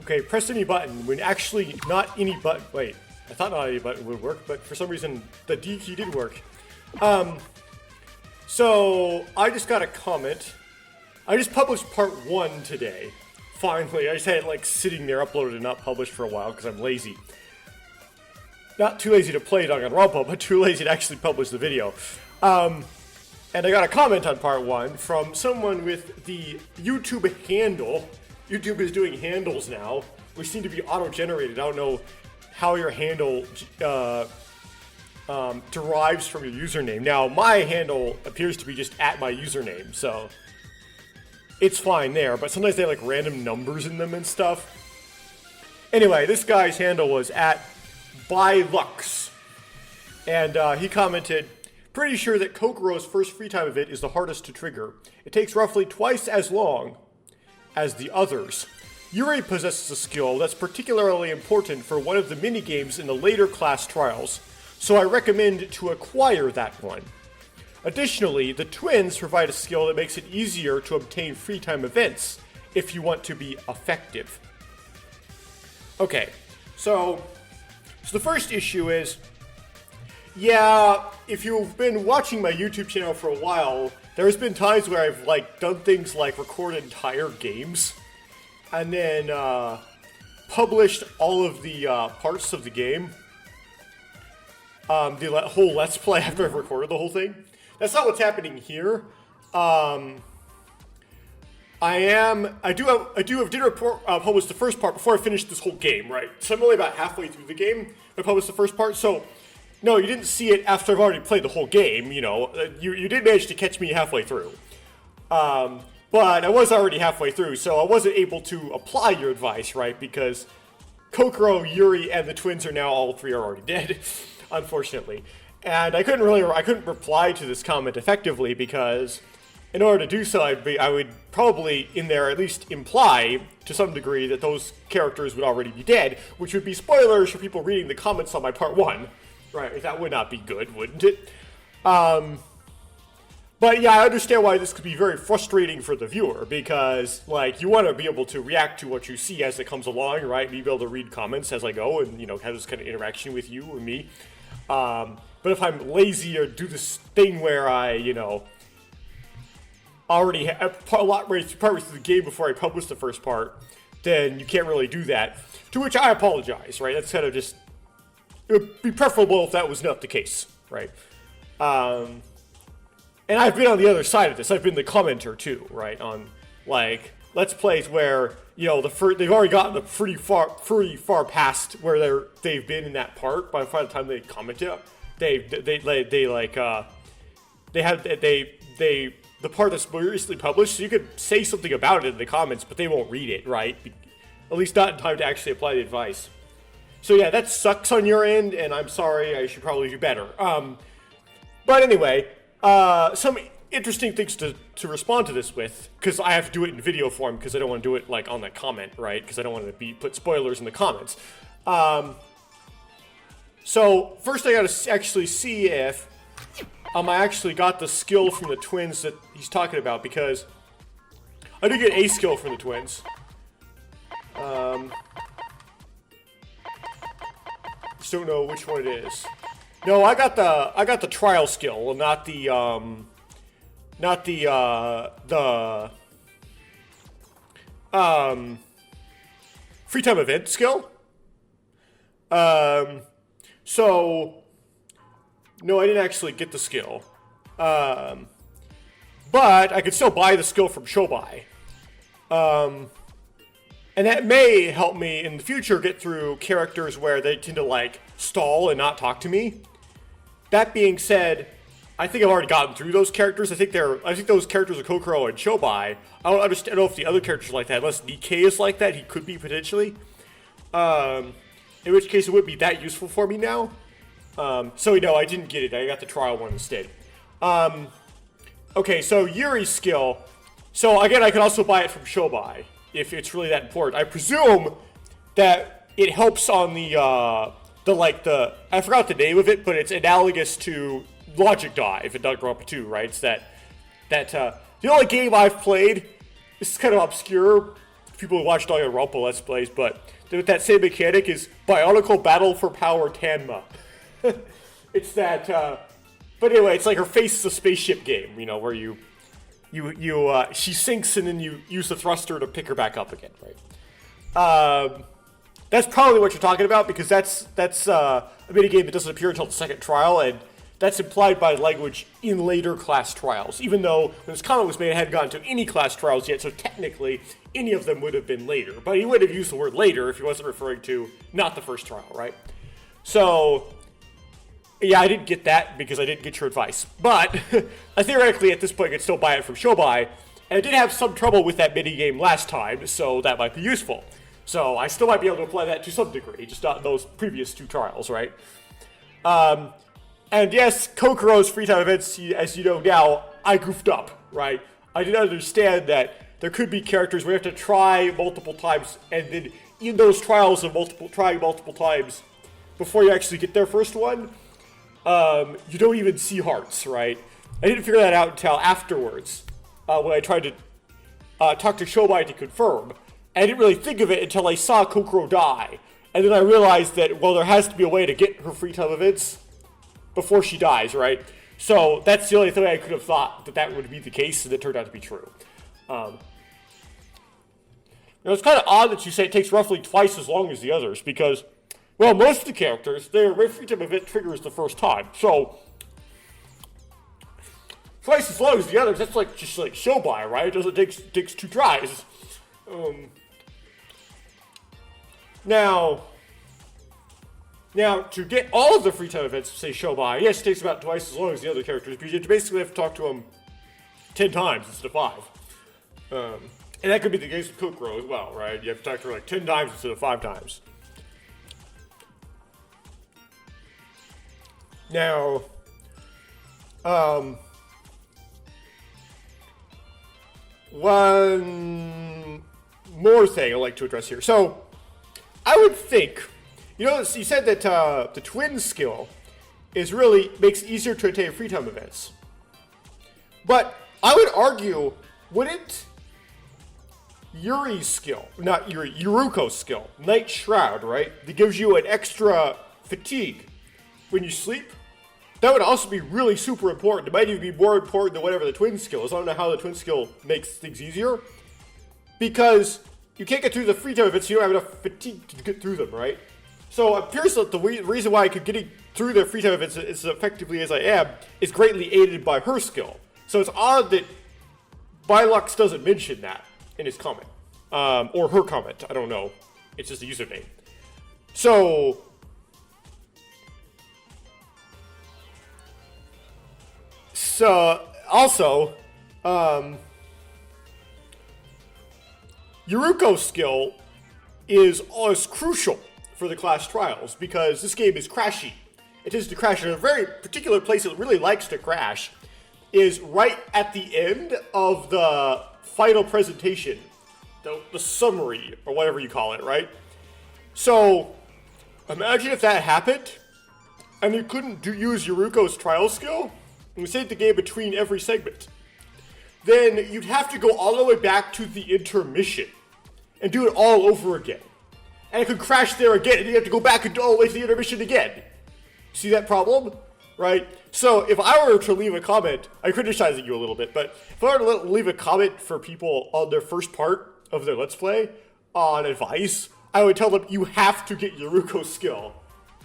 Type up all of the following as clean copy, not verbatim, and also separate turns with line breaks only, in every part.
Okay, press any button when actually not any button. Wait, I thought not any button would work, but for some reason the D key did work. So I just got a comment. I just published part 1 today. Finally, I just had it like sitting there uploaded and not published for a while because I'm lazy. Not too lazy to play Danganranpa, but too lazy to actually publish the video. And I got a comment on part 1 from someone with the YouTube handle. YouTube is doing handles now, which seem to be auto-generated. I don't know how your handle derives from your username. Now, my handle appears to be just at my username, so it's fine there. But sometimes they have like random numbers in them and stuff. Anyway, this guy's handle was at ByLux, and he commented, "Pretty sure that Kokuro's first free time event is the hardest to trigger. It takes roughly twice as long as the others. Yuri possesses a skill that's particularly important for one of the minigames in the later class trials, so I recommend to acquire that one. Additionally, the twins provide a skill that makes it easier to obtain free time events if you want to be effective." Okay, so the first issue is, yeah, if you've been watching my YouTube channel for a while, there's been times where I've like done things like record entire games and then published all of the parts of the game, the whole Let's Play after I've recorded the whole thing. That's not what's happening here. I did publish the first part before I finished this whole game, right? So I'm only about halfway through the game. I published the first part, so no, you didn't see it after I've already played the whole game, you know. You did manage to catch me halfway through. But I was already halfway through, so I wasn't able to apply your advice, right? Because Kokoro, Yuri, and the twins are now, all three are already dead, unfortunately. And I couldn't reply to this comment effectively because in order to do so, I would probably in there at least imply to some degree that those characters would already be dead, which would be spoilers for people reading the comments on my part 1. Right, that would not be good, wouldn't it? But yeah, I understand why this could be very frustrating for the viewer, because, like, you want to be able to react to what you see as it comes along, right? Be able to read comments as I go and, you know, have this kind of interaction with you and me. But if I'm lazy or do this thing where I, you know, already have partway through the game before I publish the first part, then you can't really do that. To which I apologize, right? That's kind of just... It would be preferable if that was not the case, right? And I've been on the other side of this. I've been the commenter too, right? On like Let's Plays where, you know, they've already gotten pretty far past where they've been in that part by the time they commented. The part that's recently published, so you could say something about it in the comments, but they won't read it, right? At least not in time to actually apply the advice. So yeah, that sucks on your end, and I'm sorry, I should probably do better. But anyway, some interesting things to respond to this with, because I have to do it in video form, because I don't want to do it like on the comment, right? Because I don't want to put spoilers in the comments. So first I gotta actually see if I actually got the skill from the twins that he's talking about, because I did get a skill from the twins. Just don't know which one it is. No, I got the trial skill, not the free time event skill. So no, I didn't actually get the skill. But I could still buy the skill from Shobai. And that may help me in the future get through characters where they tend to, like, stall and not talk to me. That being said, I think I've already gotten through those characters. I think those characters are Kokoro and Shobai. I don't know if the other characters are like that. Unless Nikkei is like that, he could be potentially. In which case it wouldn't be that useful for me now. So, no, I didn't get it. I got the trial one instead. Okay, so Yuri's skill. So, again, I can also buy it from Shobai, if it's really that important. I presume that it helps on I forgot the name of it, but it's analogous to Logic Dive in Danganranpa 2, right? It's the only game I've played, this is kind of obscure people who watch Danganranpa Let's Plays, but with that same mechanic is Bionicle Battle for Power Tanma. It's that, but anyway, it's like her face is a spaceship game, you know, where she sinks and then you use the thruster to pick her back up again, right? That's probably what you're talking about, because that's a minigame that doesn't appear until the second trial, and that's implied by language in later class trials, even though when this comic was made, it hadn't gotten to any class trials yet, so technically, any of them would have been later. But he would have used the word later if he wasn't referring to not the first trial, right? So, yeah, I didn't get that because I didn't get your advice. But, theoretically, at this point, I could still buy it from Shobai, and I did have some trouble with that minigame last time, so that might be useful. So, I still might be able to apply that to some degree, just not in those previous 2 trials, right? And yes, Kokoro's free time events, as you know now, I goofed up, right? I didn't understand that there could be characters where you have to try multiple times, and then in those trials of trying multiple times before you actually get their first one, you don't even see hearts, right? I didn't figure that out until afterwards, when I tried to talk to Shobai to confirm. I didn't really think of it until I saw Kokoro die. And then I realized that, well, there has to be a way to get her free time events before she dies, right? So that's the only thing I could have thought that would be the case, and it turned out to be true. It's kind of odd that you say it takes roughly twice as long as the others, because, well, most of the characters, their free time event triggers the first time. So twice as long as the others, that's just like Shobai, right? It takes 2 tries. Now, to get all of the free time events, say Shobai, yes, it takes about twice as long as the other characters, because you basically have to talk to them 10 times instead of 5. And that could be the case with Kokoro as well, right? You have to talk to her like 10 times instead of 5 times. Now, one more thing I'd like to address here. So, I would think, you know, you said that the twin skill makes it easier to attain free time events. But I would argue, wouldn't Yuri's skill, not Yuri, Yuruko's skill, Night Shroud, right? That gives you an extra fatigue when you sleep. That would also be really super important. It might even be more important than whatever the twin skill is. I don't know how the twin skill makes things easier. Because you can't get through the free time events, you don't have enough fatigue to get through them, right? So it appears that the reason why I could get through the free time events as effectively as I am is greatly aided by her skill. So it's odd that Bylux doesn't mention that in his comment. Or her comment, I don't know. It's just a username. So also, Yuruko's skill is crucial for the class trials, because this game is crashy. It tends to crash in a very particular place it really likes to crash, is right at the end of the final presentation, the summary, or whatever you call it, right? So, imagine if that happened, and you couldn't use Yuruko's trial skill, and we saved the game between every segment. Then you'd have to go all the way back to the intermission, and do it all over again. And it could crash there again, and you have to go back and all the way to the intermission again. See that problem? Right? So if I were to leave a comment, I'm criticizing you a little bit, but if I were to leave a comment for people on their first part of their Let's Play on advice, I would tell them, you have to get Yuruko's skill.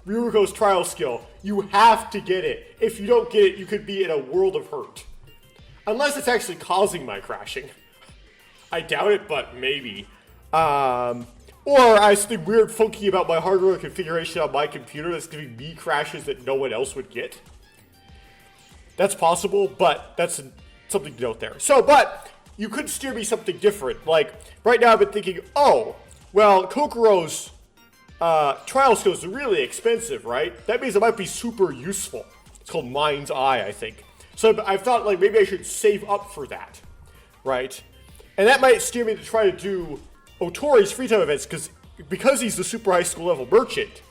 Yuruko's trial skill. You have to get it. If you don't get it, you could be in a world of hurt. Unless it's actually causing my crashing. I doubt it, but maybe. Or I have something weird funky about my hardware configuration on my computer that's giving me crashes that no one else would get. That's possible, but that's something to note there. So, but you could steer me something different. Like, right now I've been thinking, oh, well, Kokoro's trial skills are really expensive, right? That means it might be super useful. It's called Mind's Eye, I think. So I've thought, like, maybe I should save up for that, right? And that might steer me to try to do Otori's free time events, because he's the super high school level merchant,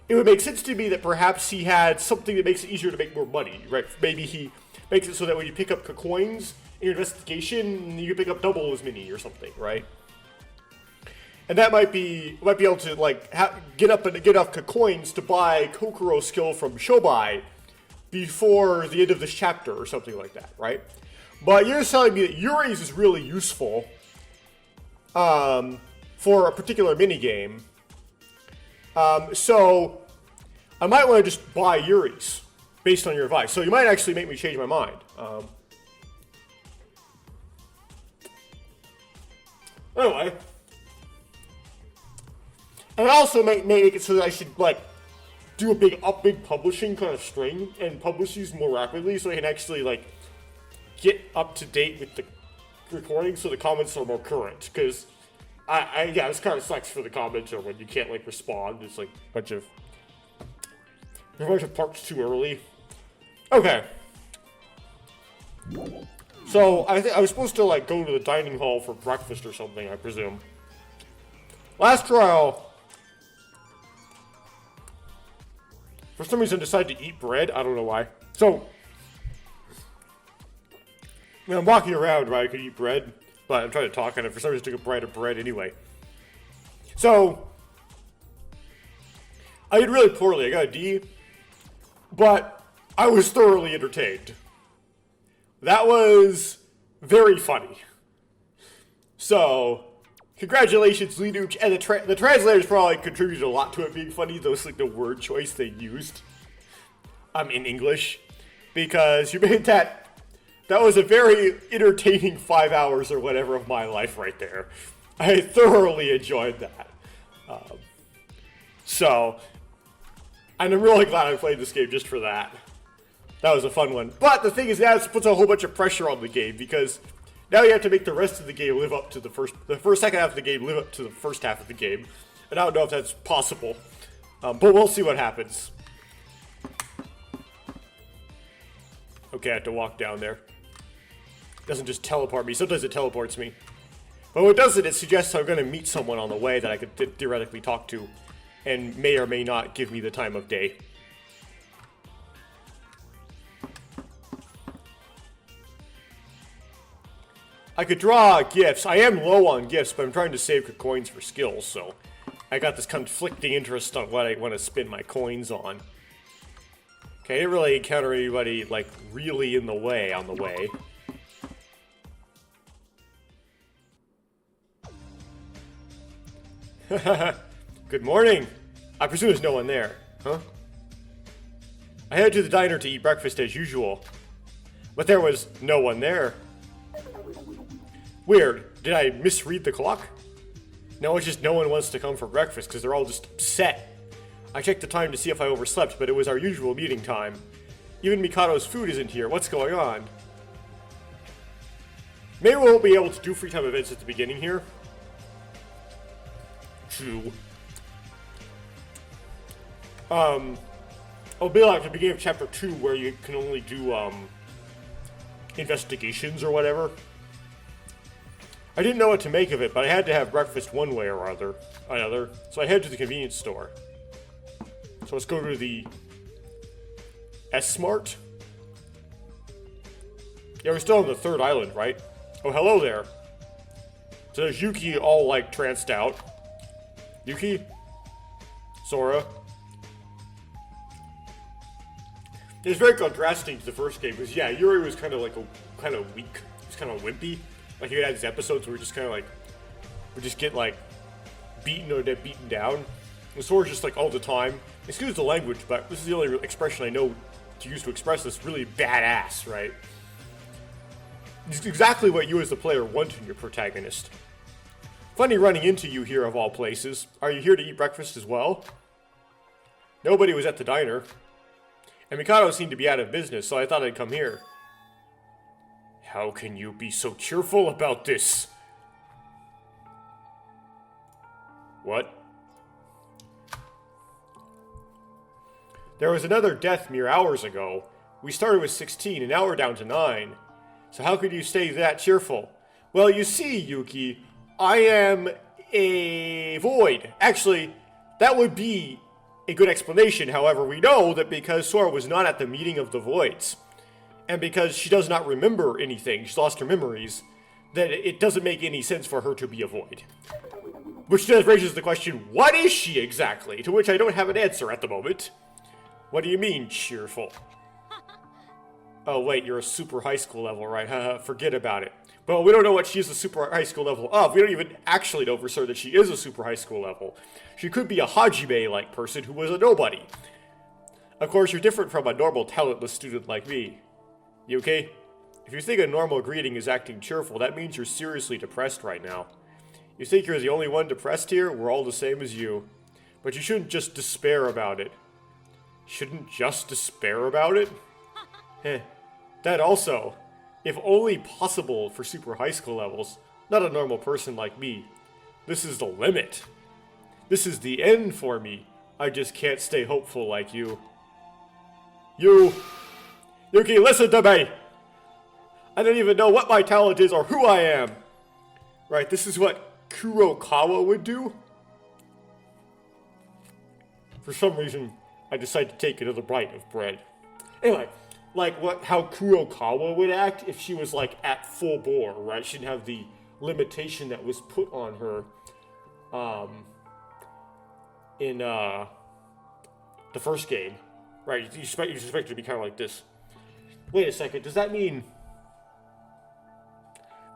it would make sense to me that perhaps he had something that makes it easier to make more money, right? Maybe he makes it so that when you pick up coins in your investigation, you can pick up double as many or something, right? And that might be able to like get enough coins to buy Kokoro skill from Shobai before the end of this chapter or something like that, right? But you're just telling me that Yuri's is really useful for a particular minigame. So I might want to just buy Yuri's based on your advice. So you might actually make me change my mind. Anyway. And it also make it so that I should, like, do a big publishing kind of string and publish these more rapidly so I can actually, like, get up to date with the recording so the comments are more current. Because, yeah, this kind of sucks for the commenter when you can't, like, respond. It's, like, a bunch of parts too early. Okay. So, I was supposed to, like, go to the dining hall for breakfast or something, I presume. Last trial... For some reason, I decided to eat bread. I don't know why. So, when I'm walking around, right, I could eat bread, but I'm trying to talk, and for some reason, I took a bite of bread anyway. So, I did really poorly. I got a D, but I was thoroughly entertained. That was very funny. So, congratulations, Linuch, and the translators probably contributed a lot to it being funny. Those like the word choice they used, in English, because you made that was a very entertaining 5 hours or whatever of my life right there. I thoroughly enjoyed that. So, and I'm really glad I played this game just for that. That was a fun one. But the thing is, now it puts a whole bunch of pressure on the game because now you have to make the rest of the game live up to the second half of the game live up to the first half of the game. And I don't know if that's possible. But we'll see what happens. Okay, I have to walk down there. It doesn't just teleport me. Sometimes it teleports me. But what it does it suggests I'm going to meet someone on the way that I could theoretically talk to. And may or may not give me the time of day. I could draw gifts. I am low on gifts, but I'm trying to save coins for skills, so I got this conflicting interest on what I want to spend my coins on. Okay, I didn't really encounter anybody, like, really in the way on the way. Good morning. I presume there's no one there, huh? I headed to the diner to eat breakfast as usual, but there was no one there. Weird. Did I misread the clock? No, it's just no one wants to come for breakfast because they're all just upset. I checked the time to see if I overslept, but it was our usual meeting time. Even Mikado's food isn't here. What's going on? Maybe we won't be able to do free time events at the beginning here. True. It'll be like the beginning of chapter 2 where you can only do, investigations or whatever. I didn't know what to make of it, but I had to have breakfast one way or another, so I headed to the convenience store. So let's go to the S-Mart. Yeah, we're still on the third island, right? Oh, hello there. So there's Yuki all, like, tranced out. Yuki? Sora? It's very contrasting to the first game, because, yeah, Yuri was kind of, like, kind of weak. He was kind of wimpy. Like, you had these episodes where we just kind of, like, we just get, like, beaten or get beaten down. And Sora's just, like, all the time. Excuse the language, but this is the only expression I know to use to express this really badass, right? It's exactly what you as the player want in your protagonist. Funny running into you here of all places. Are you here to eat breakfast as well? Nobody was at the diner. And Mikado seemed to be out of business, so I thought I'd come here. How can you be so cheerful about this? What? There was another death mere hours ago. We started with 16 and now we're down to 9. So how could you stay that cheerful? Well, you see, Yuki, I am a void. Actually, that would be a good explanation. However, we know that because Sora was not at the meeting of the voids, and because she does not remember anything, she's lost her memories, that it doesn't make any sense for her to be a void. Which just raises the question, what is she exactly? To which I don't have an answer at the moment. What do you mean, cheerful? Oh wait, you're a super high school level, right? Haha, forget about it. Well, we don't know what she's a super high school level of. We don't even actually know for sure that she is a super high school level. She could be a Hajime-like person who was a nobody. Of course, you're different from a normal, talentless student like me. You okay? If you think a normal greeting is acting cheerful, that means you're seriously depressed right now. You think you're the only one depressed here? We're all the same as you. But you shouldn't just despair about it. Shouldn't just despair about it? Heh. That also, if only possible for super high school levels, not a normal person like me. This is the limit. This is the end for me. I just can't stay hopeful like you. Yuki, listen to me! I don't even know what my talent is or who I am. Right, this is what Kurokawa would do. For some reason, I decided to take another bite of bread. Anyway, like how Kurokawa would act if she was like at full bore, right? She didn't have the limitation that was put on her in the first game, right? You expect her to be kind of like this. Wait a second, does that mean...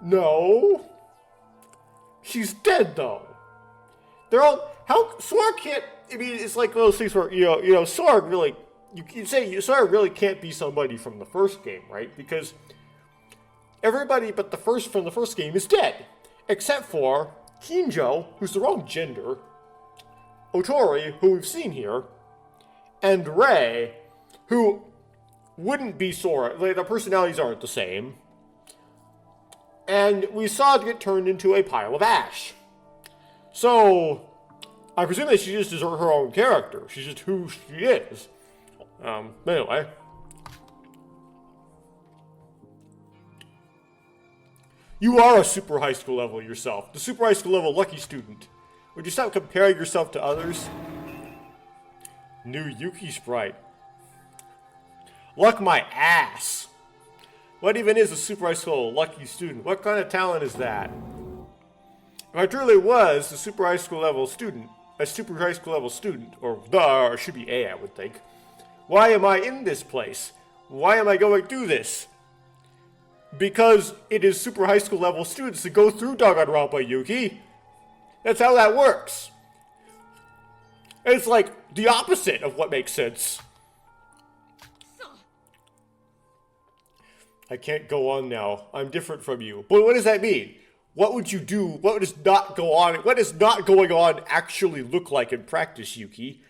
No. She's dead though. They're all... How... Sora can't... I mean, it's like those things where, you know, Sora really... You say Sora really can't be somebody from the first game, right? Because everybody but from the first game is dead. Except for Kinjo, who's the wrong gender, Otori, who we've seen here, and Rei, who wouldn't be Sora. Like, their personalities aren't the same. And we saw it get turned into a pile of ash. So, I presume that she just is her own character. She's just who she is. Anyway. You are a super high school level yourself. The super high school level lucky student. Would you stop comparing yourself to others? New Yuki sprite. Luck my ass. What even is a super high school lucky student? What kind of talent is that? If I truly was a super high school level student, or should be A, I would think. Why am I in this place? Why am I going through this? Because it is super high school level students that go through Danganranpa, Yuki. That's how that works. It's like the opposite of what makes sense. I can't go on now. I'm different from you. But what does that mean? What would you do? What does not go on? What does not going on actually look like in practice, Yuki?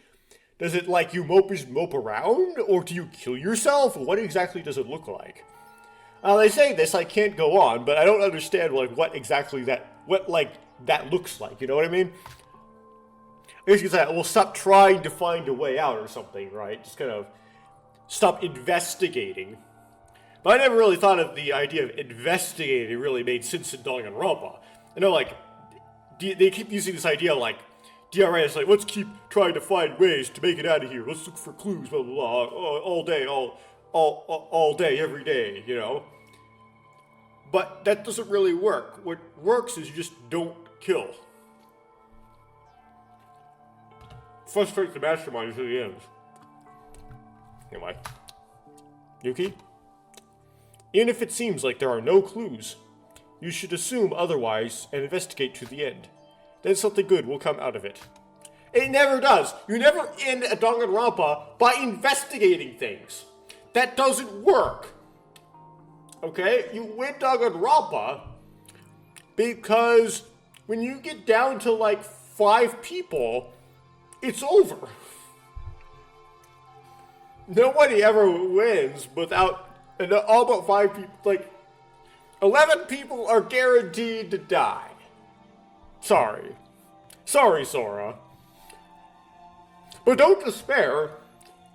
Does it like you mope around? Or do you kill yourself? What exactly does it look like? They say this, I can't go on, but I don't understand like what exactly that looks like, you know what I mean? I guess you could say, well, stop trying to find a way out or something, right? Just kind of stop investigating. But I never really thought of the idea of investigating really made sense in Danganronpa. I know, like, they keep using this idea, like, DRA is like, let's keep trying to find ways to make it out of here. Let's look for clues, blah, blah, blah, all day, all day, every day, you know? But that doesn't really work. What works is you just don't kill. Frustrate the mastermind until the end. Anyway. Yuki? Even if it seems like there are no clues, you should assume otherwise and investigate to the end. Then something good will come out of it. It never does. You never end a Danganronpa by investigating things. That doesn't work. Okay? You win Danganronpa because when you get down to like 5 people, it's over. Nobody ever wins without... And all but 5 people, like, 11 people are guaranteed to die. Sorry. Sorry, Sora. But don't despair,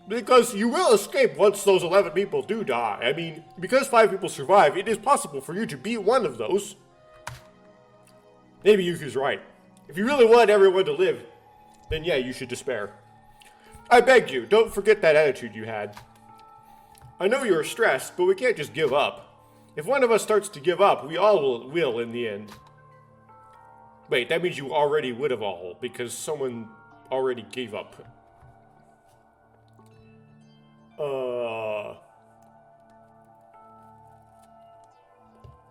because you will escape once those 11 people do die. I mean, because 5 people survive, it is possible for you to be one of those. Maybe Yuki's right. If you really want everyone to live, then yeah, you should despair. I begged you, don't forget that attitude you had. I know you're stressed, but we can't just give up. If one of us starts to give up, we all will in the end. Wait, that means you already would have all, because someone already gave up.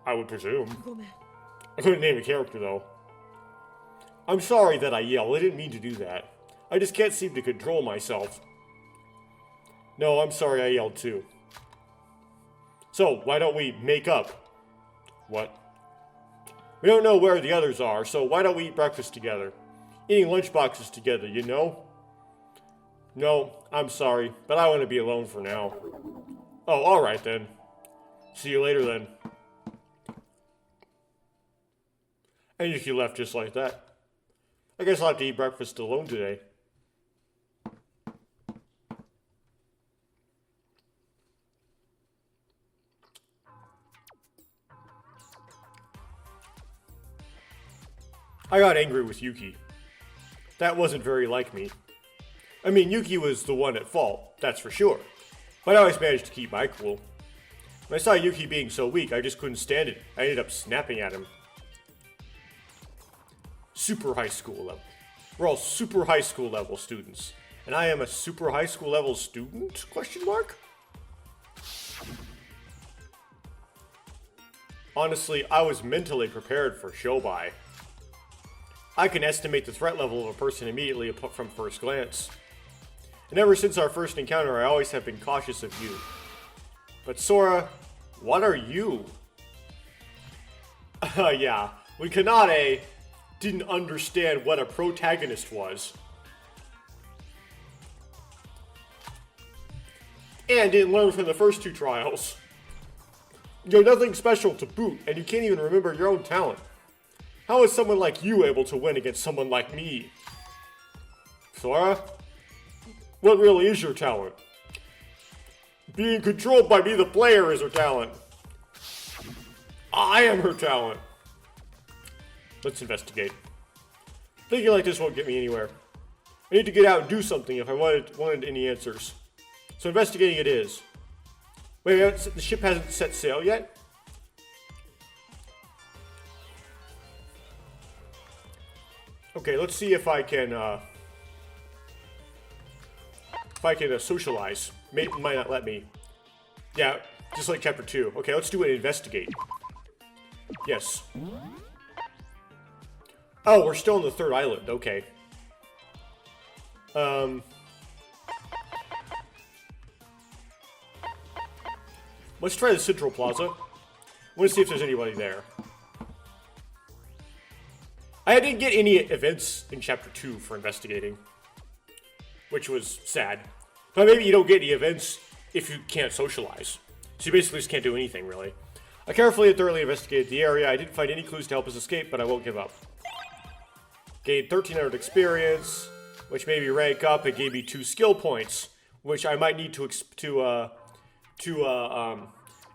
I would presume. I couldn't name a character, though. I'm sorry that I yelled. I didn't mean to do that. I just can't seem to control myself. No, I'm sorry I yelled, too. So, why don't we make up? What? We don't know where the others are, so why don't we eat breakfast together? Eating lunchboxes together, you know? No, I'm sorry, but I want to be alone for now. Oh, alright then. See you later then. And Yuki left just like that. I guess I'll have to eat breakfast alone today. I got angry with Yuki. That wasn't very like me. I mean, Yuki was the one at fault, that's for sure. But I always managed to keep my cool. When I saw Yuki being so weak, I just couldn't stand it. I ended up snapping at him. Super high school level. We're all super high school level students. And I am a super high school level student? Question mark? Honestly, I was mentally prepared for Shobai. I can estimate the threat level of a person immediately from first glance. And ever since our first encounter, I always have been cautious of you. But Sora, what are you? Yeah, when Kanade didn't understand what a protagonist was. And didn't learn from the first two trials. You're nothing special to boot, and you can't even remember your own talent. How is someone like you able to win against someone like me? Sora? What really is your talent? Being controlled by me, the player, is her talent. I am her talent. Let's investigate. Thinking like this won't get me anywhere. I need to get out and do something if I wanted any answers. So investigating it is. Wait, the ship hasn't set sail yet? Okay, let's see if I can, socialize. Might not let me. Yeah, just like chapter 2. Okay, let's do an investigate. Yes. Oh, we're still on the third island. Okay. Let's try the Central Plaza. I want to see if there's anybody there. I didn't get any events in Chapter 2 for investigating, which was sad. But maybe you don't get any events if you can't socialize. So you basically just can't do anything, really. I carefully and thoroughly investigated the area. I didn't find any clues to help us escape, but I won't give up. Gained 1,300 experience, which made me rank up. It gave me 2 skill points, which I might need to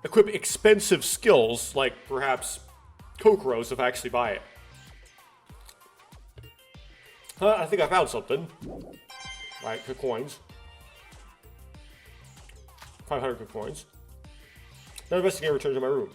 equip expensive skills, like perhaps Kokoro's, if I actually buy it. I think I found something. Right, good coins. 500 good coins. Now investigator returns to my room.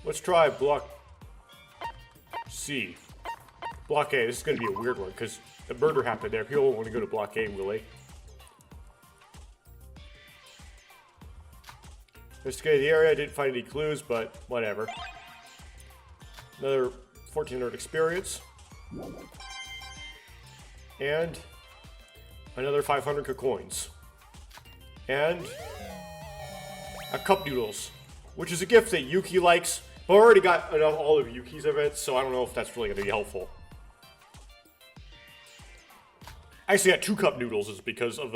Let's try block C. Block A. This is going to be a weird one because a murder happened there. People won't want to go to block A, will they? Investigated the area. I didn't find any clues, but whatever. Another 1,400 experience. And another 500 coins. And a cup noodles, which is a gift that Yuki likes. But I already got enough all of Yuki's events, so I don't know if that's really going to be helpful. I actually got 2 cup noodles is because of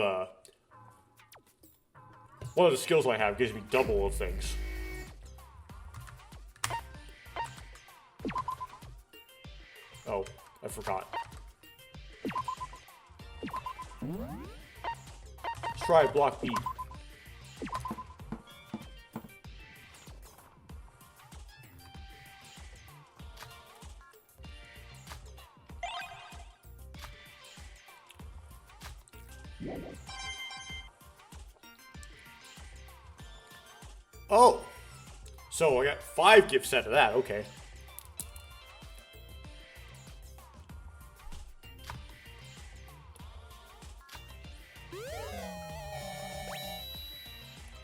one of the skills I have gives me double of things. Oh, I forgot. Let's try block B. Oh! So I got 5 gifts out of that, okay.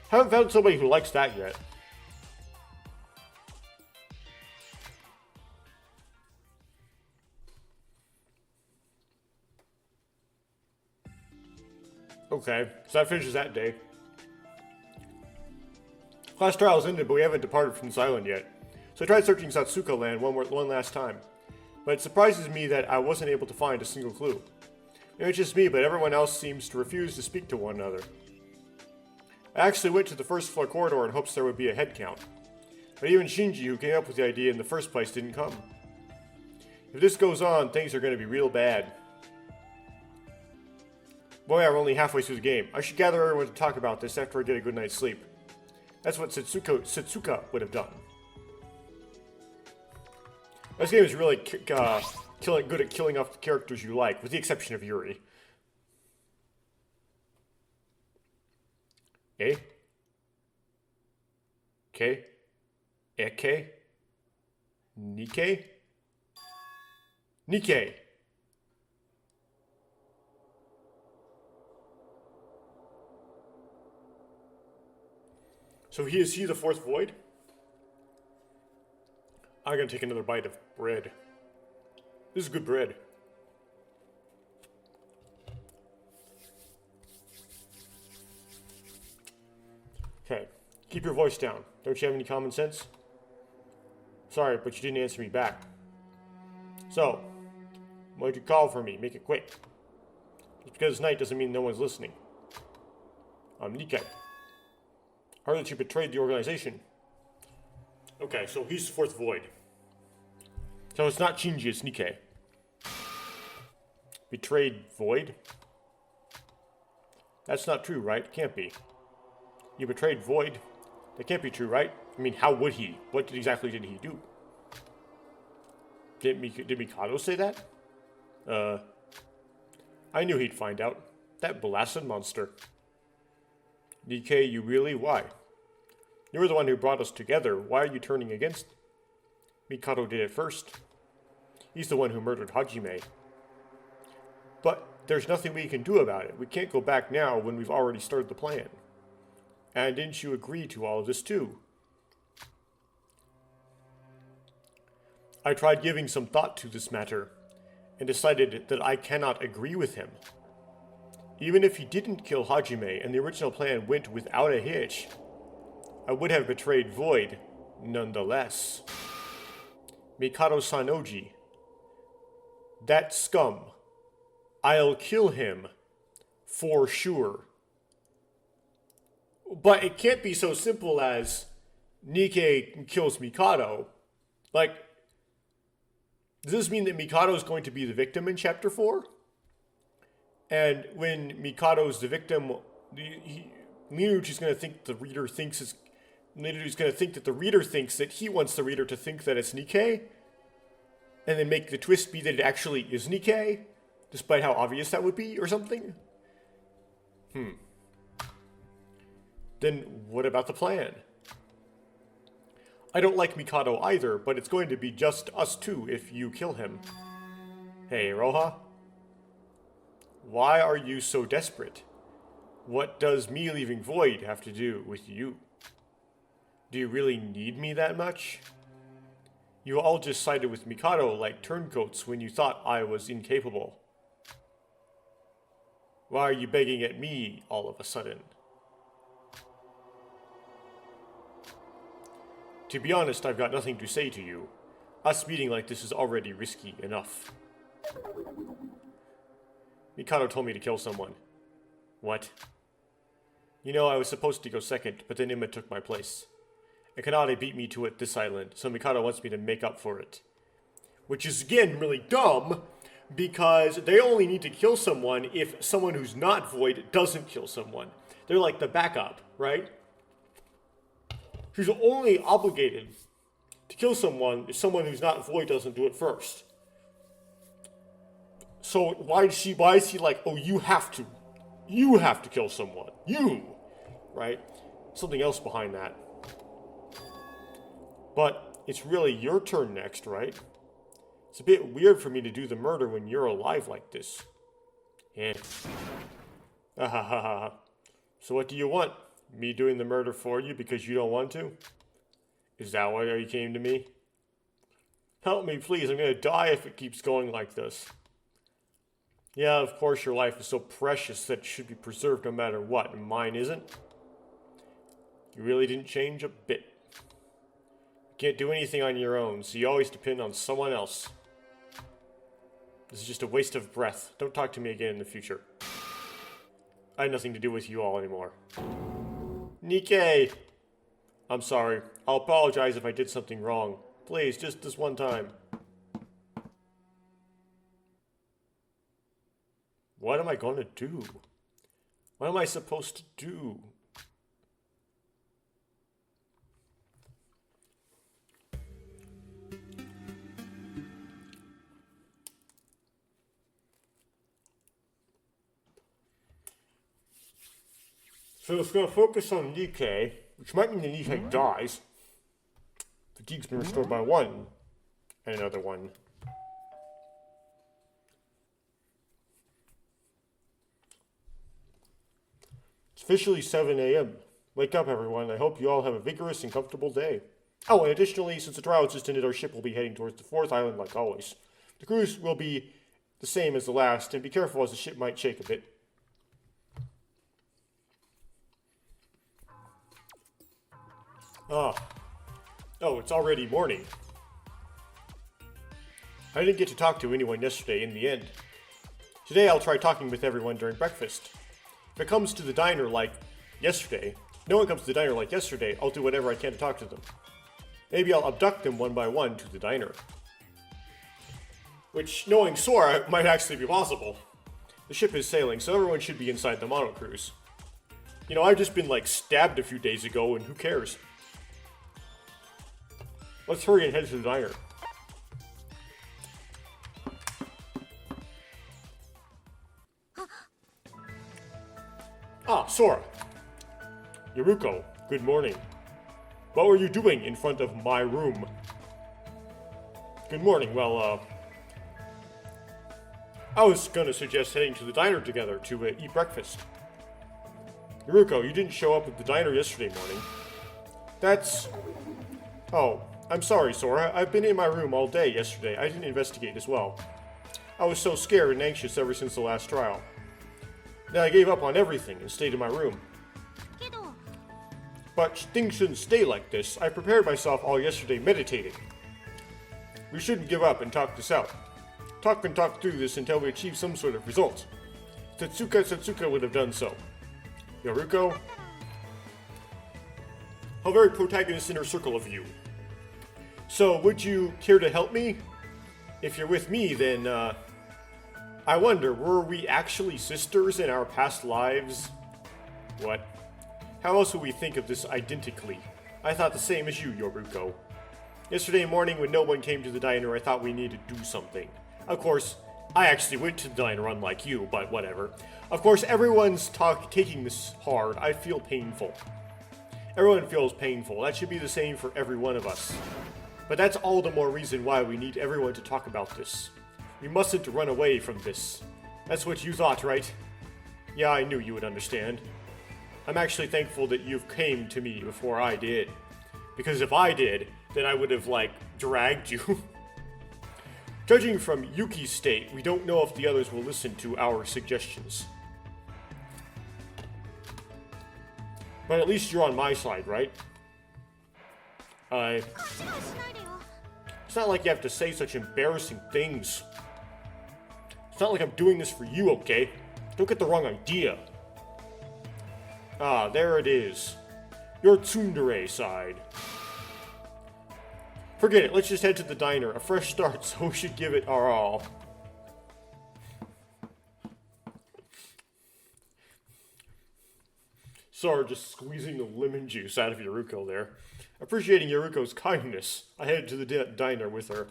Haven't found somebody who likes that yet. Okay, so that finishes that day. Class trial's ended, but we haven't departed from this island yet. So I tried searching Satsuka Land one last time. But it surprises me that I wasn't able to find a single clue. Maybe it's just me, but everyone else seems to refuse to speak to one another. I actually went to the first floor corridor in hopes there would be a head count. But even Shinji, who came up with the idea in the first place, didn't come. If this goes on, things are going to be real bad. Boy, we're only halfway through the game. I should gather everyone to talk about this after I get a good night's sleep. That's what Setsuka would have done. This game is really good at killing off the characters you like, with the exception of Yuri. Eh? Ke? Eke? Nike? Nike! So is he the fourth void? I'm gonna take another bite of bread. This is good bread. Okay, keep your voice down. Don't you have any common sense? Sorry, but you didn't answer me back. So, why'd you call for me? Make it quick. Just because it's night doesn't mean no one's listening. I'm Nikkei. I heard that you betrayed the organization. Okay, so he's the fourth void. So it's not Shinji, it's Nikkei. Betrayed void? That's not true, right? Can't be. You betrayed void? That can't be true, right? I mean, how would he? What exactly did he do? Did Mikado say that? I knew he'd find out. That blasted monster. DK, you really? Why? You were the one who brought us together. Why are you turning against? Mikado did it first. He's the one who murdered Hajime. But there's nothing we can do about it. We can't go back now when we've already started the plan. And didn't you agree to all of this too? I tried giving some thought to this matter, and decided that I cannot agree with him. Even if he didn't kill Hajime and the original plan went without a hitch, I would have betrayed Void nonetheless. Mikado Sanoji. That scum. I'll kill him. For sure. But it can't be so simple as Nikkei kills Mikado. Like, does this mean that Mikado is going to be the victim in Chapter 4? And when Mikado's the victim, Linucci's going to think the reader thinks is... Linucci's going to think that the reader thinks that he wants the reader to think that it's Nikkei, and then make the twist be that it actually is Nikkei, despite how obvious that would be, or something? Then what about the plan? I don't like Mikado either, but it's going to be just us two if you kill him. Hey, Roha? Why are you so desperate? What does me leaving Void have to do with you? Do you really need me that much? You all just sided with Mikado like turncoats when you thought I was incapable. Why are you begging at me all of a sudden? To be honest, I've got nothing to say to you. Us meeting like this is already risky enough. Mikado told me to kill someone. What? You know, I was supposed to go second, but then Emma took my place. And Kanade beat me to it this island, so Mikado wants me to make up for it. Which is, again, really dumb, because they only need to kill someone if someone who's not Void doesn't kill someone. They're like the backup, right? She's only obligated to kill someone if someone who's not Void doesn't do it first. So why is he like, oh, you have to. You have to kill someone. You! Right? Something else behind that. But it's really your turn next, right? It's a bit weird for me to do the murder when you're alive like this. Yeah. Ahahaha. So what do you want? Me doing the murder for you because you don't want to? Is that why you came to me? Help me, please. I'm gonna die if it keeps going like this. Yeah, of course your life is so precious that it should be preserved no matter what, and mine isn't. You really didn't change a bit. You can't do anything on your own, so you always depend on someone else. This is just a waste of breath. Don't talk to me again in the future. I have nothing to do with you all anymore. Nikkei! I'm sorry. I'll apologize if I did something wrong. Please, just this one time. What am I going to do? What am I supposed to do? So it's going to focus on Nikkei, which might mean that Nikkei dies. Fatigue's been restored by 1. And another 1. It's officially 7 a.m. Wake up, everyone. I hope you all have a vigorous and comfortable day. Oh, and additionally, since the trial just ended, our ship will be heading towards the 4th island like always. The cruise will be the same as the last, and be careful as the ship might shake a bit. Oh, it's already morning. I didn't get to talk to anyone yesterday in the end. Today I'll try talking with everyone during breakfast. If it comes to the diner like yesterday, no one comes to the diner like yesterday, I'll do whatever I can to talk to them. Maybe I'll abduct them one by one to the diner. Which, knowing Sora, might actually be possible. The ship is sailing, so everyone should be inside the monocruise. You know, I've just been, stabbed a few days ago, and who cares? Let's hurry and head to the diner. Ah, Sora. Yoruko, good morning. What were you doing in front of my room? Good morning. Well, I was gonna suggest heading to the diner together to eat breakfast. Yoruko, you didn't show up at the diner yesterday morning. That's... Oh, I'm sorry, Sora. I've been in my room all day yesterday. I didn't investigate as well. I was so scared and anxious ever since the last trial. Then I gave up on everything and stayed in my room. But things shouldn't stay like this. I prepared myself all yesterday meditating. We shouldn't give up and talk this out. Talk and talk through this until we achieve some sort of result. Setsuka would have done so. Yoruko? How very protagonist inner circle of you. So, would you care to help me? If you're with me, then, I wonder, were we actually sisters in our past lives? What? How else would we think of this identically? I thought the same as you, Yoruko. Yesterday morning when no one came to the diner, I thought we needed to do something. Of course, I actually went to the diner unlike you, but whatever. Of course, everyone's taking this hard. I feel painful. Everyone feels painful. That should be the same for every one of us. But that's all the more reason why we need everyone to talk about this. We mustn't run away from this. That's what you thought, right? Yeah, I knew you would understand. I'm actually thankful that you came to me before I did. Because if I did, then I would have, dragged you. Judging from Yuki's state, we don't know if the others will listen to our suggestions. But at least you're on my side, right? It's not like you have to say such embarrassing things. It's not like I'm doing this for you, okay? Don't get the wrong idea. Ah, there it is. Your tsundere side. Forget it, let's just head to the diner. A fresh start, so we should give it our all. Sora just squeezing the lemon juice out of Yoruko there. Appreciating Yoruko's kindness, I headed to the diner with her.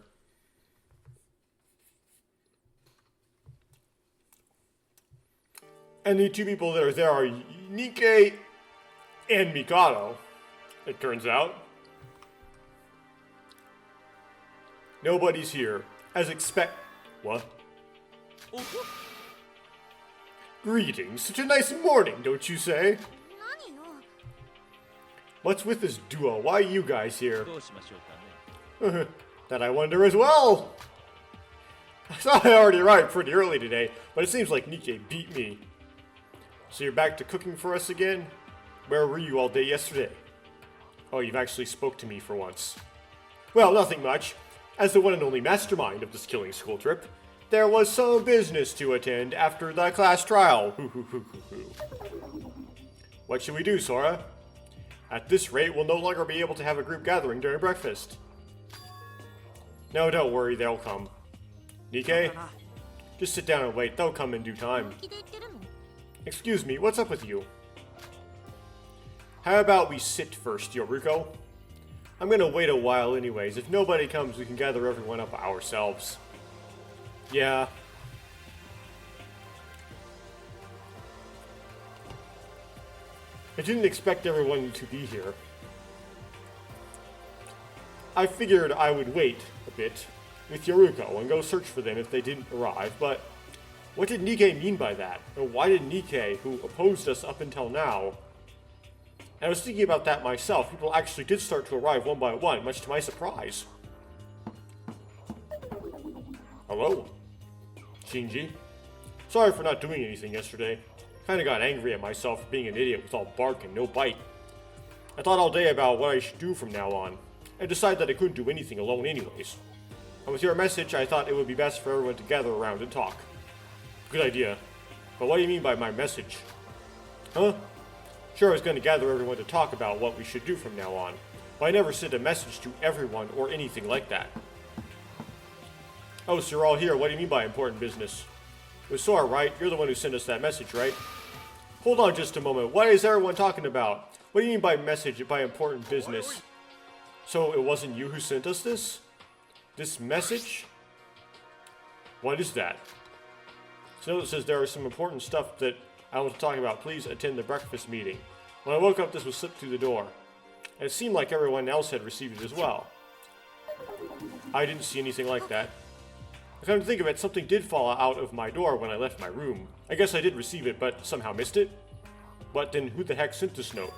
And the two people that are there are Nikkei and Mikado, it turns out. Nobody's here. As What? Greetings. Such a nice morning, don't you say? What's with this duo? Why are you guys here? That I wonder as well. I thought I already arrived pretty early today, but it seems like Nikkei beat me. So you're back to cooking for us again? Where were you all day yesterday? Oh, you've actually spoke to me for once. Well, nothing much. As the one and only mastermind of this killing school trip, there was some business to attend after the class trial. What should we do, Sora? At this rate, we'll no longer be able to have a group gathering during breakfast. No, don't worry, they'll come. Nikkei? Just sit down and wait, they'll come in due time. Excuse me, what's up with you? How about we sit first, Yoruko? I'm gonna wait a while anyways. If nobody comes, we can gather everyone up ourselves. Yeah. I didn't expect everyone to be here. I figured I would wait a bit with Yoruko and go search for them if they didn't arrive, but what did Nikkei mean by that? Or why did Nikkei, who opposed us up until now... And I was thinking about that myself. People actually did start to arrive one by one, much to my surprise. Hello? Shinji? Sorry for not doing anything yesterday. Kinda got angry at myself for being an idiot with all bark and no bite. I thought all day about what I should do from now on, and decided that I couldn't do anything alone anyways. And with your message, I thought it would be best for everyone to gather around and talk. Good idea. But what do you mean by my message? Huh? Sure, I was going to gather everyone to talk about what we should do from now on, but I never sent a message to everyone or anything like that. Oh, so you're all here. What do you mean by important business? It was Sora, right? You're the one who sent us that message, right? Hold on just a moment. What is everyone talking about? What do you mean by message, by important business? So it wasn't you who sent us this? This message? What is that? So it says there is some important stuff that I want to talk about. Please attend the breakfast meeting. When I woke up, this was slipped through the door. And it seemed like everyone else had received it as well. I didn't see anything like that. I come to think of it, something did fall out of my door when I left my room. I guess I did receive it, but somehow missed it. But then who the heck sent this note?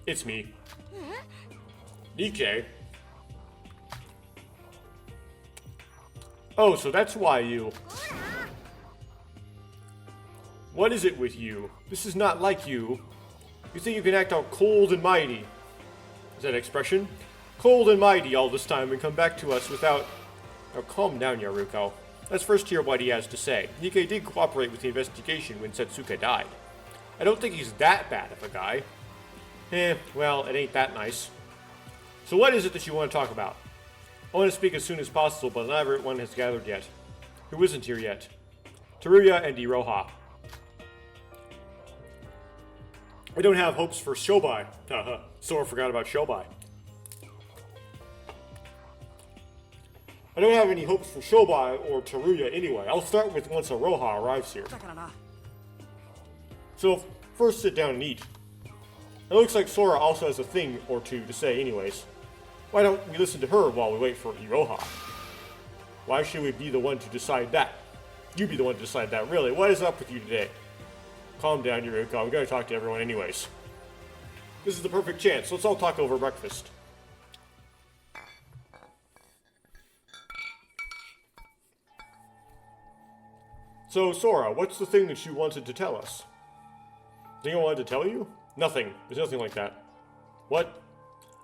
It's me. Nikkei? Oh, so that's why you... What is it with you? This is not like you. You think you can act out cold and mighty. Is that an expression? Cold and mighty all this time and come back to us without... Now calm down, Yoruko. Let's first hear what he has to say. Nikkei did cooperate with the investigation when Setsuka died. I don't think he's that bad of a guy. Well, it ain't that nice. So what is it that you want to talk about? I want to speak as soon as possible, but not everyone has gathered yet. Who isn't here yet? Teruya and Iroha. I don't have hopes for Shobai. Haha, Sora forgot about Shobai. I don't have any hopes for Shobai or Teruya anyway. I'll start with once Iroha arrives here. So, first sit down and eat. It looks like Sora also has a thing or two to say anyways. Why don't we listen to her while we wait for Iroha? Why should we be the one to decide that? You be the one to decide that, really. What is up with you today? Calm down, Yoruko. I'm going to talk to everyone anyways. This is the perfect chance. Let's all talk over breakfast. So, Sora, what's the thing that you wanted to tell us? Thing I wanted to tell you? Nothing. There's nothing like that. What?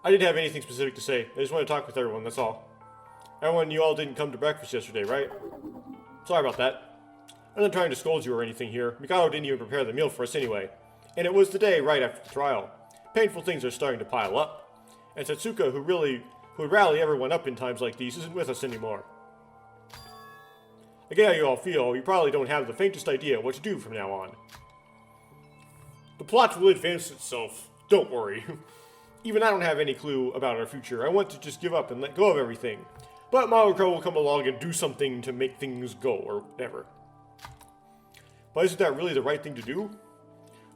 I didn't have anything specific to say. I just want to talk with everyone, that's all. Everyone, you all didn't come to breakfast yesterday, right? Sorry about that. I'm not trying to scold you or anything here. Mikado didn't even prepare the meal for us anyway. And it was the day right after the trial. Painful things are starting to pile up. And Setsuka, who would rally everyone up in times like these, isn't with us anymore. I get how you all feel. You probably don't have the faintest idea what to do from now on. The plot will advance itself. Don't worry. Even I don't have any clue about our future. I want to just give up and let go of everything. But Maruko will come along and do something to make things go, or whatever. But isn't that really the right thing to do?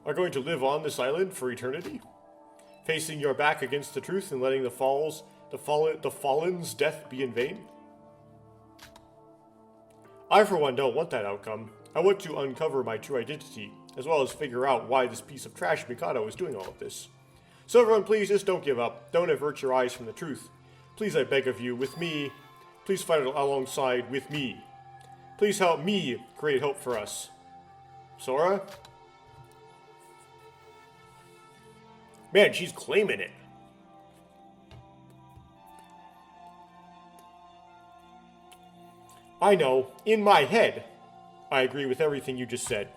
Are going to live on this island for eternity? Facing your back against the truth and letting the fallen's death be in vain? I, for one, don't want that outcome. I want to uncover my true identity, as well as figure out why this piece of trash Mikado is doing all of this. So everyone, please just don't give up. Don't avert your eyes from the truth. Please, I beg of you, with me. Please fight alongside with me. Please help me create hope for us. Sora? Man, she's claiming it. I know, in my head, I agree with everything you just said.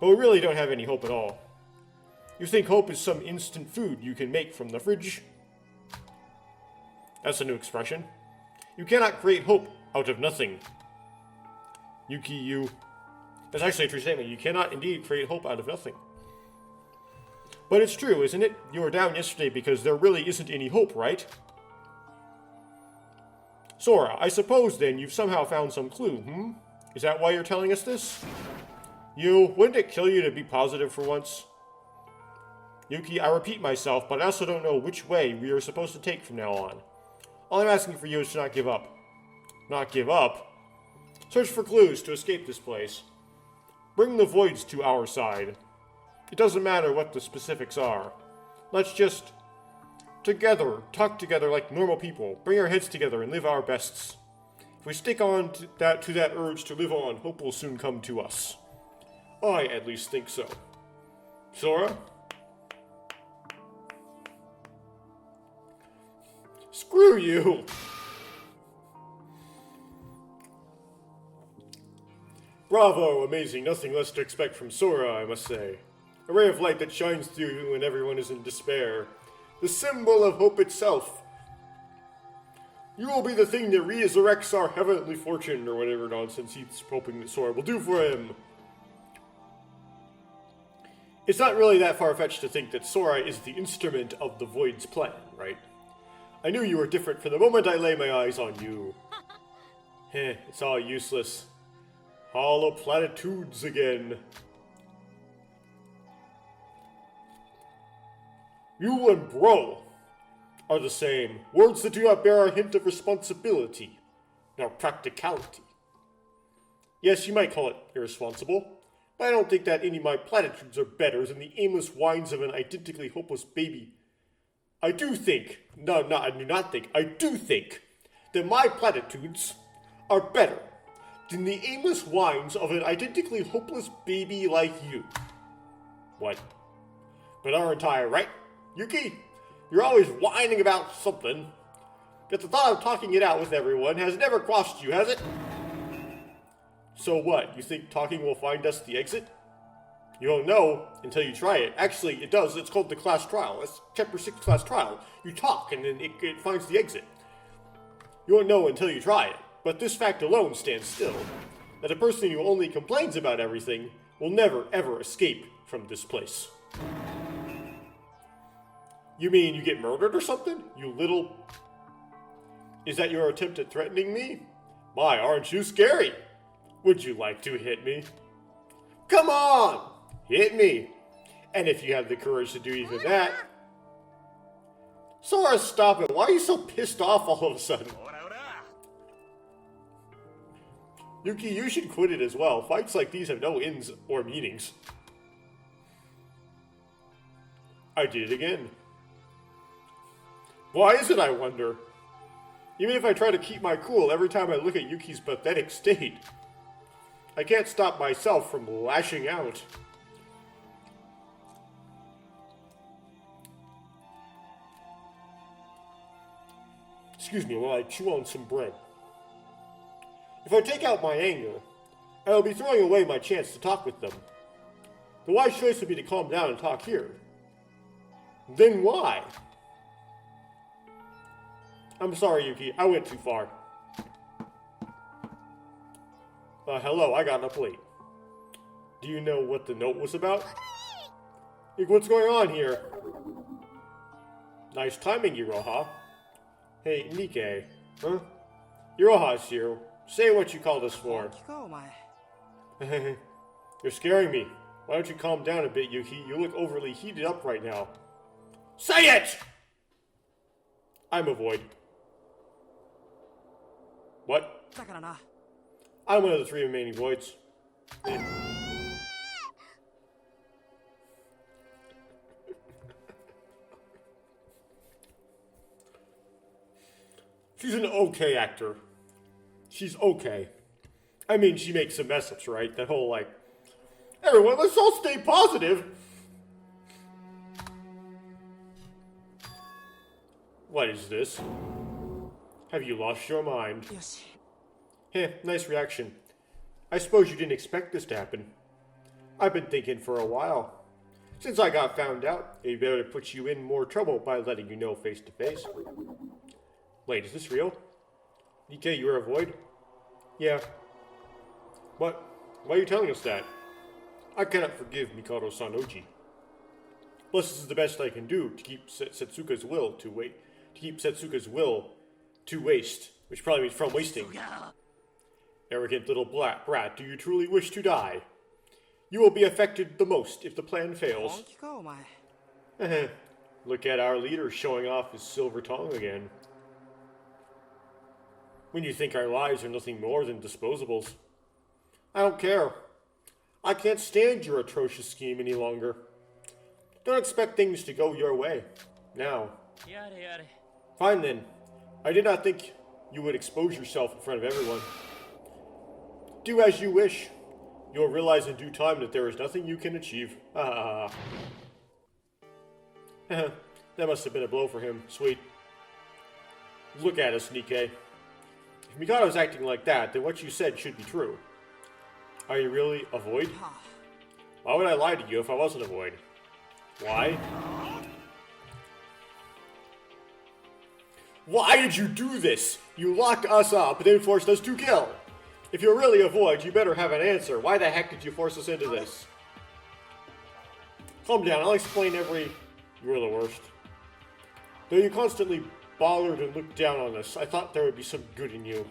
But we really don't have any hope at all. You think hope is some instant food you can make from the fridge? That's a new expression. You cannot create hope out of nothing. Yuki, you... That's actually a true statement. You cannot indeed create hope out of nothing. But it's true, isn't it? You were down yesterday because there really isn't any hope, right? Sora, I suppose then you've somehow found some clue, Is that why you're telling us this? Wouldn't it kill you to be positive for once? Yuki, I repeat myself, but I also don't know which way we are supposed to take from now on. All I'm asking for you is to not give up. Not give up? Search for clues to escape this place. Bring the voids to our side. It doesn't matter what the specifics are. Let's just... talk together like normal people, bring our heads together and live our bests. If we stick on to that urge to live on, hope will soon come to us. I at least think so. Sora? Screw you! Bravo, amazing, nothing less to expect from Sora, I must say. A ray of light that shines through when everyone is in despair. The symbol of hope itself. You will be the thing that resurrects our heavenly fortune, or whatever nonsense he's hoping that Sora will do for him. It's not really that far-fetched to think that Sora is the instrument of the Void's plan, right? I knew you were different from the moment I lay my eyes on you. It's all useless. Hollow platitudes again. You and bro are the same. Words that do not bear a hint of responsibility, nor practicality. Yes, you might call it irresponsible, but I don't think that any of my platitudes are better than the aimless whines of an identically hopeless baby. I do think that my platitudes are better than the aimless whines of an identically hopeless baby like you. What? But aren't I right? Yuki, you're always whining about something, yet the thought of talking it out with everyone has never crossed you, has it? So what, you think talking will find us the exit? You won't know until you try it. Actually, it does. It's called the class trial. That's Chapter 6 class trial. You talk, and then it finds the exit. You won't know until you try it. But this fact alone stands still, that a person who only complains about everything will never, ever escape from this place. You mean you get murdered or something? You little... Is that your attempt at threatening me? My, aren't you scary? Would you like to hit me? Come on! Hit me! And if you have the courage to do even that... Sora, stop it. Why are you so pissed off all of a sudden? Yuki, you should quit it as well. Fights like these have no ends or meanings. I did it again. Why is it, I wonder? Even if I try to keep my cool every time I look at Yuki's pathetic state, I can't stop myself from lashing out. Excuse me while I chew on some bread. If I take out my anger, I will be throwing away my chance to talk with them. The wise choice would be to calm down and talk here. Then why? I'm sorry, Yuki. I went too far. Hello, I got up late. Do you know what the note was about? Like, what's going on here? Nice timing, Iroha. Hey, Nike. Huh? Iroha's here. Say what you called us for. You're scaring me. Why don't you calm down a bit, Yuki? You look overly heated up right now. Say it! I'm a void. What? I'm one of the 3 remaining voids. She's an okay actor. She's okay. I mean, she makes some mess-ups, right? That whole, like, everyone, let's all stay positive. What is this? Have you lost your mind?
Yes.
Heh, nice reaction. I suppose you didn't expect this to happen. I've been thinking for a while. Since I got found out, it'd be better to put you in more trouble by letting you know face to face. Wait, is this real? Nikkei, you're a void? Yeah. What? Why are you telling us that? I cannot forgive Mikado-san Oji. Plus, this is the best I can do to keep Setsuka's will to wait. To keep Setsuka's will to waste, which probably means from wasting. Arrogant little brat, do you truly wish to die? You will be affected the most if the plan fails. Look at our leader showing off his silver tongue again. When you think our lives are nothing more than disposables. I don't care. I can't stand your atrocious scheme any longer. Don't expect things to go your way. Now. Fine then. I did not think you would expose yourself in front of everyone. Do as you wish. You will realize in due time that there is nothing you can achieve. That must have been a blow for him. Sweet. Look at us, Nikkei. If Mikado's acting like that, then what you said should be true. Are you really a void? Why would I lie to you if I wasn't a void? Why? Why did you do this? You locked us up and then forced us to kill. If you're really a void, you better have an answer. Why the heck did you force us into this? Calm down, I'll explain every... You're the worst. Though you constantly bothered and looked down on us, I thought there would be some good in you.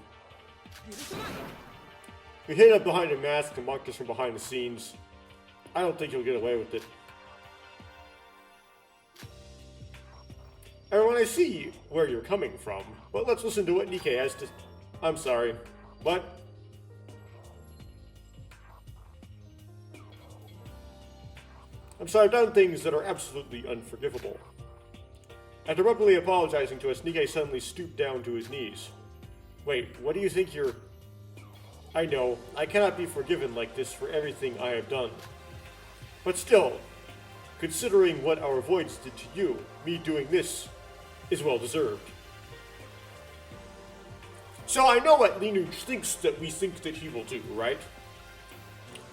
You hid up behind a mask and mocked us from behind the scenes. I don't think you'll get away with it. Everyone, I see where you're coming from, but let's listen to what Nikkei has to... I'm sorry. What? I'm sorry, I've done things that are absolutely unforgivable. After abruptly apologizing to us, Nikkei suddenly stooped down to his knees. Wait, what do you think you're... I know, I cannot be forgiven like this for everything I have done. But still, considering what our voids did to you, me doing this is well deserved. So I know what Linux thinks that we think that he will do, right?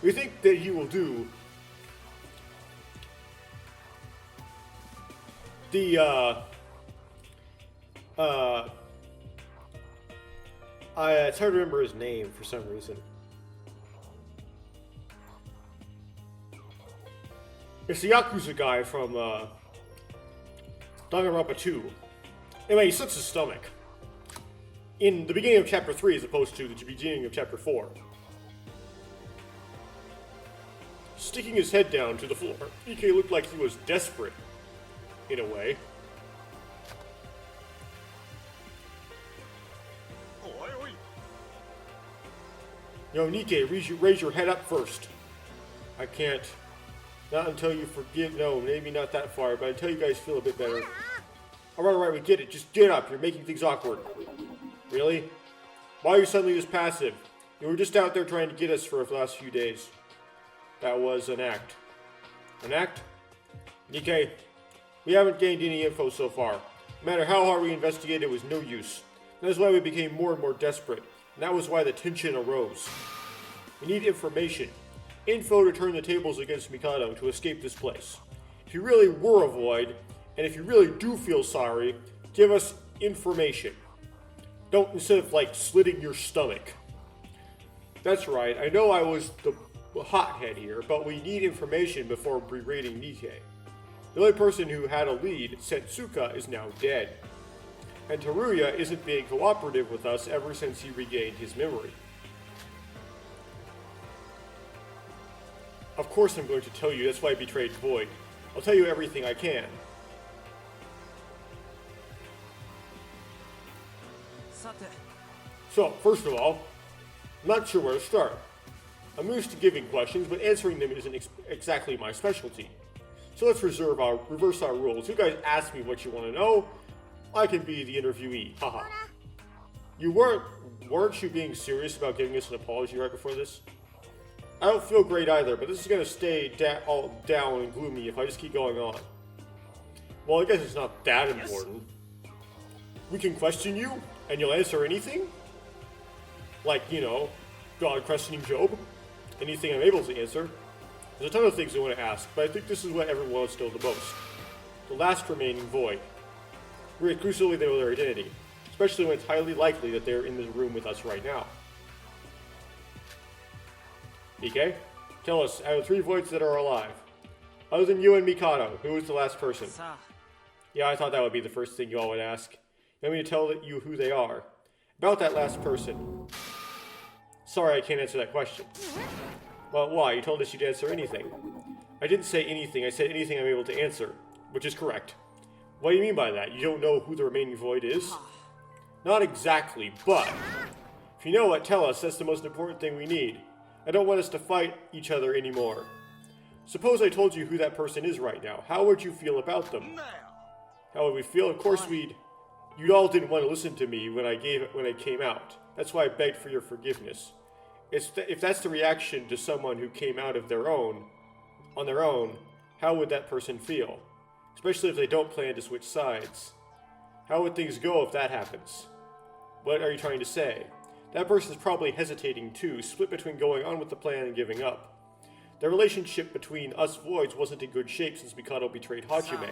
We think that he will do the, it's hard to remember his name for some reason. It's the Yakuza guy from, Danganranpa 2. Anyway, he slits his stomach. In the beginning of Chapter 3 as opposed to the beginning of Chapter 4. Sticking his head down to the floor, Nikkei looked like he was desperate. In a way. Yo, Nikkei, raise your head up first. I can't. Not until you forgive. No, maybe not that far, but until you guys feel a bit better. Alright, we get it. Just get up. You're making things awkward. Really? Why are you suddenly this passive? You were just out there trying to get us for the last few days. That was an act. An act? Nikkei, we haven't gained any info so far. No matter how hard we investigated, it was no use. That is why we became more and more desperate. And that was why the tension arose. We need information. Info to turn the tables against Mikado to escape this place. If you really were a void, and if you really do feel sorry, give us information. Don't, instead of like slitting your stomach. That's right, I know I was the hothead here, but we need information before berating Nikkei. The only person who had a lead, Setsuka, is now dead. And Teruya isn't being cooperative with us ever since he regained his memory. Of course I'm going to tell you, that's why I betrayed Void. I'll tell you everything I can. So, first of all, I'm not sure where to start. I'm used to giving questions, but answering them isn't exactly my specialty. So let's reverse our rules. You guys ask me what you want to know. I can be the interviewee. Haha. Weren't you being serious about giving us an apology right before this? I don't feel great either, but this is going to stay all down and gloomy if I just keep going on. Well, I guess it's not that important. We can question you, and you'll answer anything? Like, you know, God questioning Job? Anything I'm able to answer. There's a ton of things I want to ask, but I think this is what everyone wants to know the most. The last remaining Void. We exclusively know their identity, especially when it's highly likely that they're in the room with us right now. DK, tell us, out of 3 Voids that are alive, other than you and Mikado, who is the last person? Yeah, I thought that would be the first thing you all would ask. You want me to tell you who they are? About that last person. Sorry, I can't answer that question. Well, why? You told us you'd answer anything. I didn't say anything, I said anything I'm able to answer, which is correct. What do you mean by that? You don't know who the remaining Void is? Not exactly, but if you know what, tell us. That's the most important thing we need. I don't want us to fight each other anymore. Suppose I told you who that person is right now. How would you feel about them? How would we feel? Of course you all didn't want to listen to me when I came out. That's why I begged for your forgiveness. If that's the reaction to someone who came out of on their own, how would that person feel? Especially if they don't plan to switch sides. How would things go if that happens? What are you trying to say? That person's probably hesitating too, split between going on with the plan and giving up. The relationship between us Voids wasn't in good shape since Mikado betrayed Hajime.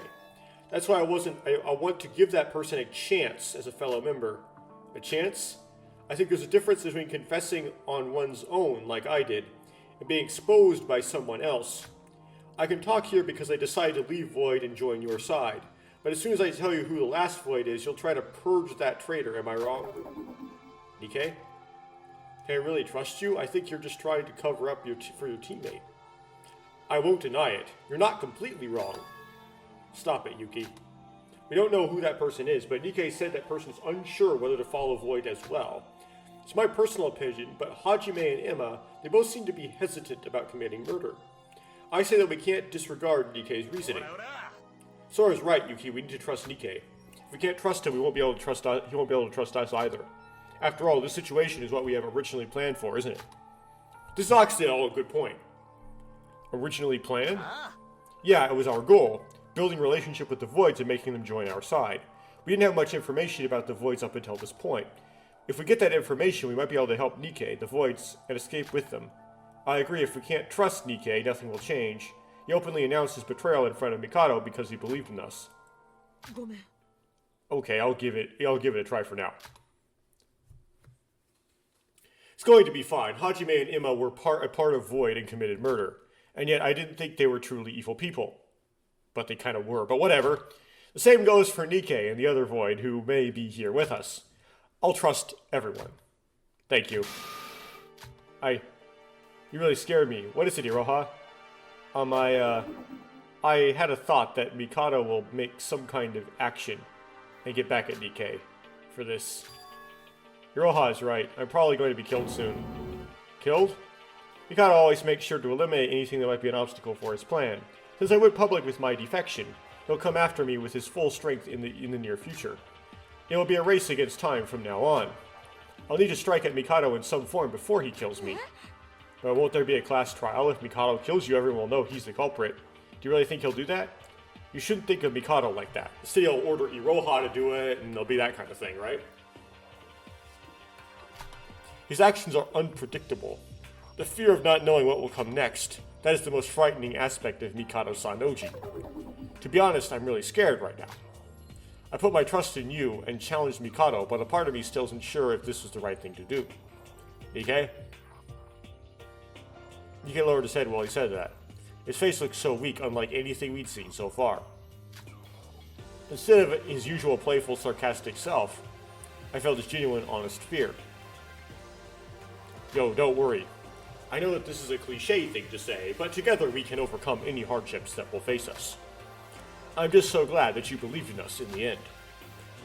That's why I want to give that person a chance as a fellow member. A chance? I think there's a difference between confessing on one's own, like I did, and being exposed by someone else. I can talk here because I decided to leave Void and join your side. But as soon as I tell you who the last Void is, you'll try to purge that traitor, am I wrong? DK? Can I really trust you? I think you're just trying to cover up for your teammate. I won't deny it. You're not completely wrong. Stop it, Yuki. We don't know who that person is, but Nikkei said that person's unsure whether to follow Void as well. It's my personal opinion, but Hajime and Emma, they both seem to be hesitant about committing murder. I say that we can't disregard Nikkei's reasoning. Sora's right, Yuki. We need to trust Nikkei. If we can't trust him, he won't be able to trust us either. After all, this situation is what we have originally planned for, isn't it? This is actually all a good point. Originally planned? Yeah, it was our goal. Building a relationship with the Voids and making them join our side. We didn't have much information about the Voids up until this point. If we get that information, we might be able to help Nikkei, the Voids, and escape with them. I agree, if we can't trust Nikkei, nothing will change. He openly announced his betrayal in front of Mikado because he believed in us. Okay, I'll give it a try for now. It's going to be fine. Hajime and Emma were a part of Void and committed murder. And yet I didn't think they were truly evil people. But they kind of were. But whatever. The same goes for Nikkei and the other Void who may be here with us. I'll trust everyone. Thank you. You really scared me. What is it, Iroha? I had a thought that Mikado will make some kind of action and get back at Nikkei for this. Iroha is right. I'm probably going to be killed soon. Killed? Mikado always makes sure to eliminate anything that might be an obstacle for his plan. Since I went public with my defection, he'll come after me with his full strength in the near future. It will be a race against time from now on. I'll need to strike at Mikado in some form before he kills me. But won't there be a class trial? If Mikado kills you, everyone will know he's the culprit. Do you really think he'll do that? You shouldn't think of Mikado like that. Instead, he'll order Iroha to do it, and there'll be that kind of thing, right? His actions are unpredictable. The fear of not knowing what will come next, that is the most frightening aspect of Mikado Sanoji. To be honest, I'm really scared right now. I put my trust in you and challenged Mikado, but a part of me still isn't sure if this was the right thing to do. DK? Nikkei lowered his head while he said that. His face looked so weak, unlike anything we'd seen so far. Instead of his usual playful, sarcastic self, I felt his genuine, honest fear. Yo, don't worry. I know that this is a cliche thing to say, but together we can overcome any hardships that will face us. I'm just so glad that you believed in us in the end.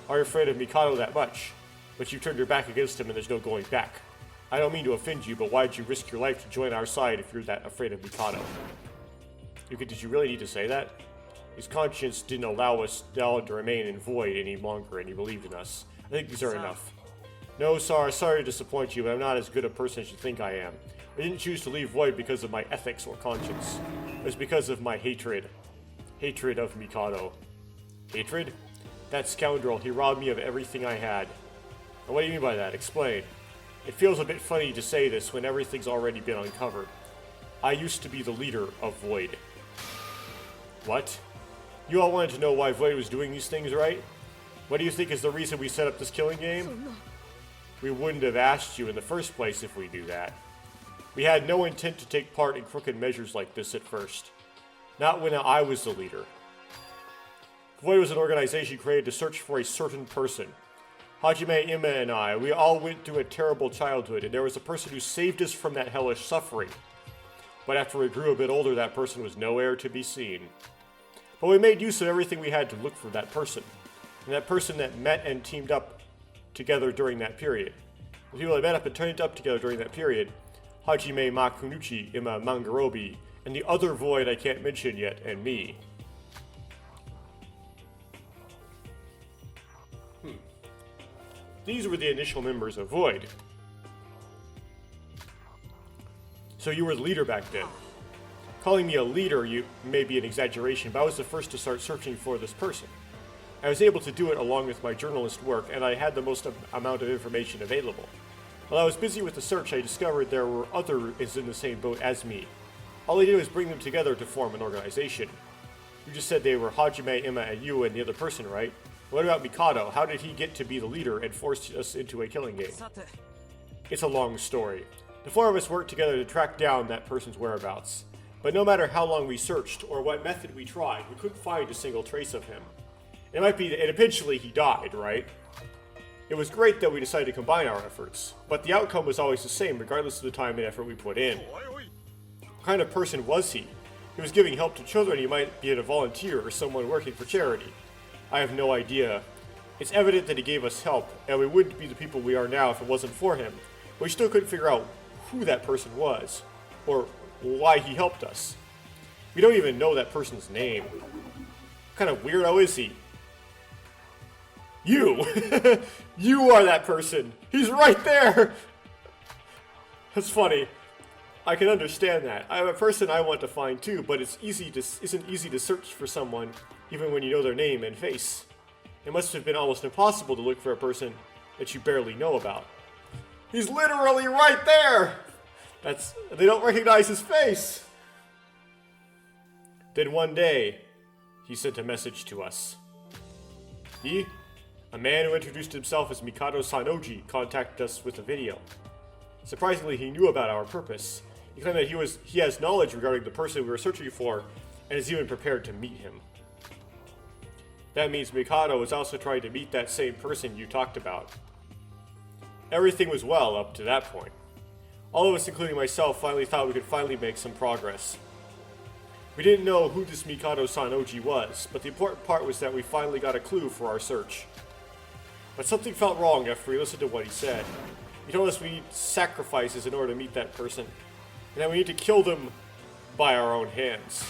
Are you afraid of Mikado that much? But you turned your back against him and there's no going back. I don't mean to offend you, but why'd you risk your life to join our side if you're that afraid of Mikado? Did you really need to say that? His conscience didn't allow us to remain in void any longer, and he believed in us. I think these are enough. No, sorry to disappoint you, but I'm not as good a person as you think I am. I didn't choose to leave Void because of my ethics or conscience. It was because of my hatred. Hatred of Mikado. Hatred? That scoundrel, he robbed me of everything I had. And what do you mean by that? Explain. It feels a bit funny to say this when everything's already been uncovered. I used to be the leader of Void. What? You all wanted to know why Void was doing these things, right? What do you think is the reason we set up this killing game? We wouldn't have asked you in the first place if we do that. We had no intent to take part in crooked measures like this at first. Not when I was the leader. Void was an organization created to search for a certain person. Hajime, Ima, and I, we all went through a terrible childhood, and there was a person who saved us from that hellish suffering. But after we grew a bit older, that person was nowhere to be seen. But we made use of everything we had to look for that person. And that person that met and teamed up together during that period. The people that met up and teamed up together during that period, Hajime Makunuchi, Ima Mangarobi, and the other Void I can't mention yet, and me. These were the initial members of Void. So you were the leader back then. Calling me a leader may be an exaggeration, but I was the first to start searching for this person. I was able to do it along with my journalist work, and I had the most amount of information available. While I was busy with the search, I discovered there were others in the same boat as me. All I did was bring them together to form an organization. You just said they were Hajime, Ima, and you, and the other person, right? What about Mikado? How did he get to be the leader and force us into a killing game? It's a long story. The four of us worked together to track down that person's whereabouts. But no matter how long we searched, or what method we tried, we couldn't find a single trace of him. It might be that eventually he died, right? It was great that we decided to combine our efforts, but the outcome was always the same regardless of the time and effort we put in. What kind of person was he? He was giving help to children. He might be a volunteer or someone working for charity. I have no idea. It's evident that he gave us help, and we wouldn't be the people we are now if it wasn't for him. We still couldn't figure out who that person was, or why he helped us. We don't even know that person's name. What kind of weirdo is he? You! You are that person! He's right there! That's funny. I can understand that. I'm a person I want to find too, but isn't easy to search for someone, even when you know their name and face. It must have been almost impossible to look for a person that you barely know about. He's literally right there! They don't recognize his face! Then one day, he sent a message to us. He, a man who introduced himself as Mikado Sanoji, contacted us with a video. Surprisingly, he knew about our purpose. He claimed that he has knowledge regarding the person we were searching for, and is even prepared to meet him. That means Mikado was also trying to meet that same person you talked about. Everything was well up to that point. All of us, including myself, finally thought we could finally make some progress. We didn't know who this Mikado Sanoji was, but the important part was that we finally got a clue for our search. But something felt wrong after we listened to what he said. He told us we need sacrifices in order to meet that person, and that we need to kill them by our own hands.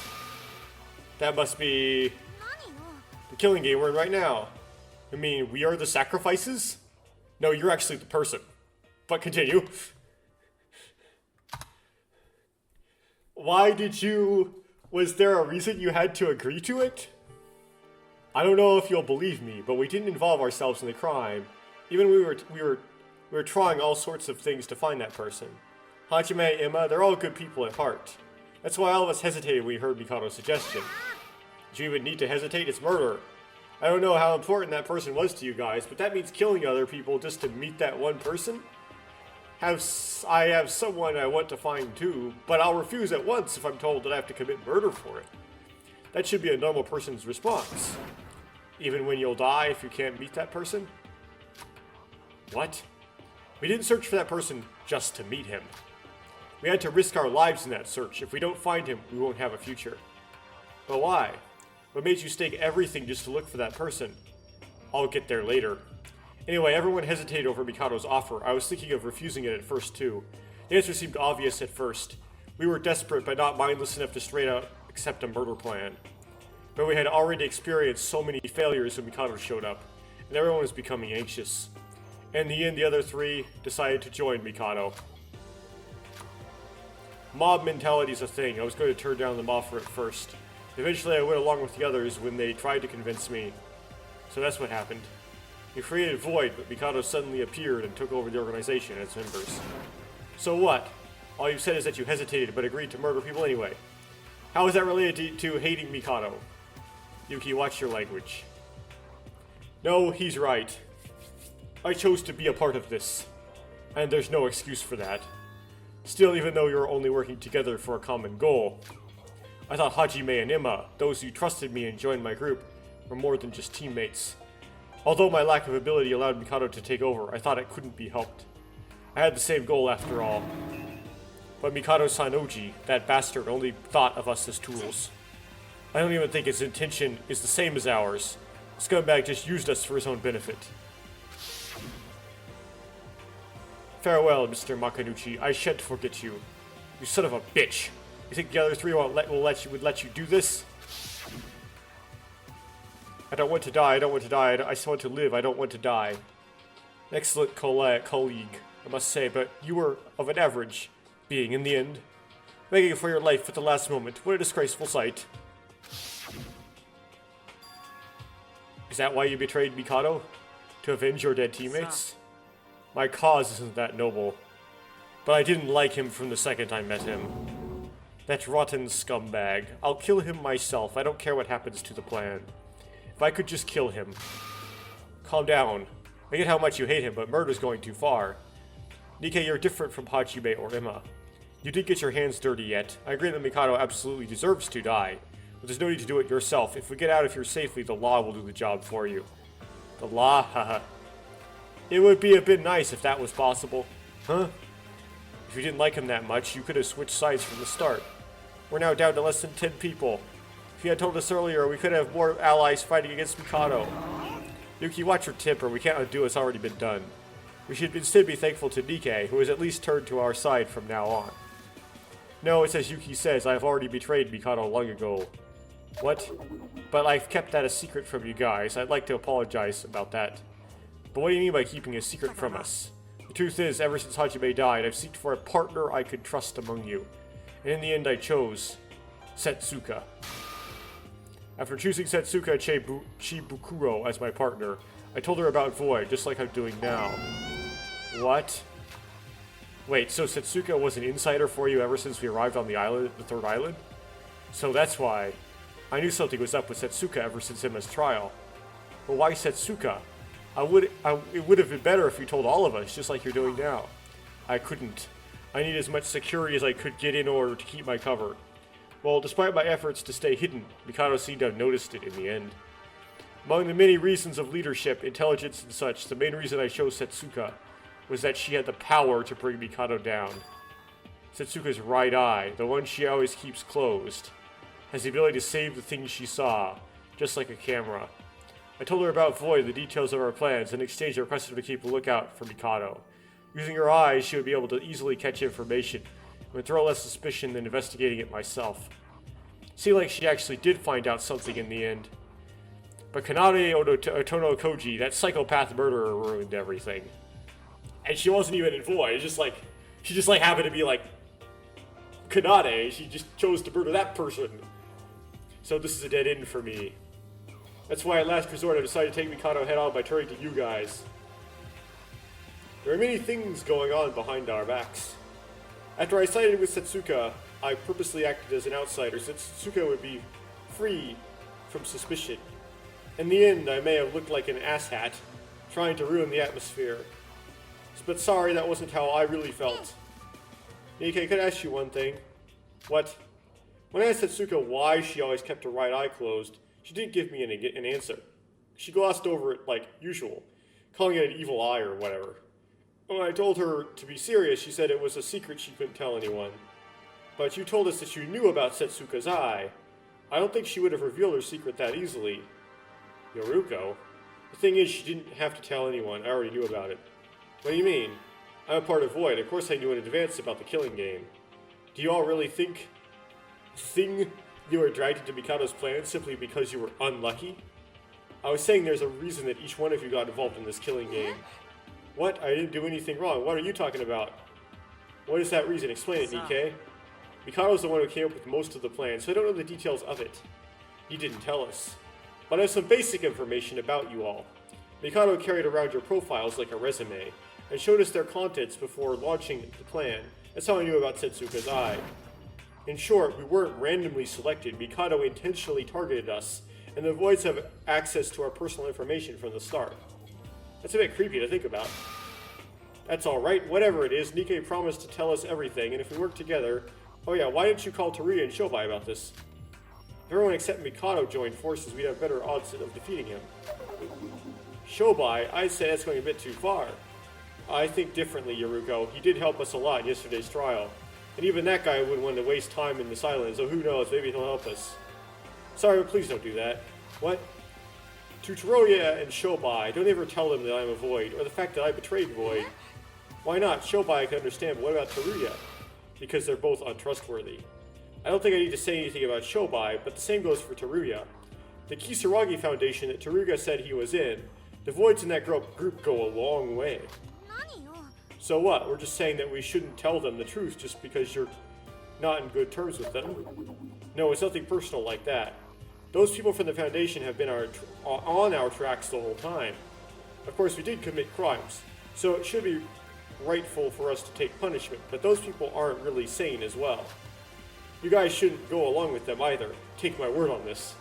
That must be the killing game we're in right now. I mean, we are the sacrifices? No, you're actually the person. But continue. Why did you... Was there a reason you had to agree to it? I don't know if you'll believe me, but we didn't involve ourselves in the crime. Even we were trying all sorts of things to find that person. Hajime, Emma, they're all good people at heart. That's why all of us hesitated when we heard Mikado's suggestion. Did you even need to hesitate? It's murder. I don't know how important that person was to you guys, but that means killing other people just to meet that one person? I have someone I want to find too, but I'll refuse at once if I'm told that I have to commit murder for it. That should be a normal person's response. Even when you'll die if you can't meet that person? What? We didn't search for that person just to meet him. We had to risk our lives in that search. If we don't find him, we won't have a future. But why? What made you stake everything just to look for that person? I'll get there later. Anyway, everyone hesitated over Mikado's offer. I was thinking of refusing it at first too. The answer seemed obvious at first. We were desperate, but not mindless enough to straight out accept a murder plan. But we had already experienced so many failures when Mikado showed up, and everyone was becoming anxious. In the end, the other three decided to join Mikado. Mob mentality is a thing. I was going to turn down the offer at first. Eventually, I went along with the others when they tried to convince me. So that's what happened. We created Void, but Mikado suddenly appeared and took over the organization and its members. So what? All you've said is that you hesitated, but agreed to murder people anyway. How is that related to hating Mikado? Yuki, watch your language. No, he's right. I chose to be a part of this, and there's no excuse for that. Still, even though you're only working together for a common goal, I thought Hajime and Emma, those who trusted me and joined my group, were more than just teammates. Although my lack of ability allowed Mikado to take over, I thought it couldn't be helped. I had the same goal after all. But Mikado Sanoji, that bastard, only thought of us as tools. I don't even think his intention is the same as ours. Scumbag just used us for his own benefit. Farewell, Mr. Makanuchi. I shan't forget you. You son of a bitch. You think the other three would let you do this? I don't want to die, I don't want to die, I just want to live, I don't want to die. An excellent colleague, I must say, but you were of an average being in the end. Begging for your life at the last moment. What a disgraceful sight. Is that why you betrayed Mikado? To avenge your dead teammates? My cause isn't that noble. But I didn't like him from the second I met him. That rotten scumbag. I'll kill him myself. I don't care what happens to the plan. If I could just kill him. Calm down. I get how much you hate him, but murder's going too far. Nikkei, you're different from Hajime or Emma. You didn't get your hands dirty yet. I agree that Mikado absolutely deserves to die, but there's no need to do it yourself. If we get out of here safely, the law will do the job for you. The law? Haha. It would be a bit nice if that was possible. Huh? If you didn't like him that much, you could have switched sides from the start. We're now down to less than 10 people. If you had told us earlier, we could have more allies fighting against Mikado. Yuki, watch your temper. We can't undo what's already been done. We should instead be thankful to Nikkei, who has at least turned to our side from now on. No, it's as Yuki says, I have already betrayed Mikado long ago. What? But I've kept that a secret from you guys. I'd like to apologize about that. But what do you mean by keeping a secret from us? The truth is, ever since Hajime died, I've sought for a partner I could trust among you. And in the end, I chose Setsuka. After choosing Setsuka Chibukuro as my partner, I told her about Void, just like I'm doing now. What? Wait, so Setsuka was an insider for you ever since we arrived on the island, the third island? So that's why. I knew something was up with Setsuka ever since Emma's trial. But why Setsuka? It would have been better if you told all of us, just like you're doing now. I couldn't. I need as much security as I could get in order to keep my cover. Well, despite my efforts to stay hidden, Mikado seemed to have noticed it in the end. Among the many reasons of leadership, intelligence, and such, the main reason I chose Setsuka was that she had the power to bring Mikado down. Setsuka's right eye, the one she always keeps closed, has the ability to save the things she saw, just like a camera. I told her about Void, the details of our plans, and in exchange I requested her to keep a lookout for Mikado. Using her eyes, she would be able to easily catch information, and would throw less suspicion than investigating it myself. Seemed like she actually did find out something in the end. But Kanade Otono Koji, that psychopath murderer, ruined everything. And she wasn't even in Void, she just happened to be like Kanade, she just chose to murder that person. So this is a dead end for me. That's why at last resort I decided to take Mikado head on by turning to you guys. There are many things going on behind our backs. After I sided with Setsuka, I purposely acted as an outsider so Setsuka would be free from suspicion. In the end, I may have looked like an asshat, trying to ruin the atmosphere. But sorry, that wasn't how I really felt. Nikkei, could I ask you one thing? What? When I asked Setsuka why she always kept her right eye closed, she didn't give me an answer. She glossed over it like usual, calling it an evil eye or whatever. When I told her to be serious, she said it was a secret she couldn't tell anyone. But you told us that you knew about Setsuka's eye. I don't think she would have revealed her secret that easily. Yoruko? The thing is, she didn't have to tell anyone. I already knew about it. What do you mean? I'm a part of Void. Of course I knew in advance about the killing game. Do you all really think you were dragged into Mikado's plan simply because you were unlucky? I was saying there's a reason that each one of you got involved in this killing game. What? I didn't do anything wrong. What are you talking about? What is that reason? Explain it, Nikkei. Mikado's the one who came up with most of the plan, so I don't know the details of it. He didn't tell us. But I have some basic information about you all. Mikado carried around your profiles like a resume, and showed us their contents before launching the plan. That's how I knew about Setsuka's eye. In short, we weren't randomly selected. Mikado intentionally targeted us, and the Voids have access to our personal information from the start. That's a bit creepy to think about. That's alright, whatever it is, Nikkei promised to tell us everything, and if we work together... Oh yeah, why didn't you call Teruya and Shobai about this? If everyone except Mikado joined forces, we'd have better odds of defeating him. Shobai, I'd say that's going a bit too far. I think differently, Yoruko. He did help us a lot in yesterday's trial. And even that guy wouldn't want to waste time in this island, so who knows, maybe he'll help us. Sorry, but please don't do that. What? To Teruya and Shobai, don't ever tell them that I'm a Void, or the fact that I betrayed Void. Why not? Shobai I can understand, but what about Teruya? Because they're both untrustworthy. I don't think I need to say anything about Shobai, but the same goes for Teruya. The Kisaragi Foundation that Teruya said he was in, the Voids in that group go a long way. So what? We're just saying that we shouldn't tell them the truth just because you're not in good terms with them? No, it's nothing personal like that. Those people from the Foundation have been on our tracks the whole time. Of course, we did commit crimes, so it should be rightful for us to take punishment, but those people aren't really sane as well. You guys shouldn't go along with them either. Take my word on this.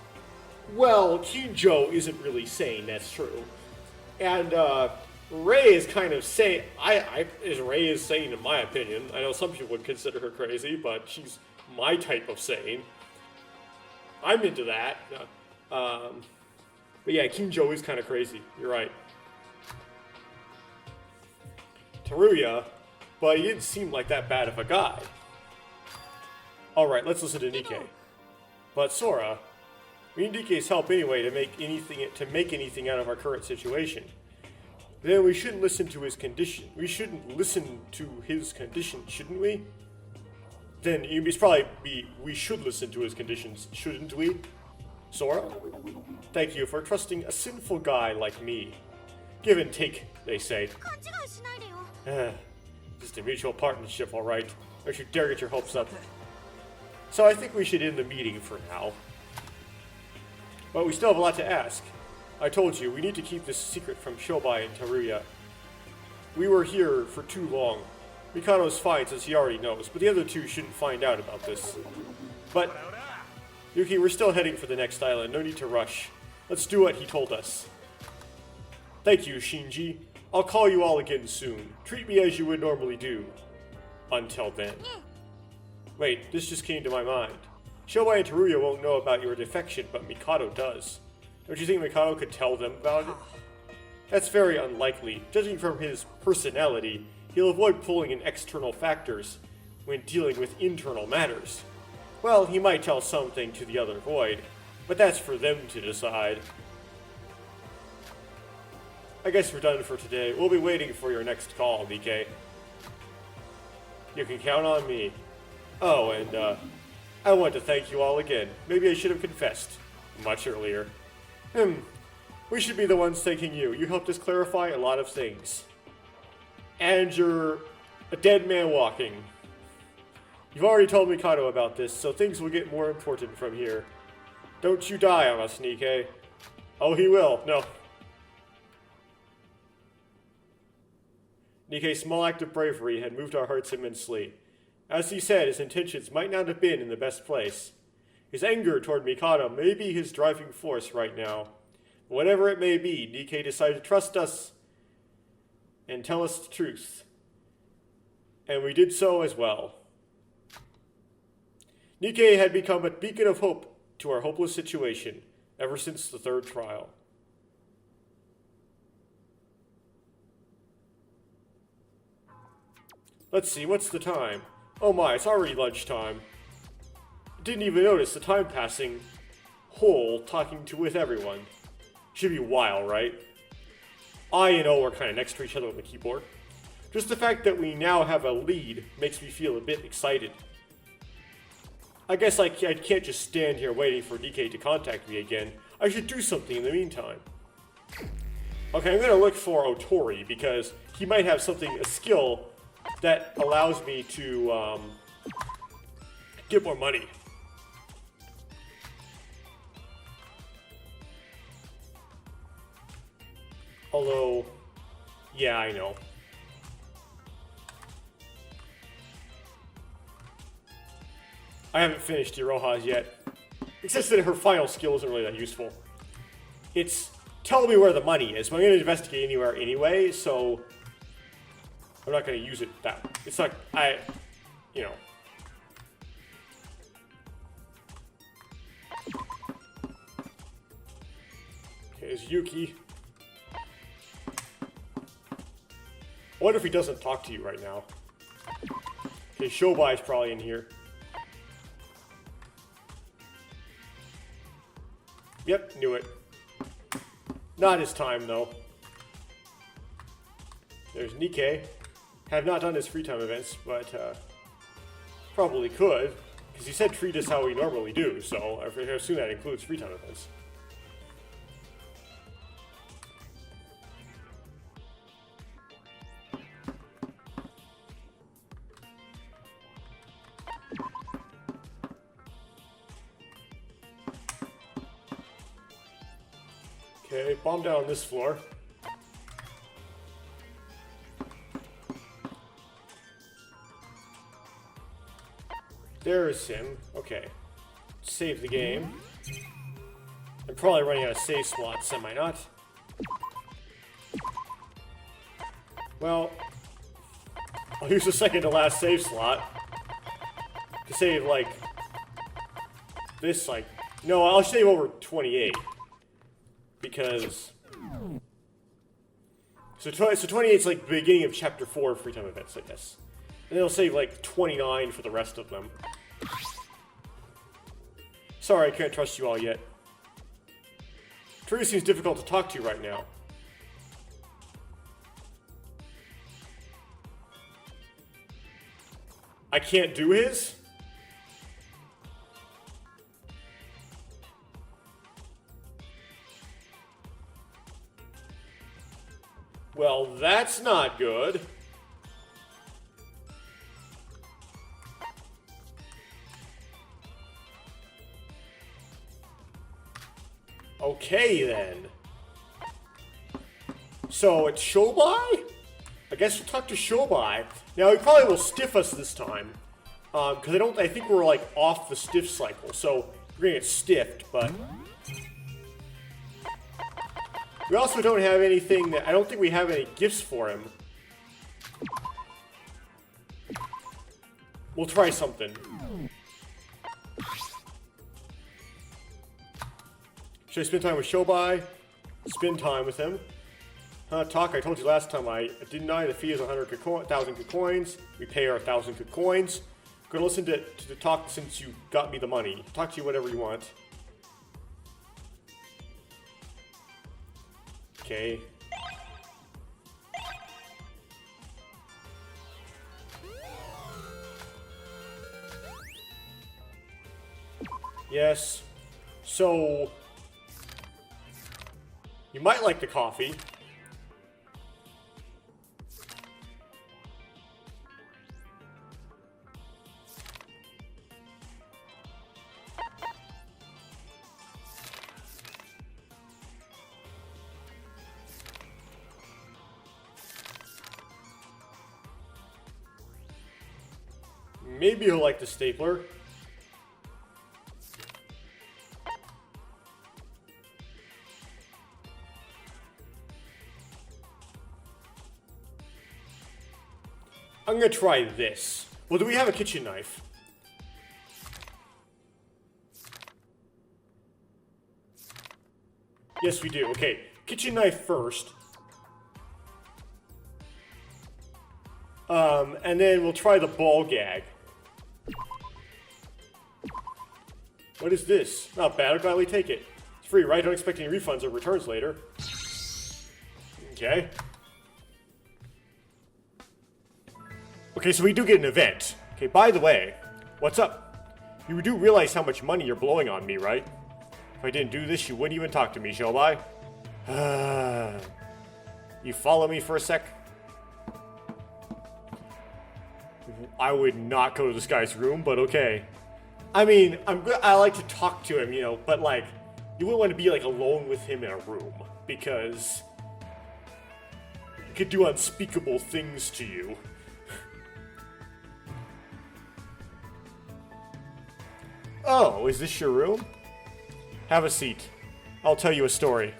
Well, Kinjo isn't really sane, that's true. And, Ray is kind of sane. Ray is sane in my opinion. I know some people would consider her crazy, but she's my type of sane. I'm into that. But yeah, Kinjo is kind of crazy. You're right. Teruya, but he didn't seem like that bad of a guy. Alright, let's listen to Nikkei. But Sora, we need Nikkei's help anyway to make anything out of our current situation. Then we shouldn't listen to his condition. We shouldn't listen to his condition, shouldn't we? Then it's probably we should listen to his conditions, shouldn't we? Sora? Thank you for trusting a sinful guy like me. Give and take, they say. Just a mutual partnership, alright. Don't you dare get your hopes up. So I think we should end the meeting for now. But we still have a lot to ask. I told you, we need to keep this secret from Shobai and Teruya. We were here for too long. Mikado's fine since he already knows, but the other two shouldn't find out about this. But, Yuki, we're still heading for the next island, no need to rush. Let's do what he told us. Thank you, Shinji. I'll call you all again soon. Treat me as you would normally do. Until then. Wait, this just came to my mind. Shobai and Teruya won't know about your defection, but Mikado does. Don't you think Mikado could tell them about it? That's very unlikely. Judging from his personality, he'll avoid pulling in external factors when dealing with internal matters. Well, he might tell something to the other Void, but that's for them to decide. I guess we're done for today. We'll be waiting for your next call, Nikkei. You can count on me. Oh, and I want to thank you all again. Maybe I should have confessed much earlier. We should be the ones thanking you. You helped us clarify a lot of things. And you're a dead man walking. You've already told Mikado about this, so things will get more important from here. Don't you die on us, Nikkei. Oh, he will. No. Nikkei's small act of bravery had moved our hearts immensely. As he said, his intentions might not have been in the best place. His anger toward Mikado may be his driving force right now. Whatever it may be, Nikkei decided to trust us and tell us the truth. And we did so as well. Nikkei had become a beacon of hope to our hopeless situation ever since the third trial. Let's see, what's the time? Oh my, it's already lunchtime. Didn't even notice the time passing whole talking with everyone. Should be a while, right? I and O are kind of next to each other on the keyboard. Just the fact that we now have a lead makes me feel a bit excited. I guess I can't just stand here waiting for DK to contact me again. I should do something in the meantime. Okay, I'm gonna look for Otori because he might have a skill that allows me to get more money. Although, yeah, I know. I haven't finished Iroha's yet. Except that her final skill isn't really that useful. It's tell me where the money is, but I'm going to investigate anywhere anyway, so I'm not going to use it that. It's not, you know. Okay, there's Yuki. I wonder if he doesn't talk to you right now. Okay, Shobai's probably in here. Yep, knew it. Not his time, though. There's Nikkei. Have not done his free time events, but probably could, because he said treat us how we normally do, so I assume that includes free time events. Okay, bomb down on this floor. There's him. Okay. Save the game. I'm probably running out of save slots, am I not? Well, I'll use the second to last save slot to save, like, this, like... No, I'll save over 28. Because... So 28 is like the beginning of Chapter 4 of free time events, I guess. And it'll save like 29 for the rest of them. Sorry, I can't trust you all yet. Tree seems difficult to talk to right now. I can't do his? Well, that's not good. Okay, then. So, it's Shobai? I guess we'll talk to Shobai. Now, he probably will stiff us this time. Because I think we're, like, off the stiff cycle. So, we're gonna get stiffed, but... We also don't have anything that... I don't think we have any gifts for him. We'll try something. Should I spend time with Shobai? Spend time with him. Talk, I told you last time I deny the fee is 1,000 good coins. We pay our 1,000 good coins. I'm gonna listen to the talk since you got me the money. Talk to you whatever you want. Okay. Yes. So, you might like the coffee. Maybe he'll like the stapler. I'm gonna try this. Well, do we have a kitchen knife? Yes, we do. Okay, kitchen knife first. And then we'll try the ball gag. What is this? Not bad, I'll gladly take it. It's free, right? Don't expect any refunds or returns later. Okay. Okay, so we do get an event. Okay, by the way, what's up? You do realize how much money you're blowing on me, right? If I didn't do this, you wouldn't even talk to me, shall I? You follow me for a sec? I would not go to this guy's room, but okay. I mean, I like to talk to him, you know, but like, you wouldn't want to be like alone with him in a room, because he could do unspeakable things to you. Oh, is this your room? Have a seat. I'll tell you a story.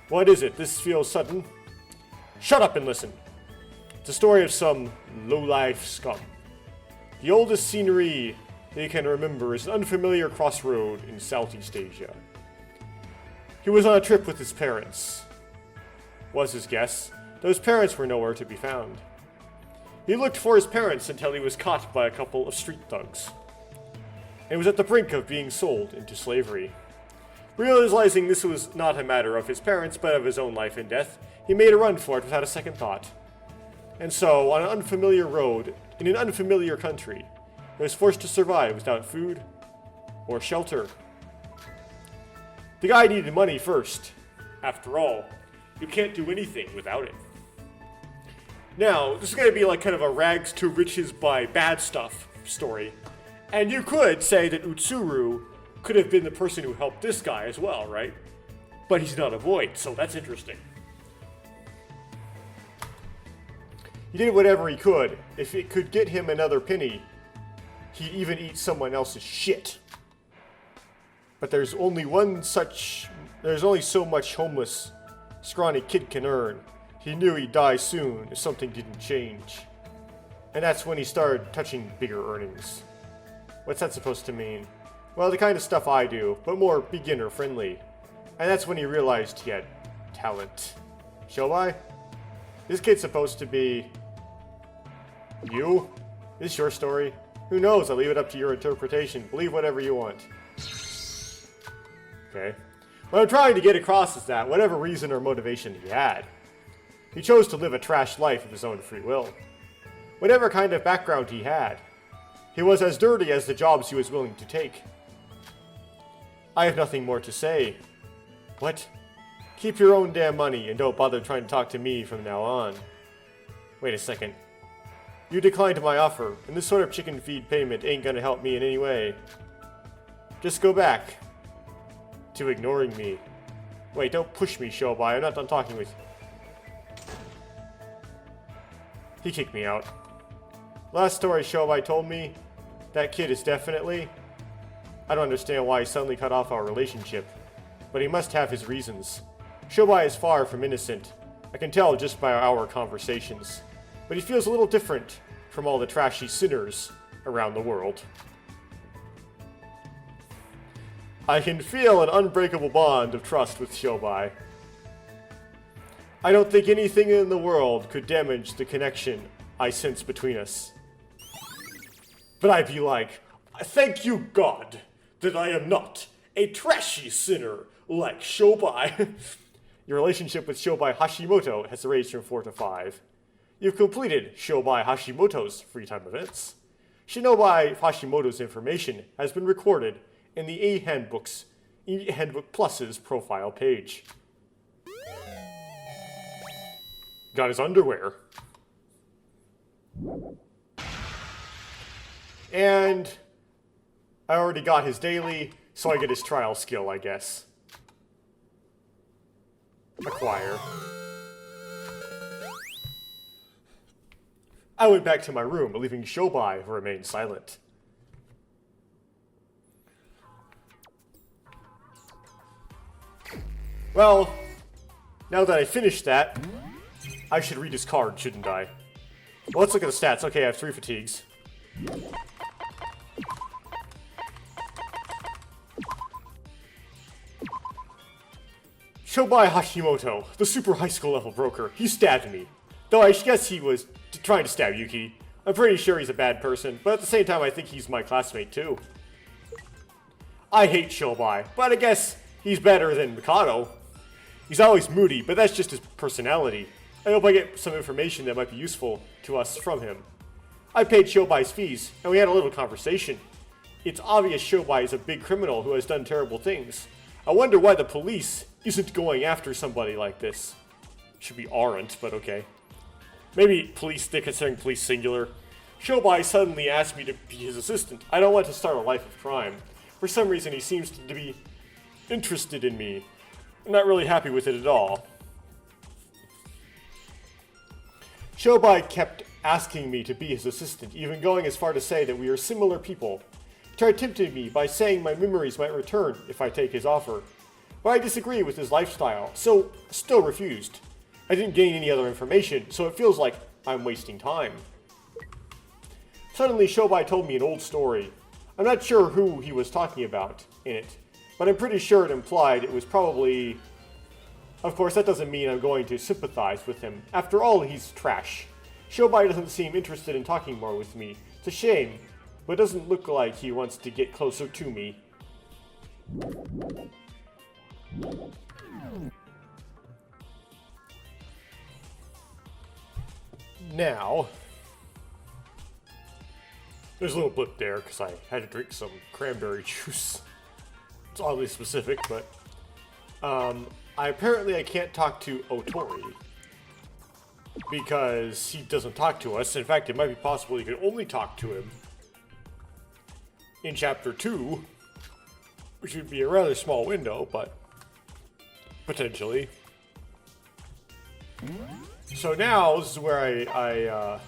What is it? This feels sudden. Shut up and listen. It's a story of some low-life scum. The oldest scenery they can remember is an unfamiliar crossroad in Southeast Asia. He was on a trip with his parents, was his guess. Those parents were nowhere to be found. He looked for his parents until he was caught by a couple of street thugs, and was at the brink of being sold into slavery. Realizing this was not a matter of his parents, but of his own life and death, he made a run for it without a second thought. And so, on an unfamiliar road, in an unfamiliar country, he was forced to survive without food or shelter. The guy needed money first. After all, you can't do anything without it. Now, this is going to be like kind of a rags to riches by bad stuff story. And you could say that Utsuru could have been the person who helped this guy as well, right? But he's not a void, so that's interesting. He did whatever he could. If it could get him another penny, he'd even eat someone else's shit. But there's only so much homeless, scrawny kid can earn. He knew he'd die soon if something didn't change. And that's when he started touching bigger earnings. What's that supposed to mean? Well, the kind of stuff I do, but more beginner friendly. And that's when he realized he had talent. Shobai? This kid's supposed to be... you? This is your story? Who knows? I'll leave it up to your interpretation. Believe whatever you want. Okay. What I'm trying to get across is that, whatever reason or motivation he had, he chose to live a trash life of his own free will. Whatever kind of background he had, he was as dirty as the jobs he was willing to take. I have nothing more to say. What? Keep your own damn money and don't bother trying to talk to me from now on. Wait a second. You declined my offer, and this sort of chicken feed payment ain't gonna help me in any way. Just go back to ignoring me. Wait, don't push me, Shobai. I'm not done talking with you. He kicked me out. Last story Shobai told me, that kid is definitely... I don't understand why he suddenly cut off our relationship, but he must have his reasons. Shobai is far from innocent. I can tell just by our conversations. But he feels a little different from all the trashy sinners around the world. I can feel an unbreakable bond of trust with Shobai. I don't think anything in the world could damage the connection I sense between us. But I'd be like, thank you, God, that I am not a trashy sinner like Shobai. Your relationship with Shobai Hashimoto has raised from 4 to 5. You've completed Shobai Hashimoto's free time events. Shinobi Hashimoto's information has been recorded in the E-Handbook Plus's profile page. Got his underwear. And I already got his daily, so I get his trial skill, I guess. Acquire. I went back to my room, leaving Shobai remain silent. Well, now that I finished that, I should read his card, shouldn't I? Well, let's look at the stats. Okay, I have 3 fatigues. Shobai Hashimoto, the super high school level broker, he stabbed me. Though I guess he was trying to stab Yuki. I'm pretty sure he's a bad person, but at the same time I think he's my classmate too. I hate Shobai, but I guess he's better than Mikado. He's always moody, but that's just his personality. I hope I get some information that might be useful to us from him. I paid Shobai's fees, and we had a little conversation. It's obvious Shobai is a big criminal who has done terrible things. I wonder why the police isn't going after somebody like this. Should be aren't, but okay. Maybe police, they're considering police singular. Shobai suddenly asked me to be his assistant. I don't want to start a life of crime. For some reason he seems to be interested in me. I'm not really happy with it at all. Shobai kept asking me to be his assistant, even going as far to say that we are similar people. He tried tempting me by saying my memories might return if I take his offer. But I disagree with his lifestyle, so still refused. I didn't gain any other information, so it feels like I'm wasting time. Suddenly Shobai told me an old story. I'm not sure who he was talking about in it, but I'm pretty sure it implied it was probably... Of course, that doesn't mean I'm going to sympathize with him. After all, he's trash. Shobai doesn't seem interested in talking more with me. It's a shame, but it doesn't look like he wants to get closer to me. Now, there's a little blip there because I had to drink some cranberry juice. It's oddly specific, but I can't talk to Otori because he doesn't talk to us. In fact, it might be possible you could only talk to him in Chapter 2, which would be a rather small window, but potentially. So now, this is where I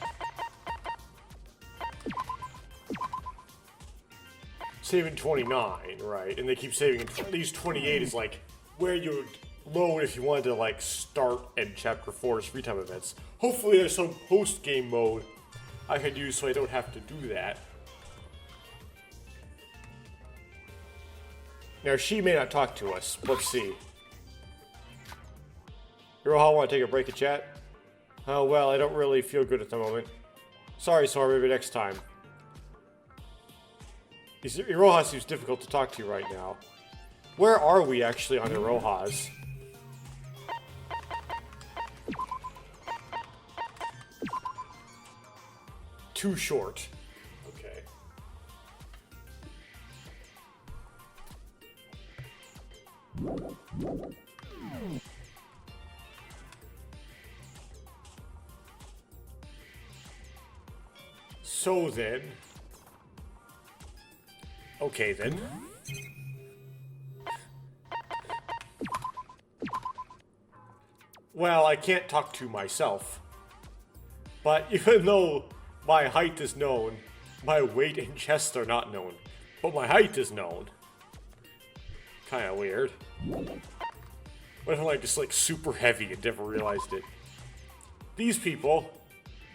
saving 29, right? And they keep saving, these 28 is like where you would load if you wanted to like start in Chapter 4's free time events. Hopefully there's some post-game mode I could use so I don't have to do that. Now she may not talk to us. Let's see. Iroha, want to take a break to chat? Oh well, I don't really feel good at the moment. Sorry, Sora, maybe next time. Iroha seems difficult to talk to right now. Where are we actually on Iroha's? Too short. Okay. So then... Okay then. Well, I can't talk to myself. But even though my height is known, my weight and chest are not known. But my height is known. Kinda weird. What if I'm like just like super heavy and never realized it? These people,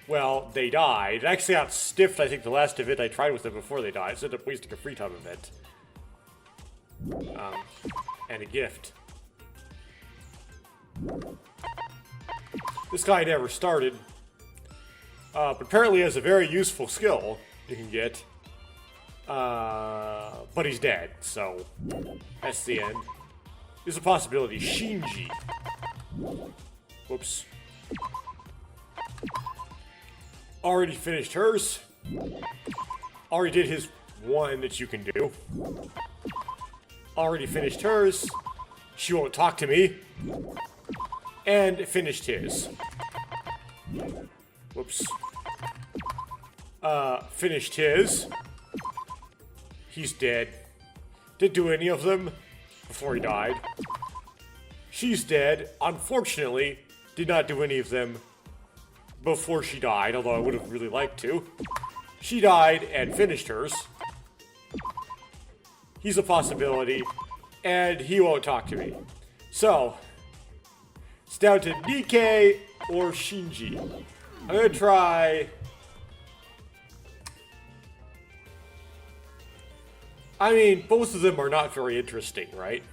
well, they died. I actually got stiffed, I think, the last event I tried with them before they died. So I ended up wasting a free time event. And a gift. This guy never started. But apparently has a very useful skill you can get. But he's dead, so that's the end. There's a possibility. Shinji. Whoops. Already finished hers. Already did his one that you can do. Already finished hers. She won't talk to me. And finished his. Whoops. Finished his. He's dead. Didn't do any of them before he died. She's dead. Unfortunately, did not do any of them before she died, although I would have really liked to. She died and finished hers. He's a possibility, and he won't talk to me. So, it's down to DK or Shinji. I'm gonna try... I mean, both of them are not very interesting, right?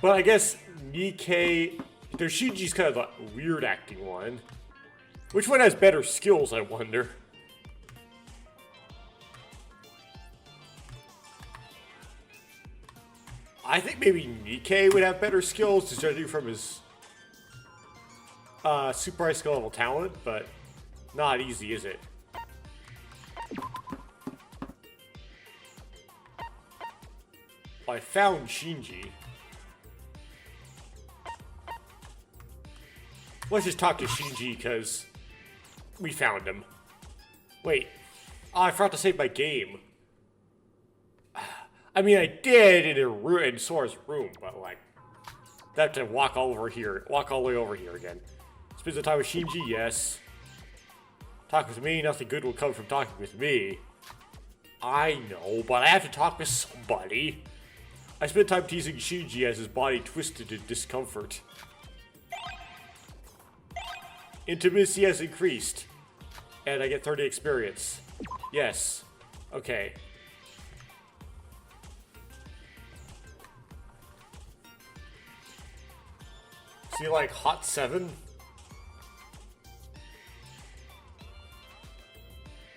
But I guess Nikkei... There's Shinji's kind of a weird acting one. Which one has better skills, I wonder? I think maybe Nikkei would have better skills, judging from his super high skill level talent, but not easy, is it? Well, I found Shinji. Let's just talk to Shinji, because we found him. Wait. Oh, I forgot to save my game. I mean, I did in Sora's room, but like, I have to walk all the way over here again. Spend some time with Shinji, yes. Talk with me, nothing good will come from talking with me. I know, but I have to talk with somebody. I spent time teasing Shinji as his body twisted in discomfort. Intimacy has increased. And I get 30 experience. Yes. Okay. Is he like Hot 7?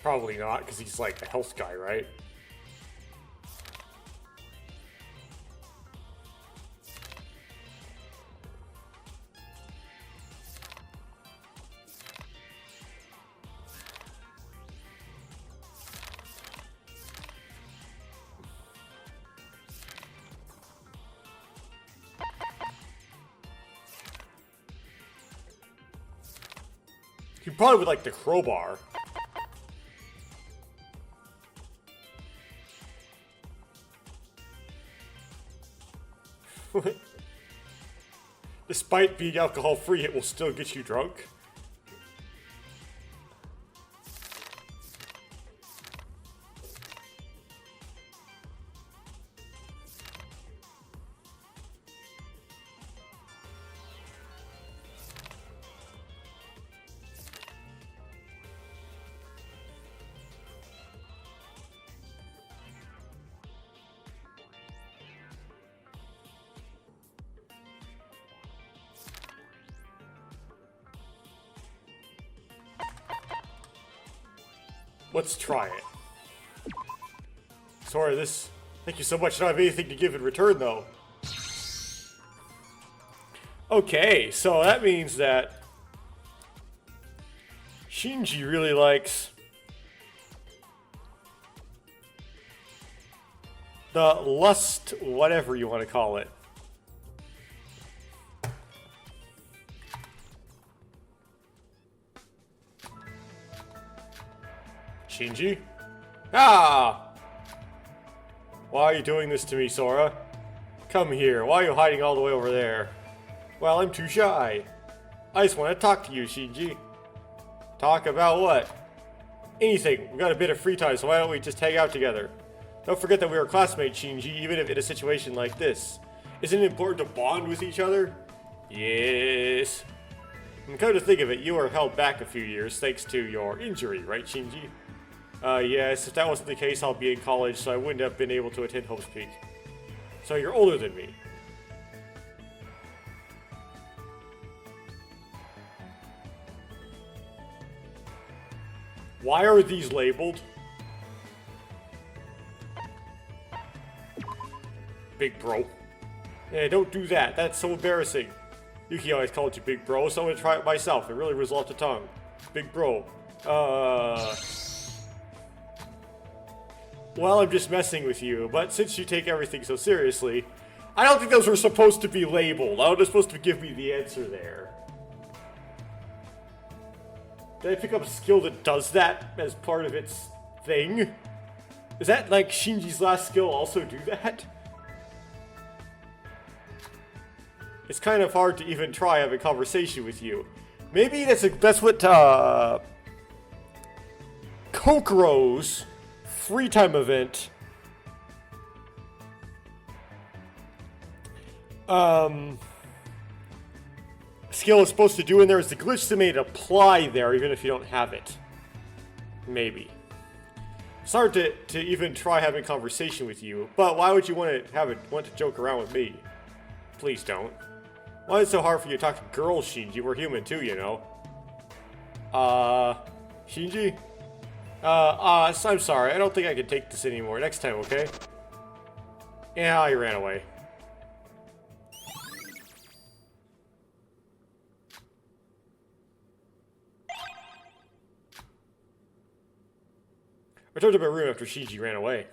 Probably not, because he's like a health guy, right? He probably would like the crowbar. Despite being alcohol-free, it will still get you drunk. Let's try it. Sorry, thank you so much. I don't have anything to give in return, though. Okay, so that means that Shinji really likes the lust, whatever you want to call it. Shinji? Ah! Why are you doing this to me, Sora? Come here. Why are you hiding all the way over there? Well, I'm too shy. I just want to talk to you, Shinji. Talk about what? Anything. We got a bit of free time, so why don't we just hang out together? Don't forget that we are classmates, Shinji, even if in a situation like this. Isn't it important to bond with each other? Yes. And come to think of it, you were held back a few years thanks to your injury, right, Shinji? Yes, if that wasn't the case, I'll be in college, so I wouldn't have been able to attend Hope's Peak. So you're older than me. Why are these labeled? Big bro. Hey, don't do that. That's so embarrassing. Yuki always called you big bro, so I'm gonna try it myself. It really rolls off the tongue. Big bro. Well, I'm just messing with you, but since you take everything so seriously, I don't think those were supposed to be labeled. I was supposed to give me the answer there. Did I pick up a skill that does that as part of its thing? Is that like Shinji's last skill also do that? It's kind of hard to even try having a conversation with you. Maybe that's what Kokuro's free time event skill is supposed to do in there is the glitch that made it apply there even if you don't have it. Maybe. It's hard to even try having a conversation with you, but why would you want to joke around with me? Please don't. Why is it so hard for you to talk to girls, Shinji? We're human too, you know. Shinji? I'm sorry. I don't think I can take this anymore. Next time, okay? Yeah, he ran away. I returned to my room after Shinji ran away.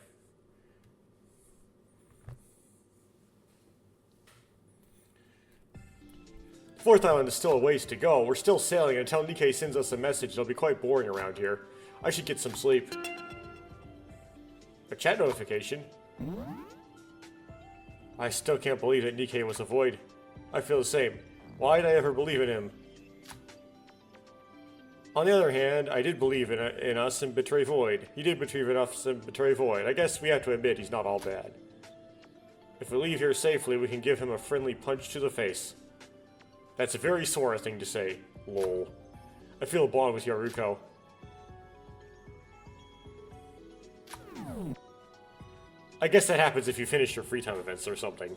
The fourth island is still a ways to go. We're still sailing until Nikkei sends us a message. It'll be quite boring around here. I should get some sleep. A chat notification? I still can't believe that Nikkei was a void. I feel the same. Why did I ever believe in him? On the other hand, I did believe in us and betray Void. He did betray us and betray Void. I guess we have to admit he's not all bad. If we leave here safely, we can give him a friendly punch to the face. That's a very Sora thing to say. Lol. I feel a bond with Yaruko. I guess that happens if you finish your free time events or something.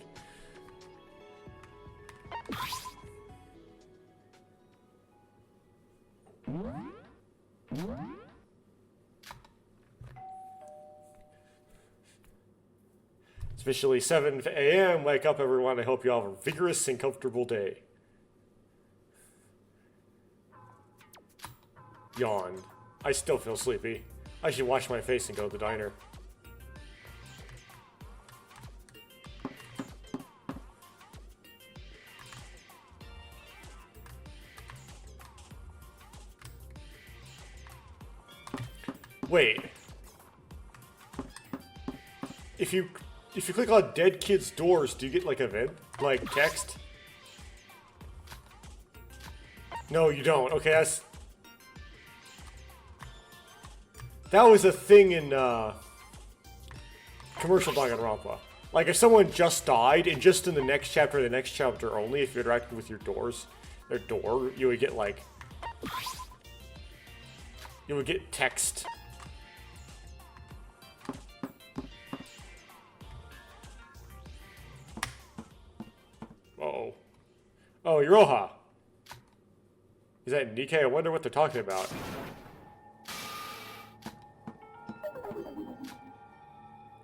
It's officially 7 a.m. Wake up, everyone. I hope you all have a vigorous and comfortable day. Yawn. I still feel sleepy. I should wash my face and go to the diner. Wait. If you click on dead kids' doors, do you get like event, like text? No, you don't. Okay, that was a thing in commercial Danganranpa. Like if someone just died and just in the next chapter only, if you interacted with their door, you would get like, you would get text. Uh-oh. Oh, Iroha. Is that Nikkei? I wonder what they're talking about.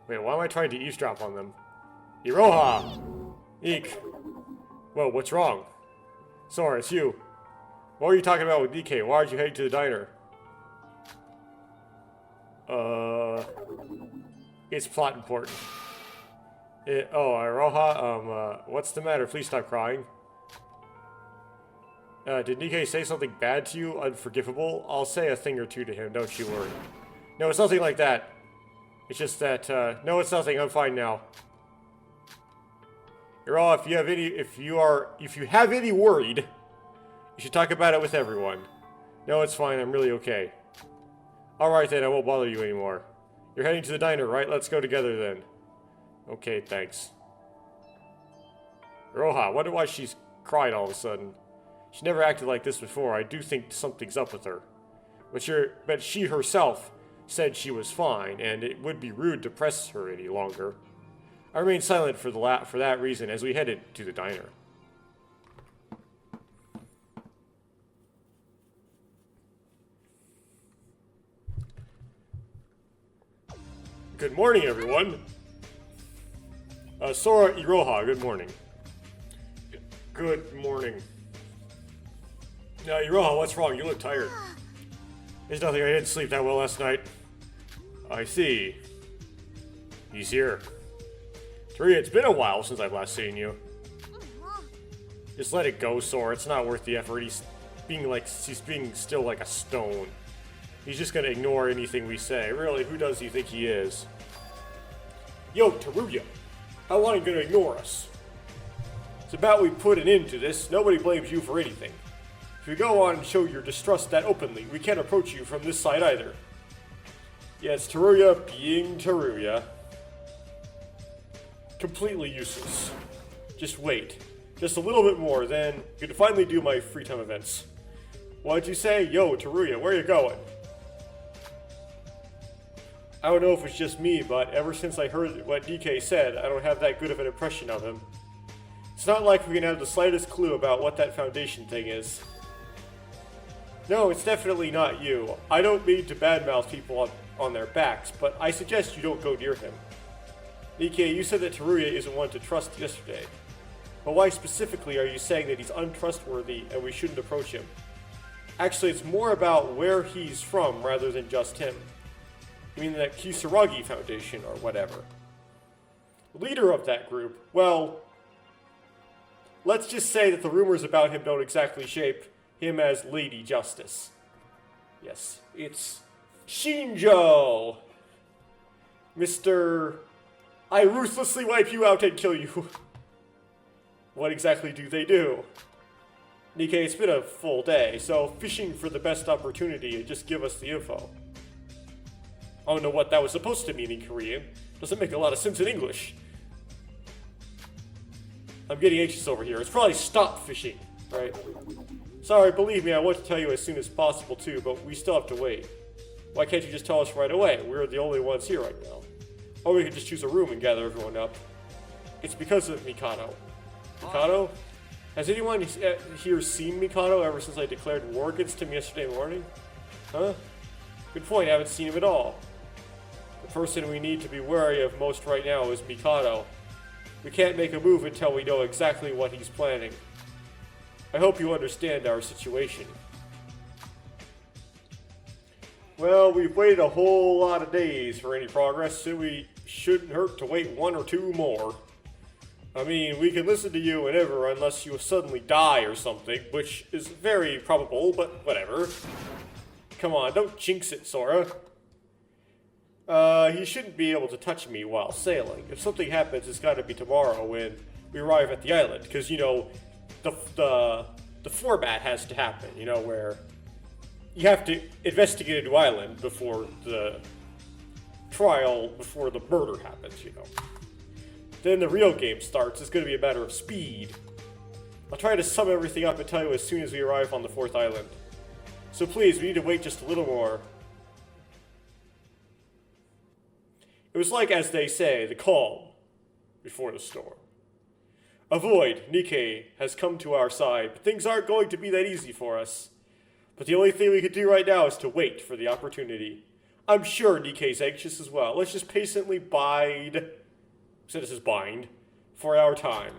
Wait, why am I trying to eavesdrop on them? Iroha! Eek. Whoa, what's wrong? Sora, it's you. What were you talking about with Nikkei? Why aren't you heading to the diner? It's plot important. Iroha, what's the matter? Please stop crying. Did Nikkei say something bad to you? Unforgivable? I'll say a thing or two to him, don't you worry. No, it's nothing like that. It's just that, no, it's nothing. I'm fine now. Iroha, if you have any worried, you should talk about it with everyone. No, it's fine. I'm really okay. Alright then, I won't bother you anymore. You're heading to the diner, right? Let's go together then. Okay, thanks. Iroha, I wonder why she's cried all of a sudden. She never acted like this before. I do think something's up with her. But she herself said she was fine, and it would be rude to press her any longer. I remained silent for that reason as we headed to the diner. Good morning, everyone. Sora, Iroha, good morning. Good morning. Iroha, what's wrong? You look tired. There's nothing. I didn't sleep that well last night. I see. He's here. Teruya, it's been a while since I've last seen you. Just let it go, Sora. It's not worth the effort. He's being still like a stone. He's just gonna ignore anything we say. Really, who does he think he is? Yo, Teruya. How long are you gonna ignore us? It's about we put an end to this. Nobody blames you for anything. If you go on and show your distrust that openly, we can't approach you from this side either. Yeah, it's Teruya being Teruya. Completely useless. Just wait. Just a little bit more, then you can finally do my free time events. What'd you say? Yo, Teruya, where are you going? I don't know if it's just me, but ever since I heard what DK said, I don't have that good of an impression of him. It's not like we can have the slightest clue about what that foundation thing is. No, it's definitely not you. I don't mean to badmouth people on their backs, but I suggest you don't go near him. Nikkei, you said that Teruya isn't one to trust yesterday. But why specifically are you saying that he's untrustworthy and we shouldn't approach him? Actually, it's more about where he's from rather than just him. You mean the Kisaragi Foundation or whatever. Leader of that group, well, let's just say that the rumors about him don't exactly shape him as Lady Justice. Yes, it's Shinjo! Mr. I ruthlessly wipe you out and kill you. What exactly do they do? Nikkei, it's been a full day, so fishing for the best opportunity and just give us the info. I don't know what that was supposed to mean in Korean. Doesn't make a lot of sense in English. I'm getting anxious over here. It's probably stop fishing, right? Sorry, believe me, I want to tell you as soon as possible too, but we still have to wait. Why can't you just tell us right away? We're the only ones here right now. Or we could just choose a room and gather everyone up. It's because of Mikado. Mikado? Has anyone here seen Mikado ever since I declared war against him yesterday morning? Huh? Good point, I haven't seen him at all. The person we need to be wary of most right now is Mikado. We can't make a move until we know exactly what he's planning. I hope you understand our situation. Well, we've waited a whole lot of days for any progress, so we shouldn't hurt to wait 1 or 2 more. I mean, we can listen to you whenever unless you suddenly die or something, which is very probable, but whatever. Come on, don't jinx it, Sora. He shouldn't be able to touch me while sailing. If something happens, it's gotta be tomorrow when we arrive at the island, because, you know, the format has to happen, you know, where you have to investigate a new island before the trial, before the murder happens, you know. Then the real game starts. It's going to be a matter of speed. I'll try to sum everything up and tell you as soon as we arrive on the 4th island. So please, we need to wait just a little more. It was like, as they say, the calm before the storm. Avoid, Nikkei, has come to our side, but things aren't going to be that easy for us. But the only thing we can do right now is to wait for the opportunity. I'm sure Nikkei's anxious as well. Let's just patiently bide, so this is bind, for our time.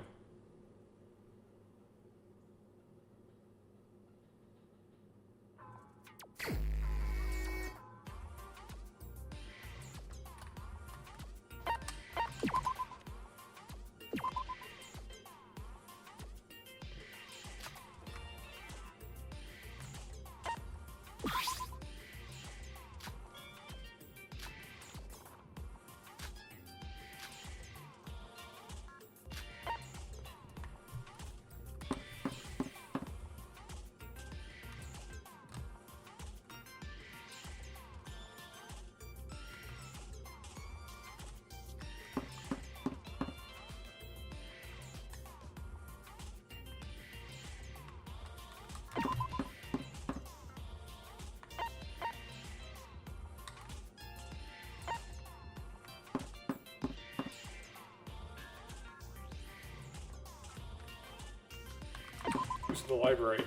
Who's in the library?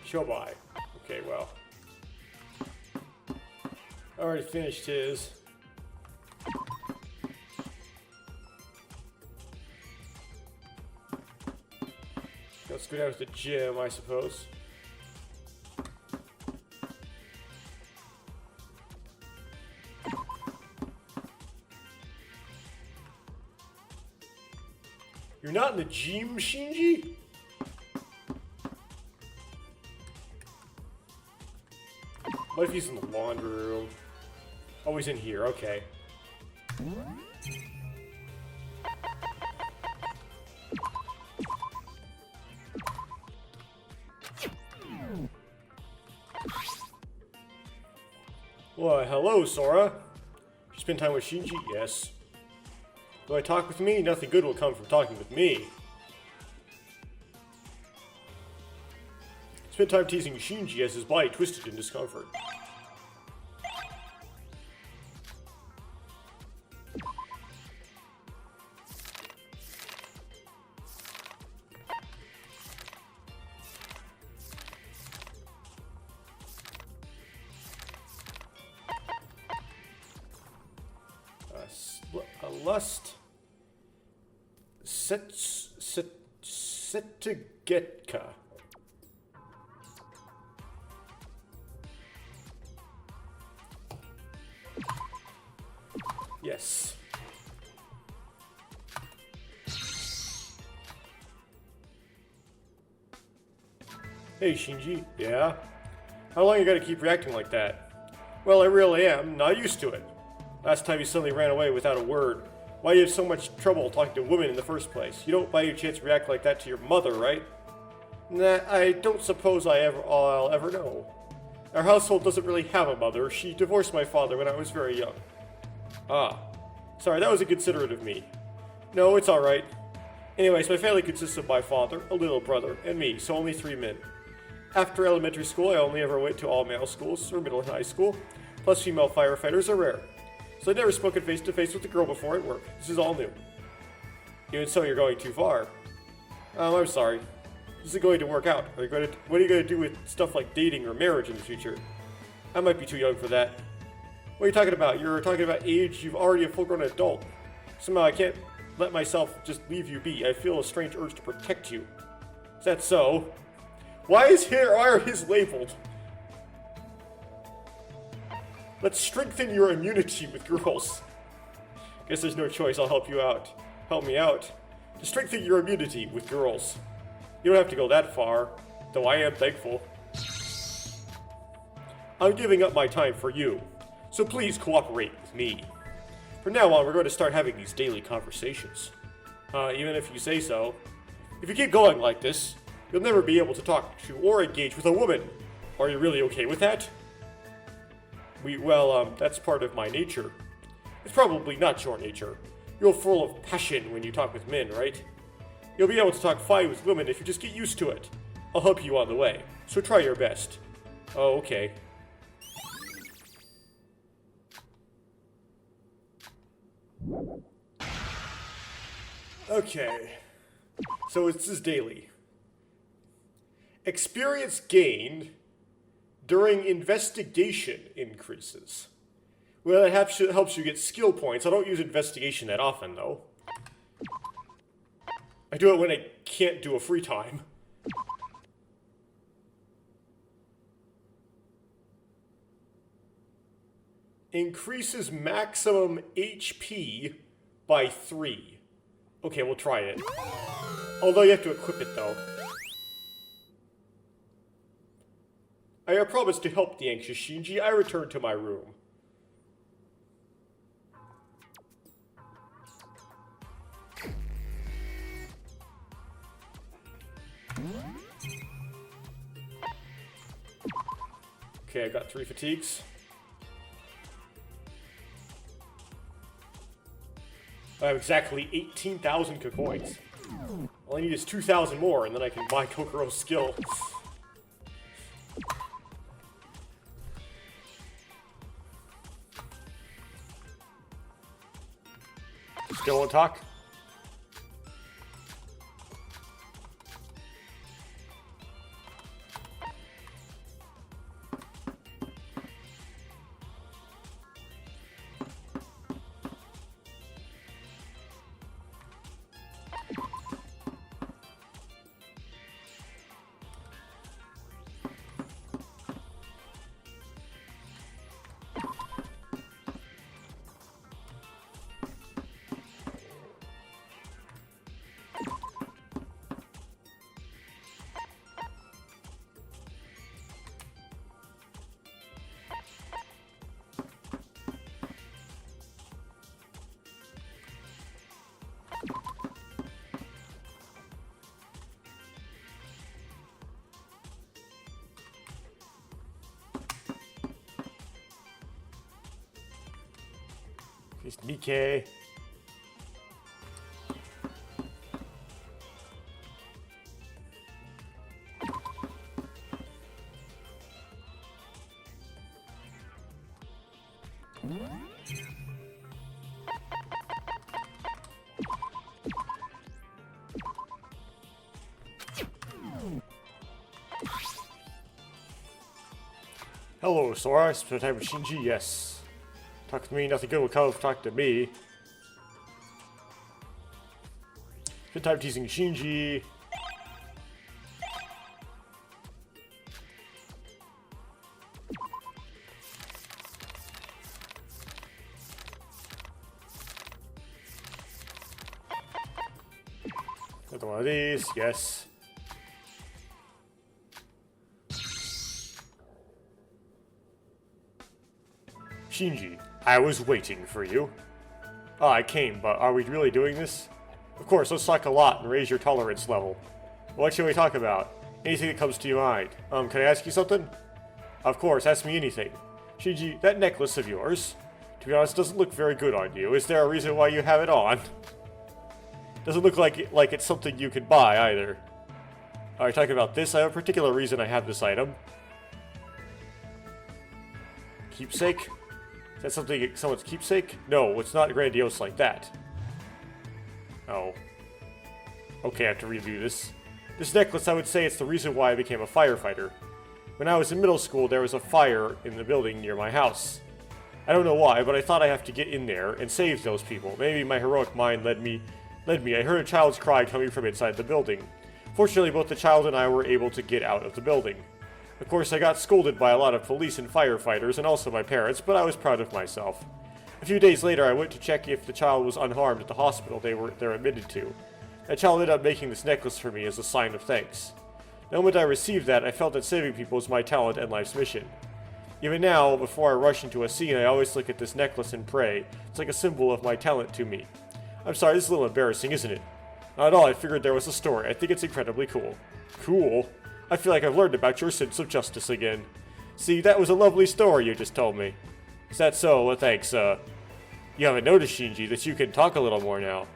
Shobai. Okay, well. I already finished his. Let's go down to the gym, I suppose. You're not in the gym, Shinji? What if he's in the laundry room? Oh, he's in here, okay. Well, hello, Sora. You spend time with Shinji? Yes. Do I talk with me? Nothing good will come from talking with me. Spend time teasing Shinji as his body twisted in discomfort. lust. Setagetka. Yes. Hey, Shinji. Yeah? How long you gotta keep reacting like that? Well, I really am. Not used to it. Last time you suddenly ran away without a word. Why do you have so much trouble talking to women in the first place? You don't by any chance react like that to your mother, right? Nah, I don't suppose I'll ever know. Our household doesn't really have a mother. She divorced my father when I was very young. Ah. Sorry, that was inconsiderate of me. No, it's alright. Anyways, my family consists of my father, a little brother, and me, so only 3 men. After elementary school, I only ever went to all-male schools, or middle and high school, plus female firefighters are rare. So I'd never spoken face-to-face with a girl before at work. This is all new. Even so, you're going too far. I'm sorry. This isn't going to work out. What are you going to do with stuff like dating or marriage in the future? I might be too young for that. What are you talking about? You're talking about age. You've already a full-grown adult. Somehow I can't let myself just leave you be. I feel a strange urge to protect you. Is that so? Why are his labeled? Let's strengthen your immunity with girls. Guess there's no choice. I'll help you out. Help me out. To strengthen your immunity with girls. You don't have to go that far, though I am thankful. I'm giving up my time for you, so please cooperate with me. From now on, we're going to start having these daily conversations. Even if you say so. If you keep going like this, you'll never be able to talk to or engage with a woman. Are you really okay with that? That's part of my nature. It's probably not your nature. You're full of passion when you talk with men, right? You'll be able to talk fine with women if you just get used to it. I'll help you on the way, so try your best. Oh, okay. Okay. So this is daily. Experience gained during investigation increases. Well, it helps you get skill points. I don't use investigation that often, though. I do it when I can't do a free time. Increases maximum HP by 3. Okay, we'll try it. Although you have to equip it, though. I promise to help the anxious Shinji. I return to my room. Okay, I got 3 fatigues. I have exactly 18,000 coins. All I need is 2,000 more, and then I can buy Kokuro's skill. Still won't talk? He's Nikkei. Hello, Sora. Spend time with Shinji? Yes. Talk to me. Nothing good will come if talk to me. Good time teasing Shinji. Another one of these, yes. Shinji, I was waiting for you. Oh, I came, but are we really doing this? Of course, let's talk a lot and raise your tolerance level. What should we talk about? Anything that comes to your mind. Can I ask you something? Of course, ask me anything. Shinji, that necklace of yours, to be honest, doesn't look very good on you. Is there a reason why you have it on? Doesn't look like it's something you could buy, either. Are you talking about this? I have a particular reason I have this item. Keepsake? Is that something, someone's keepsake? No, it's not grandiose like that. Oh. Okay, I have to review this. This necklace, I would say it's the reason why I became a firefighter. When I was in middle school, there was a fire in the building near my house. I don't know why, but I thought I have to get in there and save those people. Maybe my heroic mind led me. I heard a child's cry coming from inside the building. Fortunately, both the child and I were able to get out of the building. Of course, I got scolded by a lot of police and firefighters, and also my parents, but I was proud of myself. A few days later, I went to check if the child was unharmed at the hospital they're admitted to. That child ended up making this necklace for me as a sign of thanks. The moment I received that, I felt that saving people is my talent and life's mission. Even now, before I rush into a scene, I always look at this necklace and pray. It's like a symbol of my talent to me. I'm sorry, this is a little embarrassing, isn't it? Not at all, I figured there was a story. I think it's incredibly cool. Cool? I feel like I've learned about your sense of justice again. See, that was a lovely story you just told me. Is that so? Well, thanks, You haven't noticed, Shinji, that you can talk a little more now.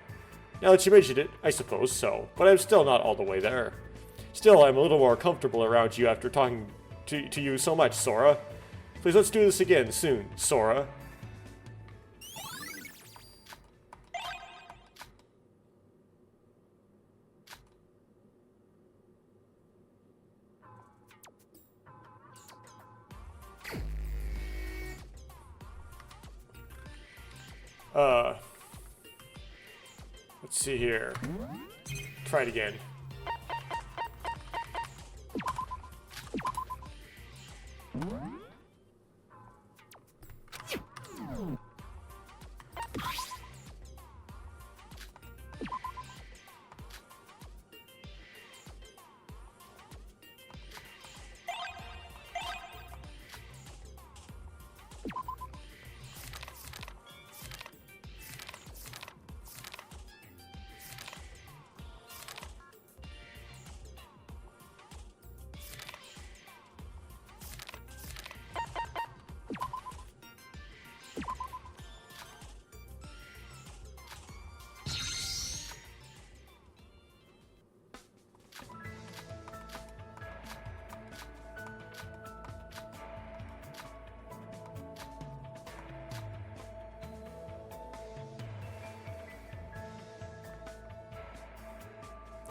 Now that you mentioned it, I suppose so, but I'm still not all the way there. Still, I'm a little more comfortable around you after talking to you so much, Sora. Please, let's do this again soon, Sora. Let's see here. Try it again.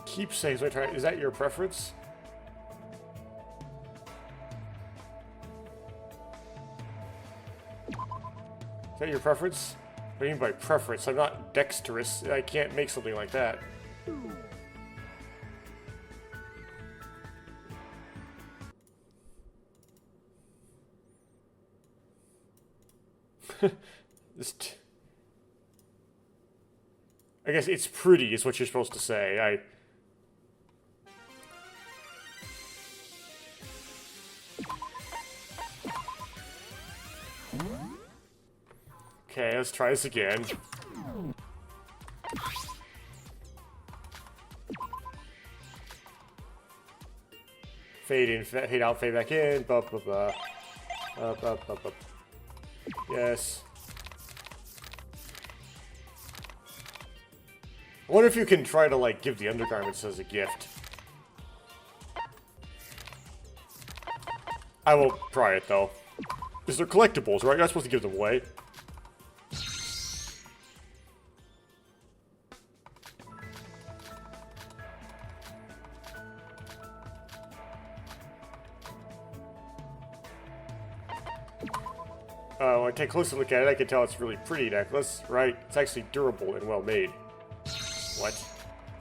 Keepsakes, is that your preference? Is that your preference? What do you mean by preference? I'm not dexterous. I can't make something like that. I guess it's pretty is what you're supposed to say. Okay, let's try this again. Fade in, fade out, fade back in. Blah, blah, blah. Up, up, up, up. Yes. I wonder if you can try to, like, give the undergarments as a gift. I will try it, though. Because they're collectibles, right? You're not supposed to give them away. When I take a closer look at it, I can tell it's a really pretty necklace, right? It's actually durable and well made. What?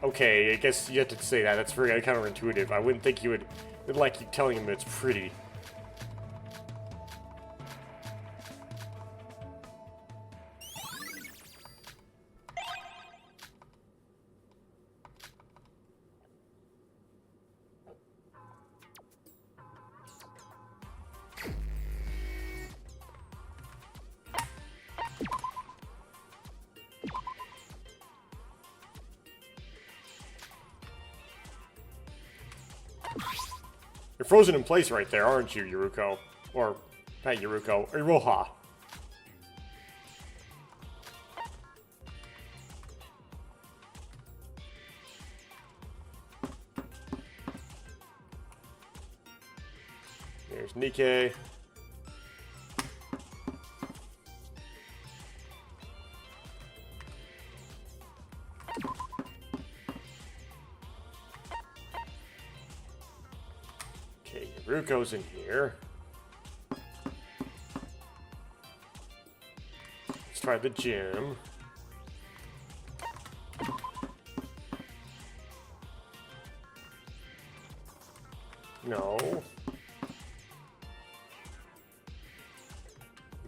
Okay, I guess you have to say that. That's very counterintuitive. I wouldn't think you would like you telling him it's pretty. You're frozen in place right there, aren't you, Yuruko? Or, not Yuruko, Iroha. There's Nikkei. Ruko's in here. Let's try the gym. No.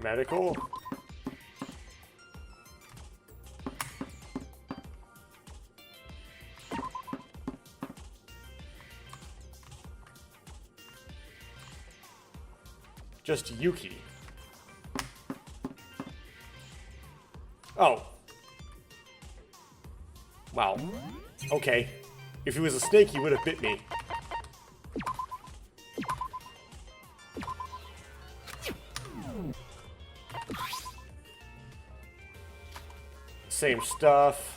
Medical? Just Yuki. Oh. Wow. Okay. If he was a snake, he would have bit me. Same stuff.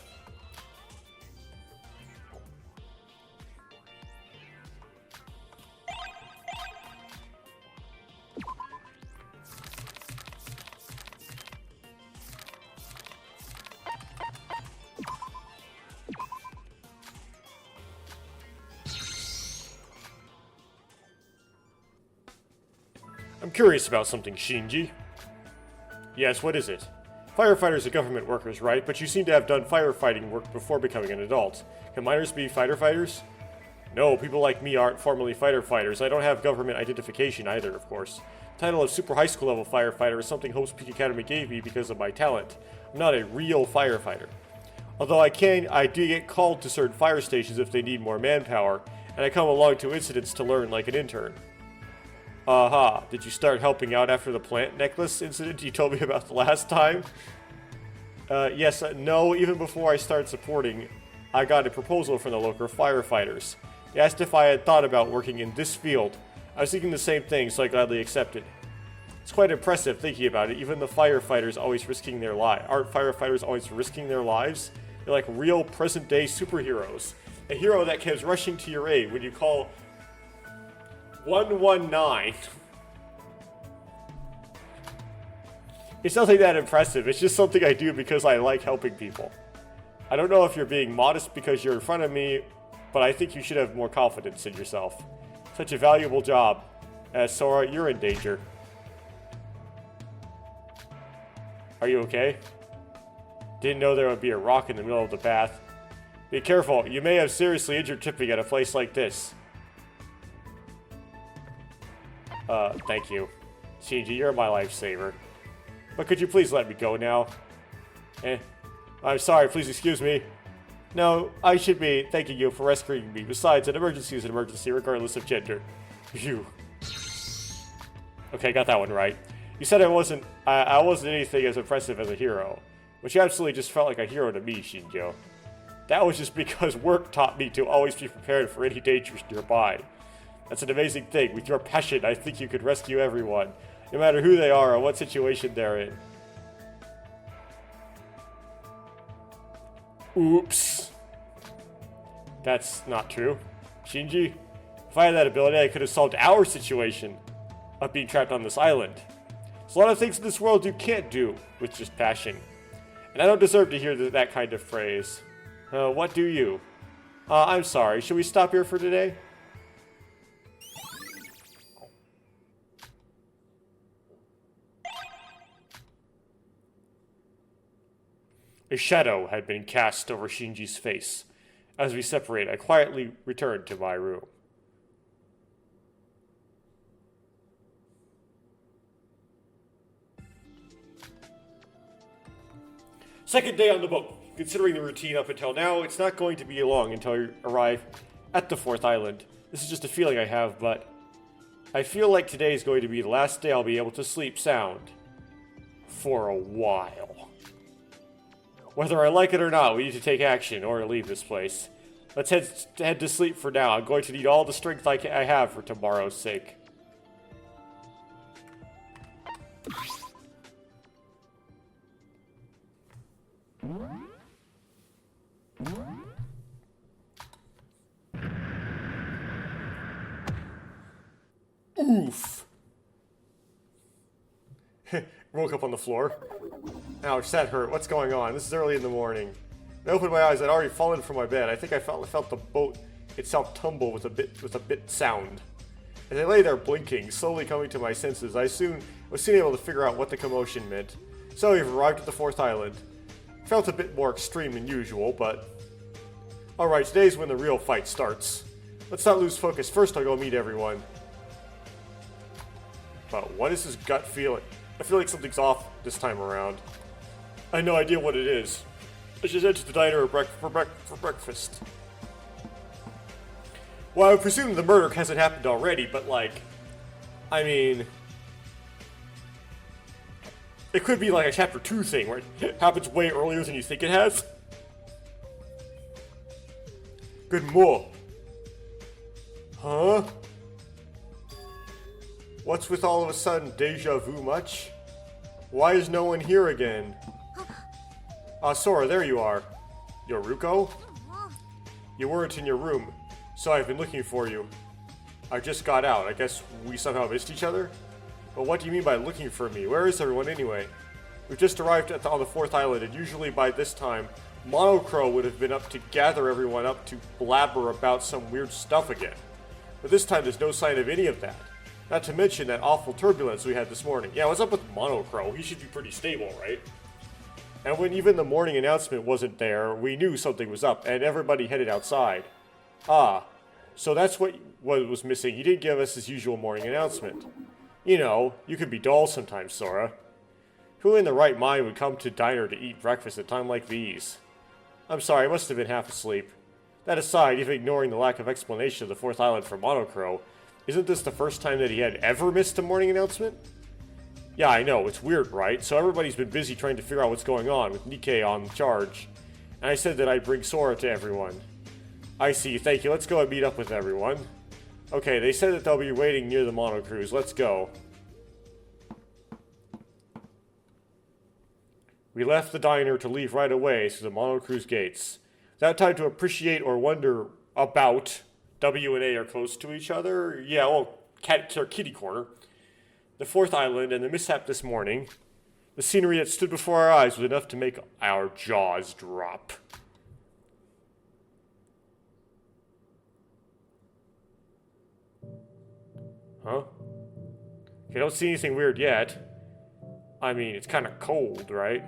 I'm curious about something, Shinji. Yes, what is it? Firefighters are government workers, right? But you seem to have done firefighting work before becoming an adult. Can minors be fighter fighters? No, people like me aren't formally fighter fighters. I don't have government identification either, of course. The title of super high school level firefighter is something Hope's Peak Academy gave me because of my talent. I'm not a real firefighter. Although I do get called to certain fire stations if they need more manpower, and I come along to incidents to learn like an intern. Aha, did you start helping out after the plant necklace incident you told me about the last time? Yes, no, even before I started supporting, I got a proposal from the local firefighters. They asked if I had thought about working in this field. I was thinking the same thing, so I gladly accepted. It's quite impressive thinking about it, even the firefighters always risking their lives. Aren't firefighters always risking their lives? They're like real present-day superheroes. A hero that comes rushing to your aid when you call 119. It's nothing that impressive. It's just something I do because I like helping people. I don't know if you're being modest because you're in front of me, but I think you should have more confidence in yourself. Such a valuable job. Sora, you're in danger. Are you okay? Didn't know there would be a rock in the middle of the bath. Be careful. You may have seriously injured Tipping at a place like this. Thank you. Shinji, you're my lifesaver. But could you please let me go now? I'm sorry, please excuse me. No, I should be thanking you for rescuing me. Besides, an emergency is an emergency regardless of gender. Phew. Okay, got that one right. You said I wasn't anything as impressive as a hero, which absolutely just felt like a hero to me, Shinjo. That was just because work taught me to always be prepared for any dangers nearby. That's an amazing thing. With your passion, I think you could rescue everyone, no matter who they are or what situation they're in. Oops. That's not true. Shinji, if I had that ability, I could have solved our situation of being trapped on this island. There's a lot of things in this world you can't do with just passion. And I don't deserve to hear that kind of phrase. What do you? I'm sorry. Should we stop here for today? A shadow had been cast over Shinji's face, As we separate, I quietly return to my room. Second day on the boat. Considering the routine up until now, it's not going to be long until we arrive at the 4th island. This is just a feeling I have, but I feel like today is going to be the last day I'll be able to sleep sound. For a while. Whether I like it or not, we need to take action or leave this place. Let's head to sleep for now. I'm going to need all the strength I have for tomorrow's sake. Oof. Woke up on the floor. Ouch, that hurt. What's going on? This is early in the morning. I opened my eyes. I'd already fallen from my bed. I think I felt the boat itself tumble with a bit sound. As I lay there blinking, slowly coming to my senses, I was soon able to figure out what the commotion meant. So we've arrived at the 4th island. Felt a bit more extreme than usual, but... Alright, today's when the real fight starts. Let's not lose focus. First I'll go meet everyone. But what is this gut feeling? I feel like something's off this time around. I have no idea what it is. I should head to the diner for breakfast. Well, I would presume the murder hasn't happened already, but like... I mean... It could be like a chapter 2 thing, where it happens way earlier than you think it has. Good more. Huh? What's with all of a sudden deja vu much? Why is no one here again? Ah, Sora, there you are. Yoruko? You weren't in your room, so I've been looking for you. I just got out. I guess we somehow missed each other? But what do you mean by looking for me? Where is everyone anyway? We've just arrived on the 4th island, and usually by this time, Monocro would have been up to gather everyone up to blabber about some weird stuff again. But this time there's no sign of any of that. Not to mention that awful turbulence we had this morning. Yeah, what's up with Monocro? He should be pretty stable, right? And when even the morning announcement wasn't there, we knew something was up, and everybody headed outside. Ah, so that's what was missing. He didn't give us his usual morning announcement. You know, you can be dull sometimes, Sora. Who in the right mind would come to diner to eat breakfast at a time like these? I'm sorry, I must have been half asleep. That aside, even ignoring the lack of explanation of the 4th island for Monocro, isn't this the first time that he had ever missed a morning announcement? Yeah, I know, it's weird, right? So everybody's been busy trying to figure out what's going on, with Nikkei on charge. And I said that I'd bring Sora to everyone. I see, thank you, let's go and meet up with everyone. Okay, they said that they'll be waiting near the Mono Cruise, let's go. We left the diner to leave right away through the Mono Cruise gates. Without time to appreciate or wonder about... W and A are close to each other? Yeah, well, kitty corner. The 4th island and the mishap this morning. The scenery that stood before our eyes was enough to make our jaws drop. Huh? Okay, I don't see anything weird yet. I mean, it's kind of cold, right?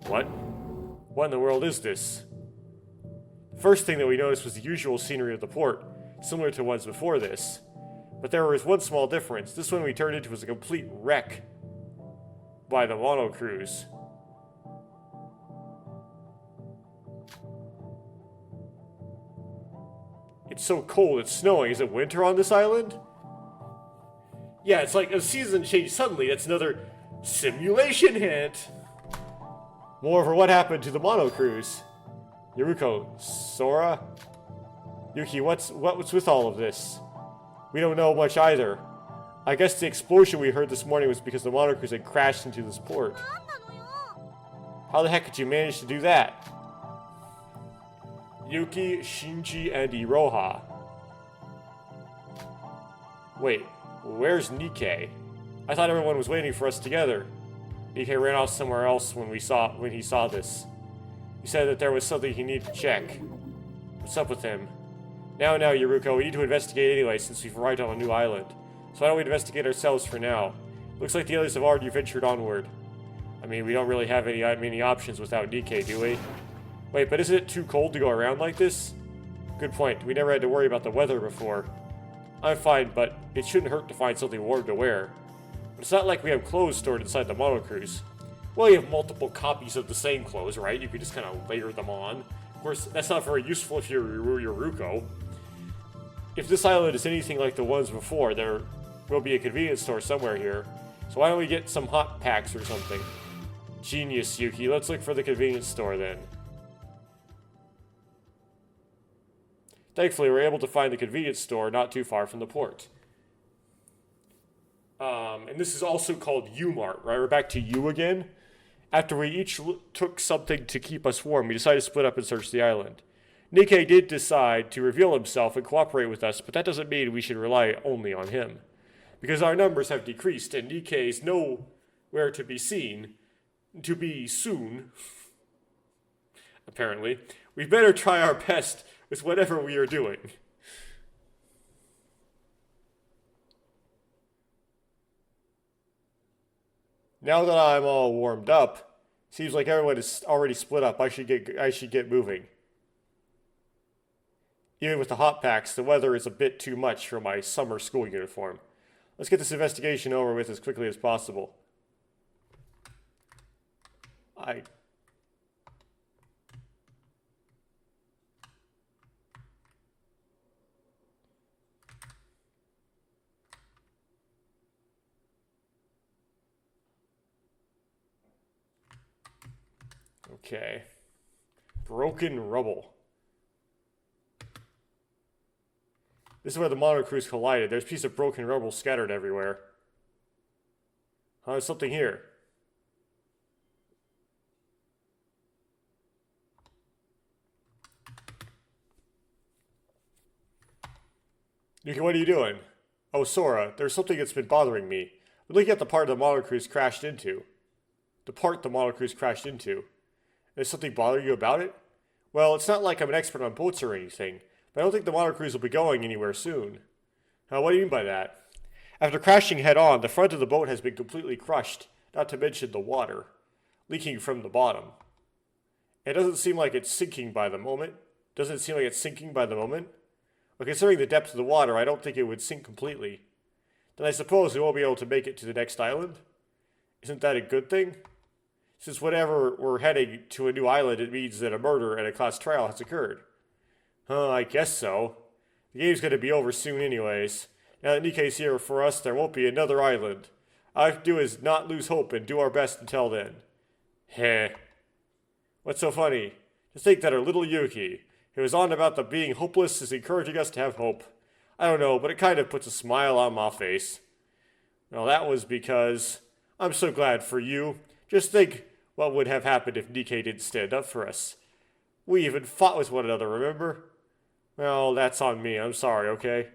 What? What in the world is this? The first thing that we noticed was the usual scenery of the port, similar to ones before this. But there was one small difference. This one we turned into was a complete wreck by the Mono Cruise. It's so cold, it's snowing. Is it winter on this island? Yeah, it's like a season change suddenly. That's another simulation hint. Moreover, what happened to the Mono Cruise? Yoruko, Sora? Yuki, what's with all of this? We don't know much either. I guess the explosion we heard this morning was because the Mono Cruise had crashed into this port. How the heck did you manage to do that? Yuki, Shinji, and Iroha. Wait, where's Nikkei? I thought everyone was waiting for us together. Nikkei ran off somewhere else when he saw this. He said that there was something he needed to check. What's up with him? Now, Yoruko, we need to investigate anyway since we've arrived on a new island. So why don't we investigate ourselves for now? Looks like the others have already ventured onward. I mean, we don't really have many options without Nikkei, do we? Wait, but isn't it too cold to go around like this? Good point. We never had to worry about the weather before. I'm fine, but it shouldn't hurt to find something warm to wear. But it's not like we have clothes stored inside the monocruise. Well, you have multiple copies of the same clothes, right? You can just kind of layer them on. Of course, that's not very useful if you're Yoruko. If this island is anything like the ones before, there will be a convenience store somewhere here. So why don't we get some hot packs or something? Genius, Yuki. Let's look for the convenience store then. Thankfully, we were able to find the convenience store not too far from the port. And this is also called U-Mart, right? We're back to U again. After we each took something to keep us warm, we decided to split up and search the island. Nikkei did decide to reveal himself and cooperate with us, but that doesn't mean we should rely only on him. Because our numbers have decreased and Nikkei's nowhere to be seen, to be soon, apparently, we better try our best with whatever we are doing. Now that I'm all warmed up, seems like everyone is already split up. I should get moving. Even with the hot packs, the weather is a bit too much for my summer school uniform. Let's get this investigation over with as quickly as possible. Okay. Broken rubble. This is where the monocruise collided. There's a piece of broken rubble scattered everywhere. Oh, there's something here. Yuki, what are you doing? Oh, Sora, there's something that's been bothering me. I'm looking at the part the monocruise crashed into. Is something bothering you about it? Well, it's not like I'm an expert on boats or anything, but I don't think the monocruise will be going anywhere soon. What do you mean by that? After crashing head-on, the front of the boat has been completely crushed, not to mention the water, leaking from the bottom. It doesn't seem like it's sinking by the moment. But considering the depth of the water, I don't think it would sink completely. Then I suppose we won't be able to make it to the next island? Isn't that a good thing? Since whenever we're heading to a new island, it means that a murder and a class trial has occurred. I guess so. The game's going to be over soon anyways. Now that Nikkei's here for us, there won't be another island. All I have to do is not lose hope and do our best until then. Heh. What's so funny? To think that our little Yuki, who was on about the being hopeless, is encouraging us to have hope. I don't know, but it kind of puts a smile on my face. Well, that was because I'm so glad for you. Just think what would have happened if Nikkei didn't stand up for us. We even fought with one another, remember? Well, that's on me. I'm sorry, okay?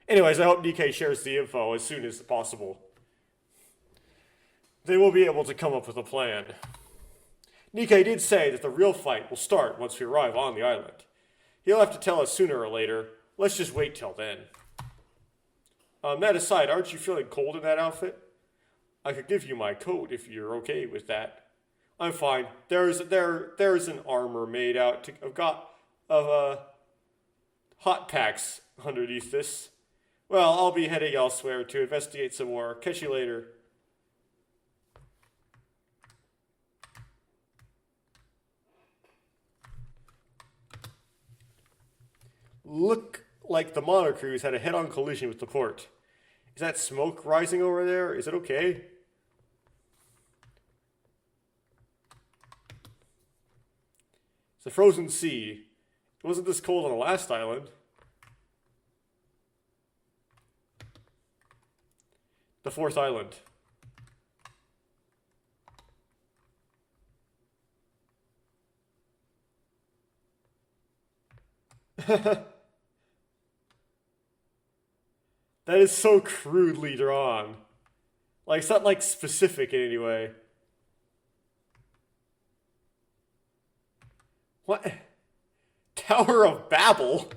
Anyways, I hope Nikkei shares the info as soon as possible. They will be able to come up with a plan. Nikkei did say that the real fight will start once we arrive on the island. He'll have to tell us sooner or later. Let's just wait till then. That aside, aren't you feeling cold in that outfit? I could give you my coat if you're okay with that. I'm fine. There's an armor made out of hot packs underneath this. Well, I'll be heading elsewhere to investigate some more. Catch you later. Look like the monocruise had a head-on collision with the port. Is that smoke rising over there? Is it okay? It's the frozen sea. It wasn't this cold on the last island. The fourth island. That is so crudely drawn. Like, it's not, like, specific in any way. What? Tower of Babel?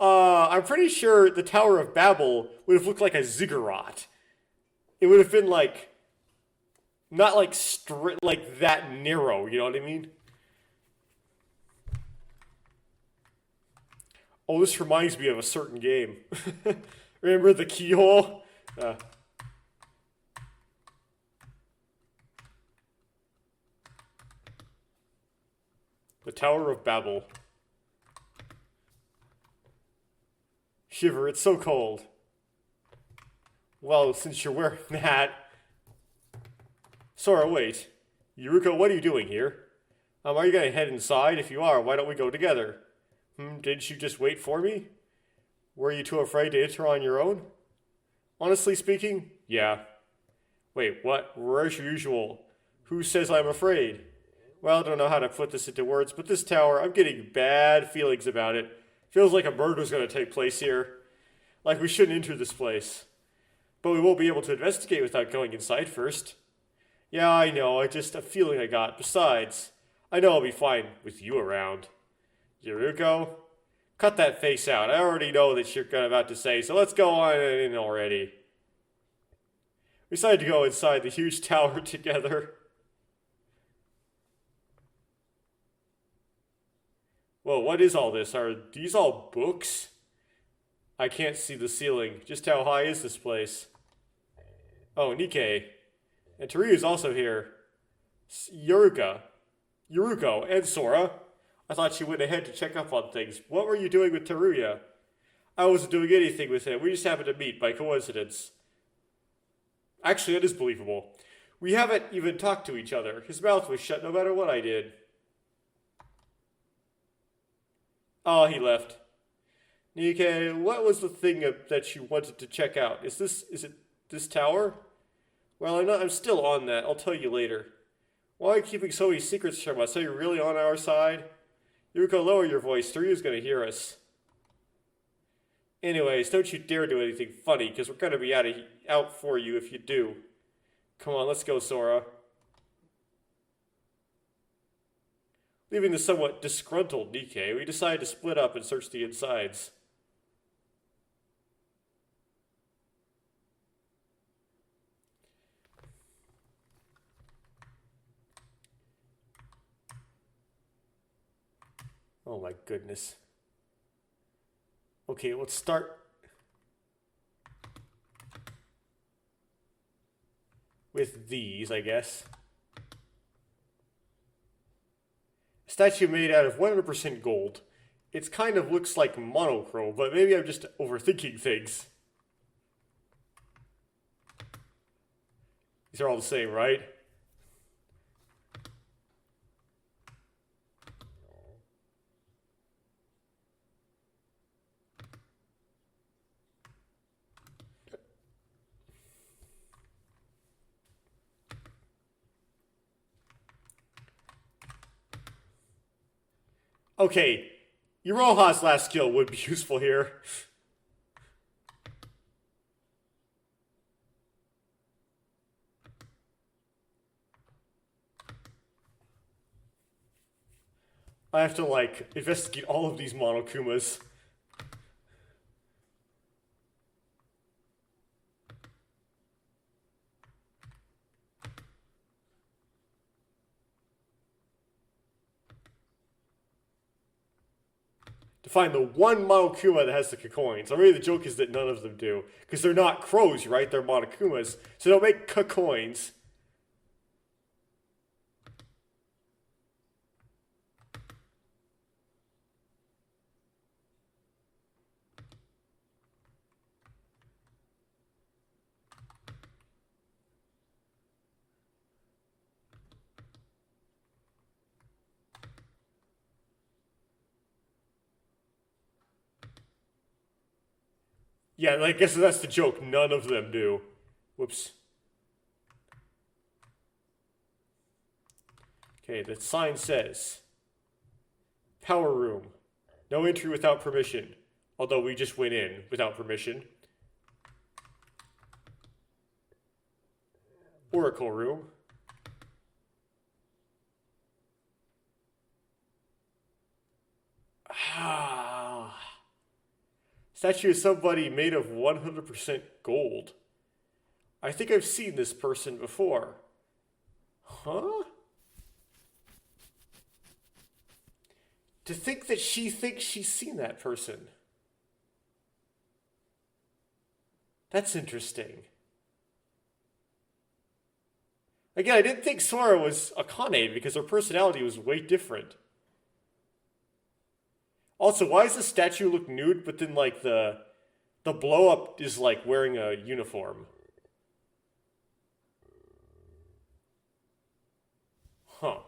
I'm pretty sure the Tower of Babel would have looked like a ziggurat. It would have been, like, not, like, like, that narrow, you know what I mean? Oh, this reminds me of a certain game. Remember the keyhole? The Tower of Babel. Shiver, it's so cold. Well, since you're wearing that... Sora, wait. Yuruko, what are you doing here? Are you gonna head inside? If you are, why don't we go together? Didn't you just wait for me? Were you too afraid to enter on your own? Honestly speaking, yeah. Wait, what? Where's your usual? Who says I'm afraid? Well, I don't know how to put this into words, but this tower, I'm getting bad feelings about it. Feels like a murder's gonna take place here. Like we shouldn't enter this place. But we won't be able to investigate without going inside first. Yeah, I know, I just a feeling I got. Besides, I know I'll be fine with you around. Yuruko? Cut that face out. I already know that you're about to say, so let's go on in already. We decided to go inside the huge tower together. Whoa, what is all this? Are these all books? I can't see the ceiling. Just how high is this place? Oh, Nikkei. And Teruya's also here. Yuruko, and Sora. I thought you went ahead to check up on things. What were you doing with Teruya? I wasn't doing anything with him. We just happened to meet by coincidence. Actually, that is believable. We haven't even talked to each other. His mouth was shut no matter what I did. Oh, he left. Nikkei, what was the thing that you wanted to check out? Is it this tower? Well, I'm still on that. I'll tell you later. Why are you keeping so many secrets from us? Are you really on our side? Yuruko, lower your voice. Teruya's gonna hear us. Anyways, don't you dare do anything funny, because we're gonna be out for you if you do. Come on, let's go, Sora. Leaving the somewhat disgruntled Nikkei, we decided to split up and search the insides. Oh my goodness. Okay, let's start with these, I guess. Statue made out of 100% gold. It kind of looks like monochrome, but maybe I'm just overthinking things. These are all the same, right? Okay, Iroha's last skill would be useful here. I have to, like, investigate all of these Monokumas. To find the one Monokuma that has the coins. I mean, the joke is that none of them do. Because they're not crows, right? They're Monokumas. So don't make coins. Yeah, I guess that's the joke. None of them do. Whoops. Okay, the sign says, Power Room. No entry without permission. Although we just went in without permission. Oracle Room. Statue of somebody made of 100% gold. I think I've seen this person before. Huh? To think that she thinks she's seen that person. That's interesting. Again, I didn't think Sora was Akane because her personality was way different. Also, why does the statue look nude, but then like the blow up is like wearing a uniform? Huh.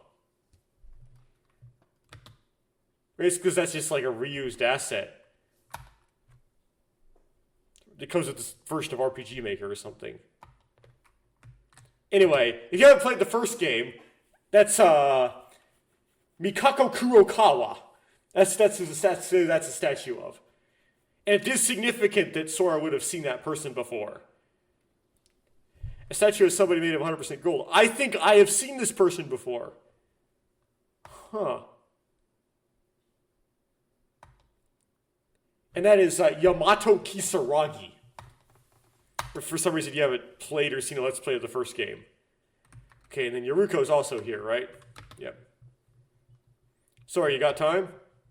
Maybe it's because that's just like a reused asset. It comes with this version of RPG Maker or something. Anyway, if you haven't played the first game, that's Mikako Kurokawa. That's a statue of. And it is significant that Sora would have seen that person before. A statue of somebody made of 100% gold. I think I have seen this person before. Huh. And that is Yamato Kisaragi. For some reason you haven't played or seen a Let's Play of the first game. Okay, and then Yoruko's also here, right? Yep. Sorry, you got time?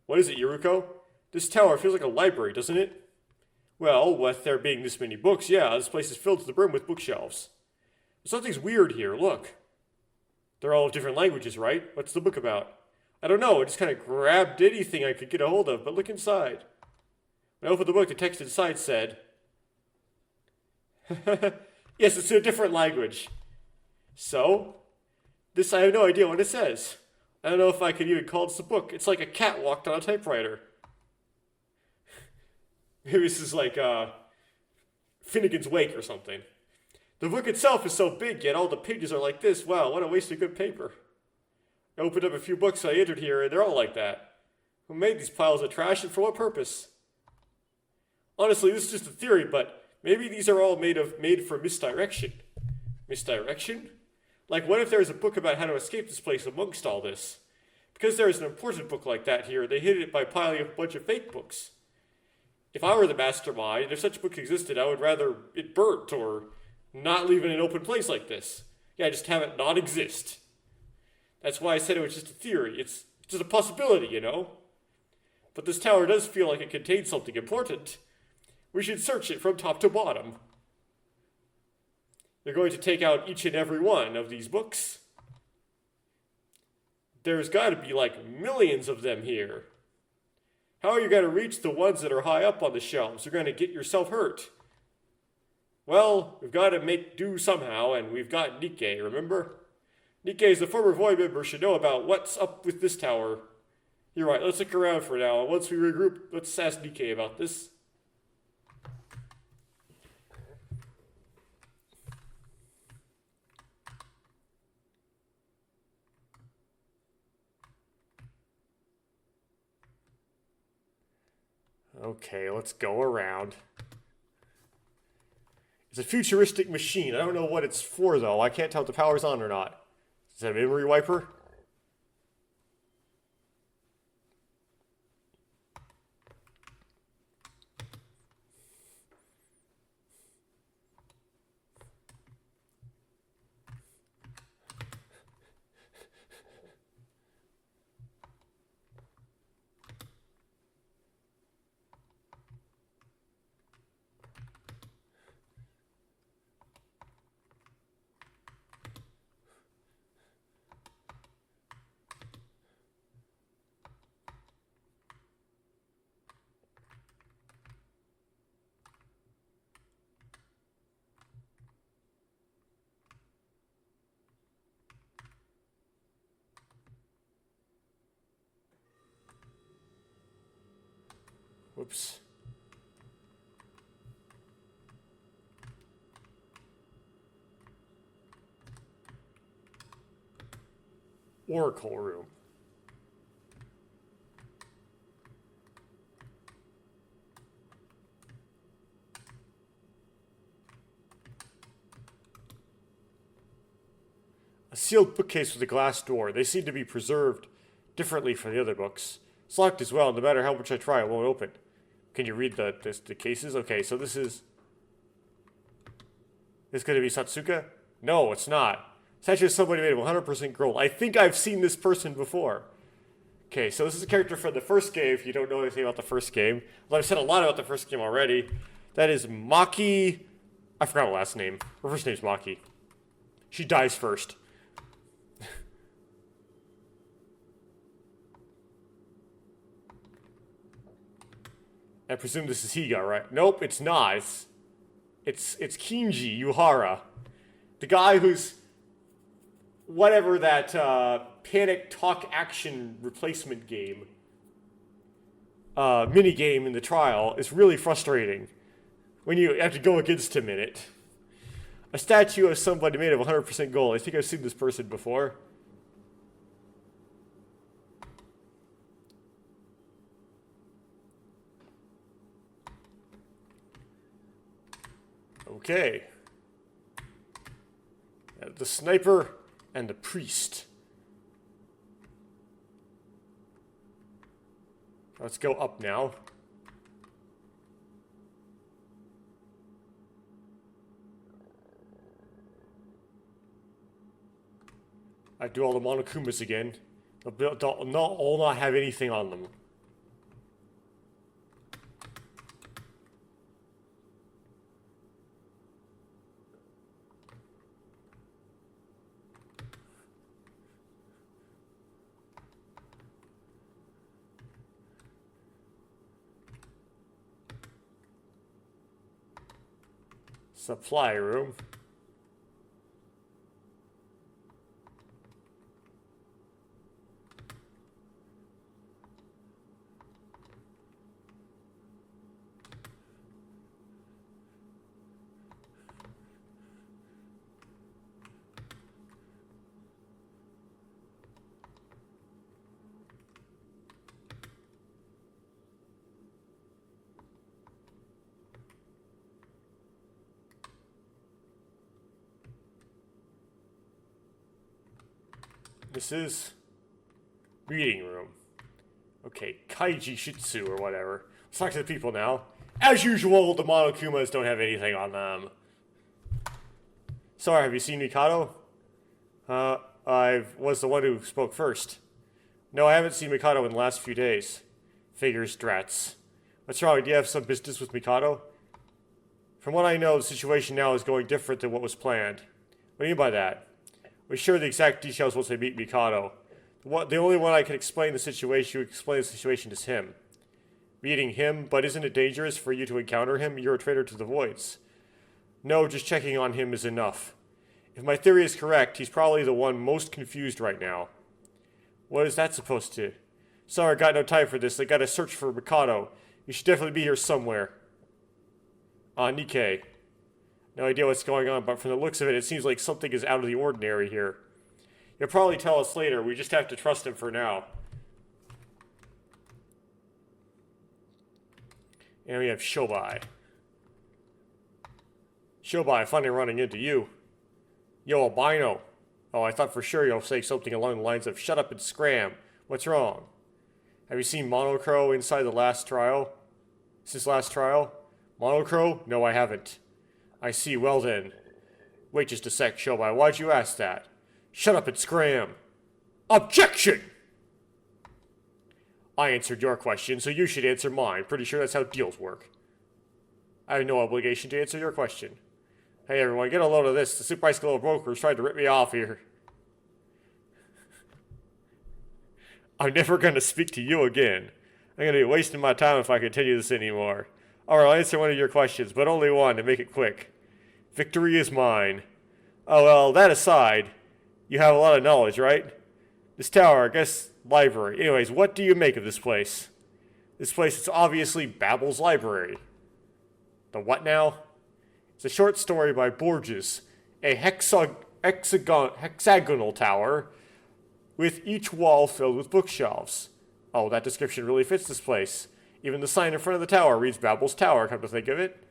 What is it, Yoruko? This tower feels like a library, doesn't it? Well, with there being this many books, yeah, this place is filled to the brim with bookshelves. But something's weird here, look. They're all different languages, right? What's the book about? I don't know, I just kind of grabbed anything I could get a hold of, but look inside. When I opened the book, the text inside said... Yes, it's in a different language. So, this I have no idea what it says. I don't know if I could even call this a book. It's like a cat walked on a typewriter. Maybe this is like Finnegan's Wake or something. The book itself is so big, yet all the pages are like this. Wow, what a waste of good paper. I opened up a few books I entered here, and they're all like that. Who made these piles of trash, and for what purpose? Honestly, this is just a theory, but maybe these are all made for misdirection. Misdirection? Like, what if there was a book about how to escape this place amongst all this? Because there is an important book like that here, they hid it by piling up a bunch of fake books. If I were the mastermind, if such a book existed, I would rather it burnt or not leave it in an open place like this. Yeah, just have it not exist. That's why I said it was just a theory. It's just a possibility, you know? But this tower does feel like it contains something important. We should search it from top to bottom. They're going to take out each and every one of these books. There's got to be like millions of them here. How are you going to reach the ones that are high up on the shelves? You're going to get yourself hurt. Well, we've got to make do somehow, and we've got Nikkei, remember? Nikkei is the former Void member, should know about what's up with this tower. You're right, let's look around for now, and once we regroup, let's ask Nikkei about this. Okay, let's go around. It's a futuristic machine. I don't know what it's for, though. I can't tell if the power's on or not. Is that a memory wiper? Whoops. Oracle room. A sealed bookcase with a glass door. They seem to be preserved differently from the other books. It's locked as well, no matter how much I try, it won't open. Can you read the cases? Okay, so this is... This going to be Satsuka? No, it's not. It's actually somebody made of 100% gold. I think I've seen this person before. Okay, so this is a character from the first game, if you don't know anything about the first game. Well, I've said a lot about the first game already. That is Maki... I forgot her last name. Her first name's Maki. She dies first. I presume this is Higa, right? Nope, it's not. It's Kinji Yuhara. The guy who's... whatever that Panic Talk Action replacement game, mini game in the trial is really frustrating when you have to go against him in it. A statue of somebody made of 100% gold. I think I've seen this person before. Okay. The sniper and the priest. Let's go up now. I do all the Monokumas again. They'll all not have anything on them. Supply room. This is reading room. Okay, Kaiji Shitsu or whatever. Let's talk to the people now. As usual, the Monokumas don't have anything on them. Sorry, have you seen Mikado? I was the one who spoke first. No, I haven't seen Mikado in the last few days. Figures, drats. What's wrong? Do you have some business with Mikado? From what I know, the situation now is going different than what was planned. What do you mean by that? We share the exact details once I meet Mikado. The only one I can explain the situation is him. Meeting him, but isn't it dangerous for you to encounter him? You're a traitor to the Voids. No, just checking on him is enough. If my theory is correct, he's probably the one most confused right now. What is that supposed to? Sorry, I got no time for this. I gotta search for Mikado. You should definitely be here somewhere. Nikkei. No idea what's going on, but from the looks of it, it seems like something is out of the ordinary here. He'll probably tell us later. We just have to trust him for now. And we have Shobai. Shobai, finally running into you. Yo, albino. Oh, I thought for sure you'll say something along the lines of, shut up and scram. What's wrong? Have you seen Monocro inside the last trial? Since last trial? Monocro? No, I haven't. I see, well then. Wait just a sec, Shobai. Why'd you ask that? Shut up and scram. Objection! I answered your question, so you should answer mine. Pretty sure that's how deals work. I have no obligation to answer your question. Hey everyone, get a load of this. The super ice little broker's tried to rip me off here. I'm never going to speak to you again. I'm going to be wasting my time if I continue this anymore. Alright, I'll answer one of your questions, but only one to make it quick. Victory is mine. Oh well, that aside, you have a lot of knowledge, right? This tower, I guess, library. Anyways, what do you make of this place? This place is obviously Babel's library. The what now? It's a short story by Borges, a hexagonal tower with each wall filled with bookshelves. Oh, that description really fits this place. Even the sign in front of the tower reads Babel's Tower, come to think of it.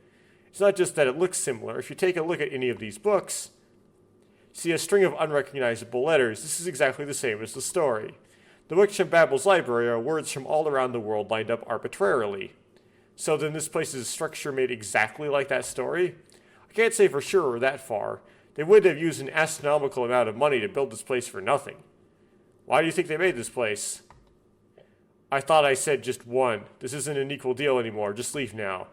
It's not just that it looks similar. If you take a look at any of these books, see a string of unrecognizable letters. This is exactly the same as the story. The books from Babel's library are words from all around the world lined up arbitrarily. So then this place's structure made exactly like that story? I can't say for sure or that far. They would have used an astronomical amount of money to build this place for nothing. Why do you think they made this place? I thought I said just one. This isn't an equal deal anymore. Just leave now.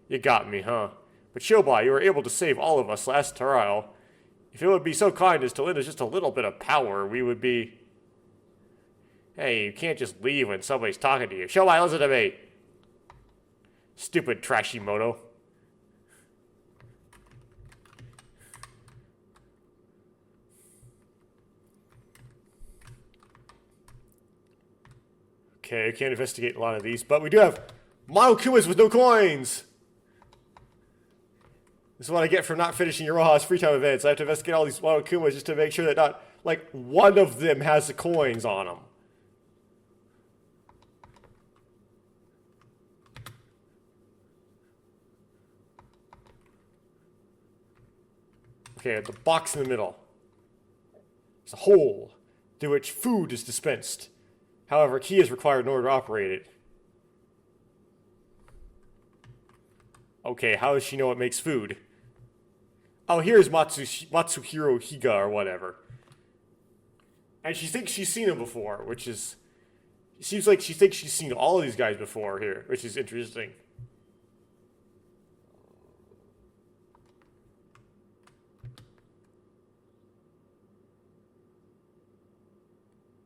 You got me, huh? But Shobai, you were able to save all of us last trial. If you would be so kind as to lend us just a little bit of power, we would be... Hey, you can't just leave when somebody's talking to you. Shobai, listen to me. Stupid Trashimoto. Okay, I can't investigate a lot of these, but we do have Monokumas with no coins! This is what I get for not finishing your Rojas free time events. I have to investigate all these Monokumas just to make sure that not, like, one of them has the coins on them. Okay, the box in the middle. It's a hole through which food is dispensed. However, a key is required in order to operate it. Okay, how does she know it makes food? Oh, here's Matsuhiro Higa or whatever. And she thinks she's seen him before, which is... It seems like she thinks she's seen all of these guys before here, which is interesting.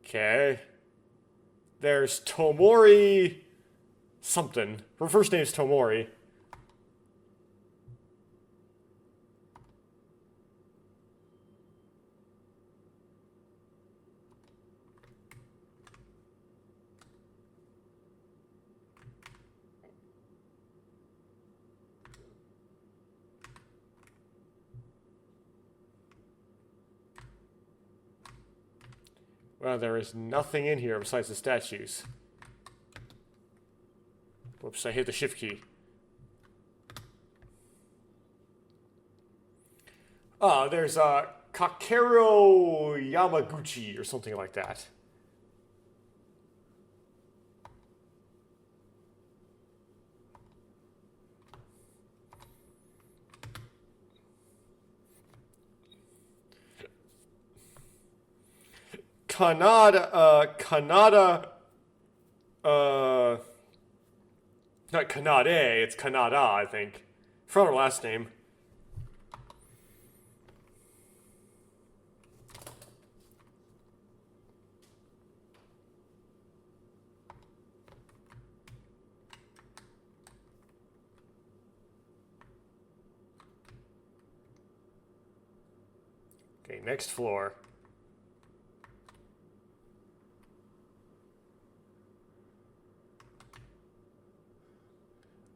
Okay. There's Tomori something. Her first name is Tomori. Well, there is nothing in here besides the statues. Whoops, I hit the shift key. There's Kakero Yamaguchi or something like that. Not Kanade, it's Kanada, I think. From her last name. Okay, next floor.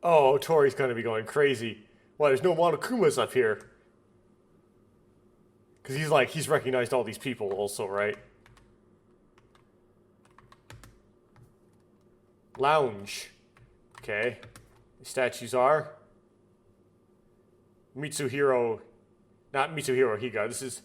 Oh, Tori's gonna be going crazy. Why, there's no Monokumas up here? Because he's recognized all these people also, right? Lounge. Okay. The statues are... Mitsuhiro... Not Mitsuhiro Higa. This is...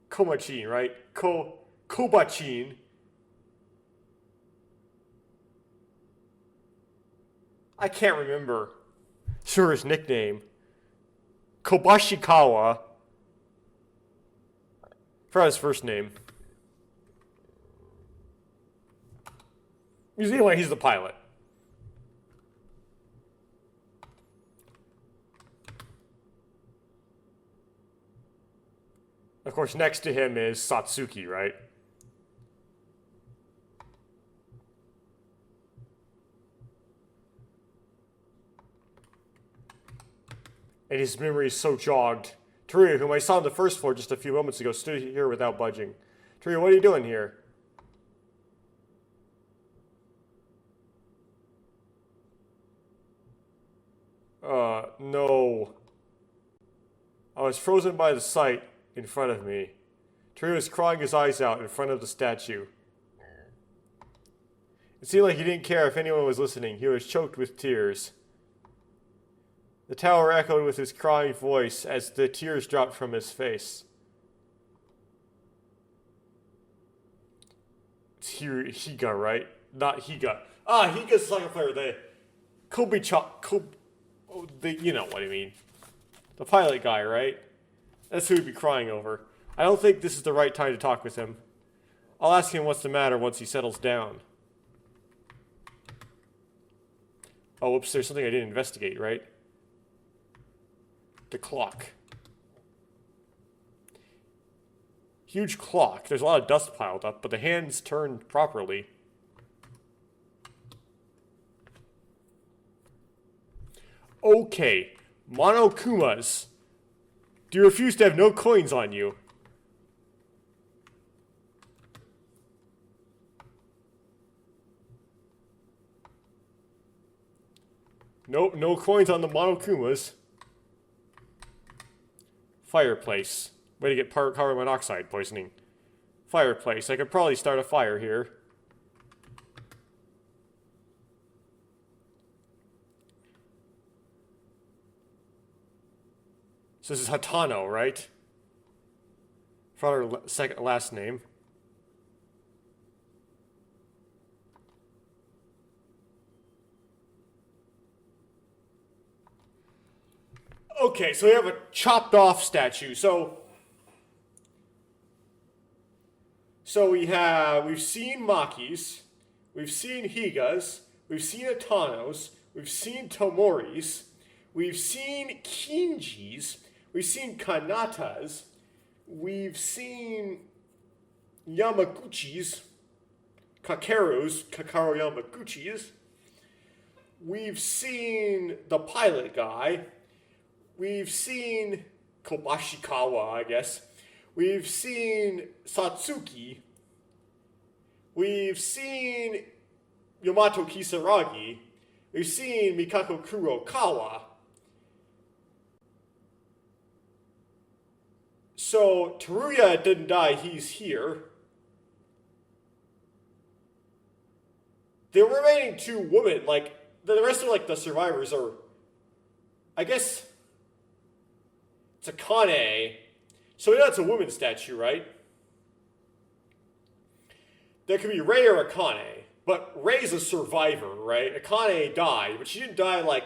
Komachin, right? Kobachin. I can't remember. Sure, his nickname. Kobashikawa. Forgot his first name. Anyway, he's the pilot. Of course, next to him is Satsuki, right? And his memory is so jogged. Teruya, whom I saw on the first floor just a few moments ago, stood here without budging. Teruya, what are you doing here? No. I was frozen by the sight in front of me. Teruya was crying his eyes out in front of the statue. It seemed like he didn't care if anyone was listening. He was choked with tears. The tower echoed with his crying voice as the tears dropped from his face. It's Higa, right? Not Higa. Ah, Higa's the soccer player. The Kobe Chop. You know what I mean. The pilot guy, right? That's who we'd be crying over. I don't think this is the right time to talk with him. I'll ask him what's the matter once he settles down. Oh, whoops, there's something I didn't investigate, right? The clock. Huge clock. There's a lot of dust piled up, but the hands turned properly. Okay. Monokumas. Do you refuse to have no coins on you? Nope, no coins on the Monokumas. Fireplace. Way to get carbon monoxide poisoning. Fireplace. I could probably start a fire here. So this is Hatano, right? For her last name. Okay, so we have a chopped off statue. So we've seen Makis, we've seen Higas, we've seen Atanos, we've seen Tomoris, we've seen Kinjis, we've seen Kanatas, we've seen Yamaguchis, Kakaru Yamaguchis, we've seen the pilot guy, we've seen Kobashikawa, I guess. We've seen Satsuki. We've seen Yamato Kisaragi. We've seen Mikako Kurokawa. So Teruya didn't die, he's here. The remaining two women, like, the rest of, like, the survivors are, I guess, it's Akane. So we know it's a woman's statue, right? There could be Rei or Akane, but Rei's a survivor, right? Akane died, but she didn't die like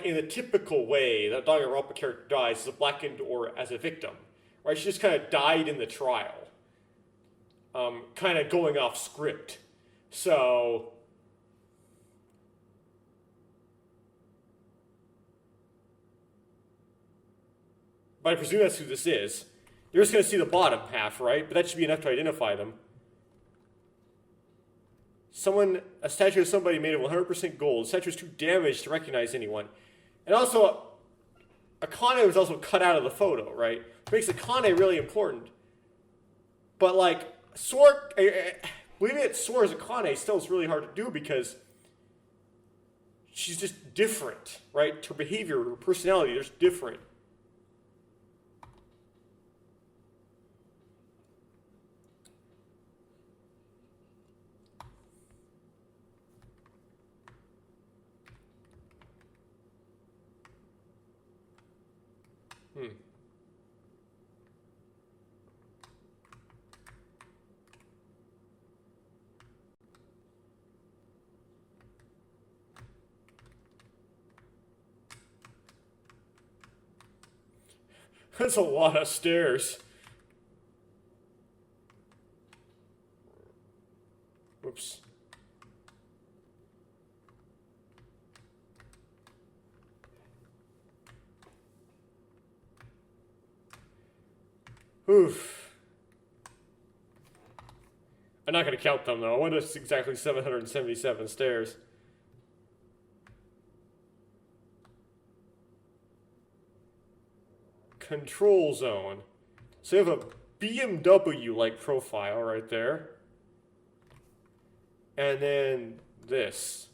in the typical way that a Danganranpa character dies as a blackened or as a victim, right? She just kind of died in the trial, kind of going off script. So but I presume that's who this is. You're just going to see the bottom half, right? But that should be enough to identify them. A statue of somebody made of 100% gold. The statue is too damaged to recognize anyone. And also, Akane was also cut out of the photo, right? Which makes Akane really important. But like, believing that Sora is Akane still is really hard to do because she's just different, right? Her behavior, her personality, they're just different. That's a lot of stairs. Whoops. Oof. I'm not going to count them, though. I wonder if it's exactly 777 stairs. Control zone. So you have a BMW-like profile right there. And then this.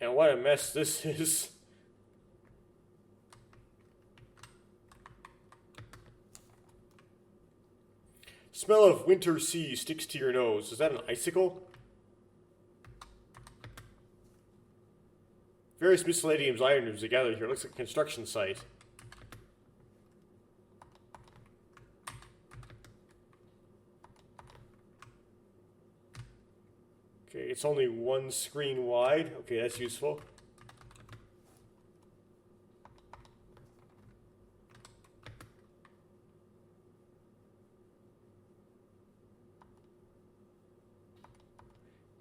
And what a mess this is. Smell of winter sea sticks to your nose. Is that an icicle? Various miscellaneous items are gathered here. It looks like a construction site. Okay, it's only one screen wide. Okay, that's useful.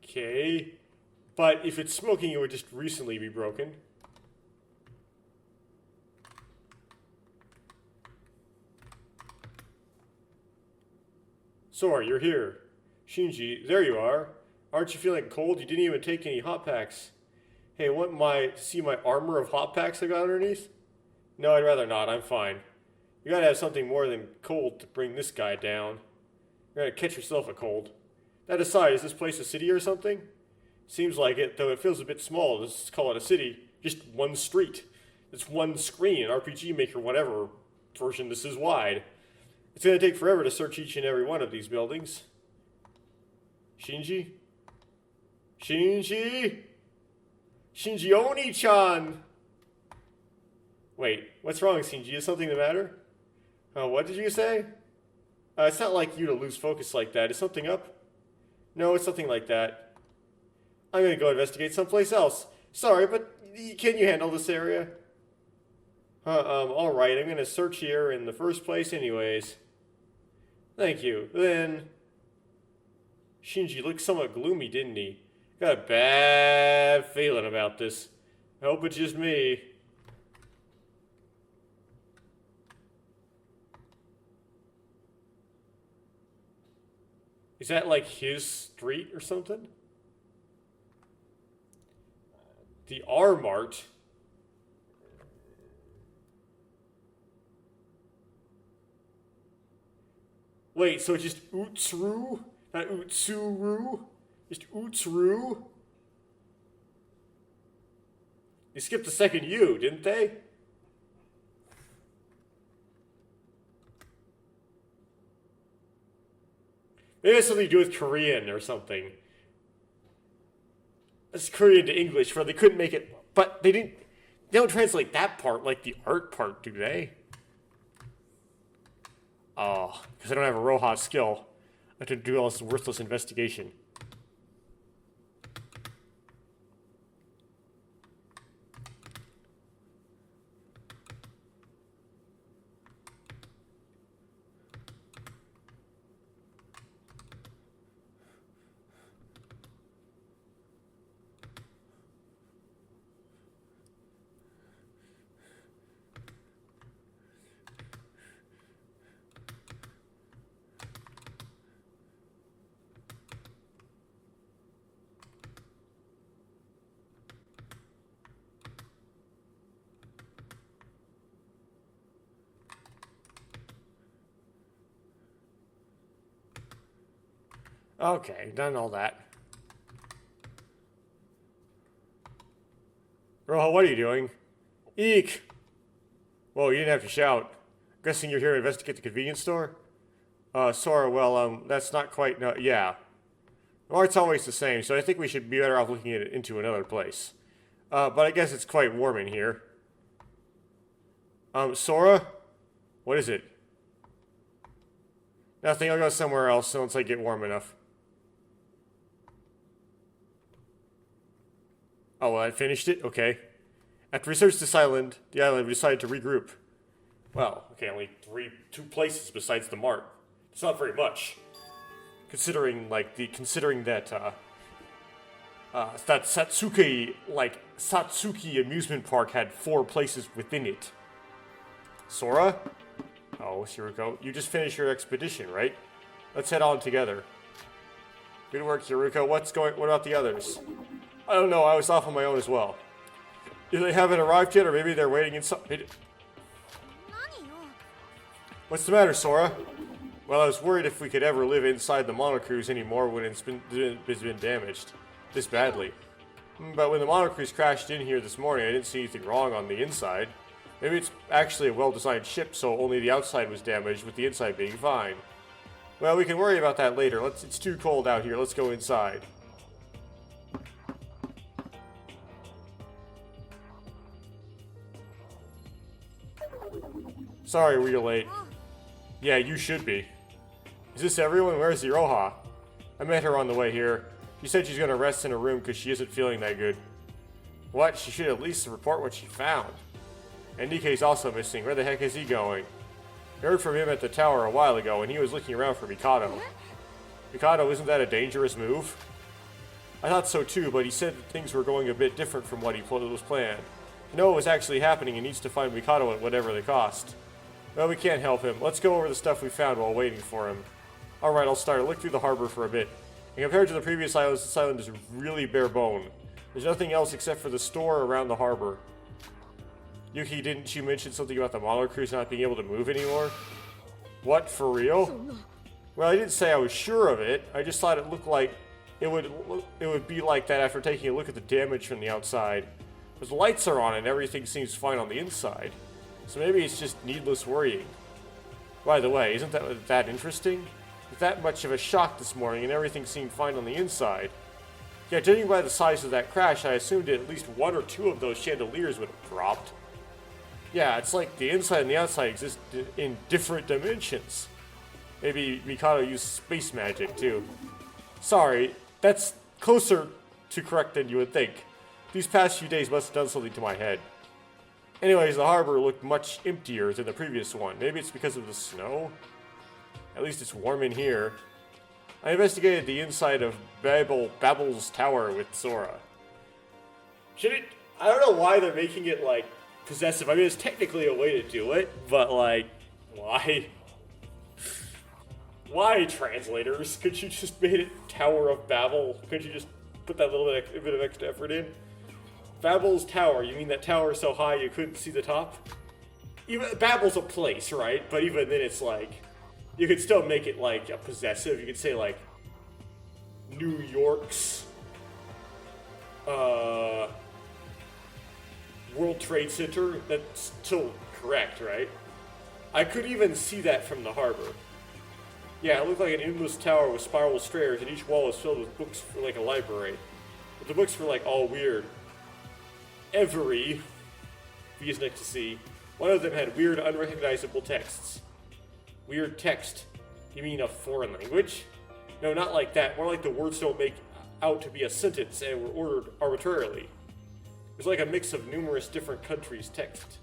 Okay, but if it's smoking, it would just recently be broken. Sora, you're here. Shinji, there you are. Aren't you feeling cold? You didn't even take any hot packs. Hey, want to see my armor of hot packs I got underneath? No, I'd rather not. I'm fine. You gotta have something more than cold to bring this guy down. You're gonna catch yourself a cold. That aside, is this place a city or something? Seems like it, though it feels a bit small. Let's call it a city. Just one street. It's one screen, an RPG Maker, whatever version this is wide. It's gonna take forever to search each and every one of these buildings. Shinji? Shinji? Shinji Oni-chan! Wait, what's wrong, Shinji? Is something the matter? What did you say? It's not like you to lose focus like that. Is something up? No, it's nothing like that. I'm gonna go investigate someplace else. Sorry, but can you handle this area? Alright, I'm gonna search here in the first place anyways. Thank you. Then... Shinji looked somewhat gloomy, didn't he? Got a bad feeling about this. I hope it's just me. Is that like his street or something? The R-Mart? Wait, so it's just Utsuru? Not Utsuru? Just Utsuru? They skipped the second U, didn't they? Maybe it has something to do with Korean or something. It's Korean to English, where they couldn't make it, but they don't translate that part like the art part, do they? Oh, because I don't have a Roha skill. I have to do all this worthless investigation. Okay, done all that. Roha, what are you doing? Eek! Whoa, you didn't have to shout. Guessing you're here to investigate the convenience store? Sora, well, that's not quite, no, yeah. The art's always the same, so I think we should be better off looking at it into another place. But I guess it's quite warm in here. Sora? What is it? Nothing, I'll go somewhere else once I get warm enough. Oh, well, I finished it? Okay. After we searched the island, we decided to regroup. Well, okay, only two places besides the mart. It's not very much. Considering that, that Satsuki amusement park had 4 places within it. Sora? Oh, Hiruko, you just finished your expedition, right? Let's head on together. Good work, Hiruko. What about the others? I don't know, I was off on my own as well. Either they haven't arrived yet, or maybe they're waiting inside. What's the matter, Sora? Well, I was worried if we could ever live inside the monocruise anymore when it's been damaged this badly. But when the monocruise crashed in here this morning, I didn't see anything wrong on the inside. Maybe it's actually a well-designed ship, so only the outside was damaged, with the inside being fine. Well, we can worry about that later. It's too cold out here. Let's go inside. Sorry, we're late. Yeah, you should be. Is this everyone? Where's Iroha? I met her on the way here. She said she's gonna rest in her room because she isn't feeling that good. What? She should at least report what she found. NDK's also missing. Where the heck is he going? I heard from him at the tower a while ago, and he was looking around for Mikado. Mikado, isn't that a dangerous move? I thought so too, but he said that things were going a bit different from what he was planned. To know what was actually happening, he needs to find Mikado at whatever the cost. Well, we can't help him. Let's go over the stuff we found while waiting for him. Alright, I'll start. Look through the harbor for a bit. And compared to the previous islands, this island is really bare bone. There's nothing else except for the store around the harbor. Yuki, didn't you mention something about the model crews not being able to move anymore? What, for real? Well, I didn't say I was sure of it. I just thought it looked like it would be like that after taking a look at the damage from the outside. But the lights are on and everything seems fine on the inside. So maybe it's just needless worrying. By the way, isn't that interesting? With that much of a shock this morning and everything seemed fine on the inside. Yeah, judging by the size of that crash, I assumed at least one or two of those chandeliers would have dropped. Yeah, it's like the inside and the outside exist in different dimensions. Maybe Mikado used space magic, too. Sorry, that's closer to correct than you would think. These past few days must have done something to my head. Anyways, the harbor looked much emptier than the previous one. Maybe it's because of the snow? At least it's warm in here. I investigated the inside of Babel's tower with Sora. I don't know why they're making it, like, possessive. I mean, it's technically a way to do it, but, like, why? Why, translators? Could you just made it Tower of Babel? Could you just put that little bit of extra effort in? Babel's tower, you mean that tower so high you couldn't see the top? Even Babel's a place, right? But even then it's like, you could still make it like a possessive. You could say like, New York's, World Trade Center. That's still correct, right? I could even see that from the harbor. Yeah, it looked like an endless tower with spiral stairs, and each wall was filled with books for like a library. But the books were like all weird. Every, V is next to C, one of them had weird, unrecognizable texts. Weird text? You mean a foreign language? No, not like that. More like the words don't make out to be a sentence and were ordered arbitrarily. It was like a mix of numerous different countries' text.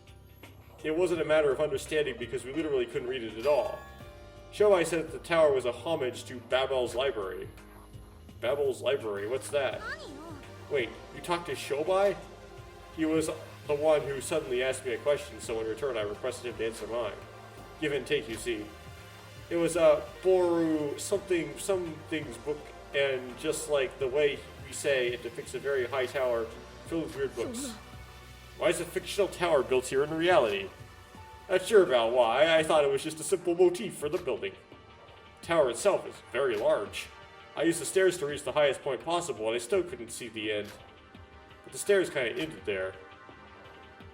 It wasn't a matter of understanding because we literally couldn't read it at all. Shobai said that the tower was a homage to Babel's library. Babel's library? What's that? Wait, you talked to Shobai? He was the one who suddenly asked me a question, so in return I requested him to answer mine. Give and take, you see. It was a Boru something's book, and just like the way we say, it depicts a very high tower filled with weird books. Why is a fictional tower built here in reality? Not sure about why. I thought it was just a simple motif for the building. The tower itself is very large. I used the stairs to reach the highest point possible, and I still couldn't see the end. But the stairs kind of ended there.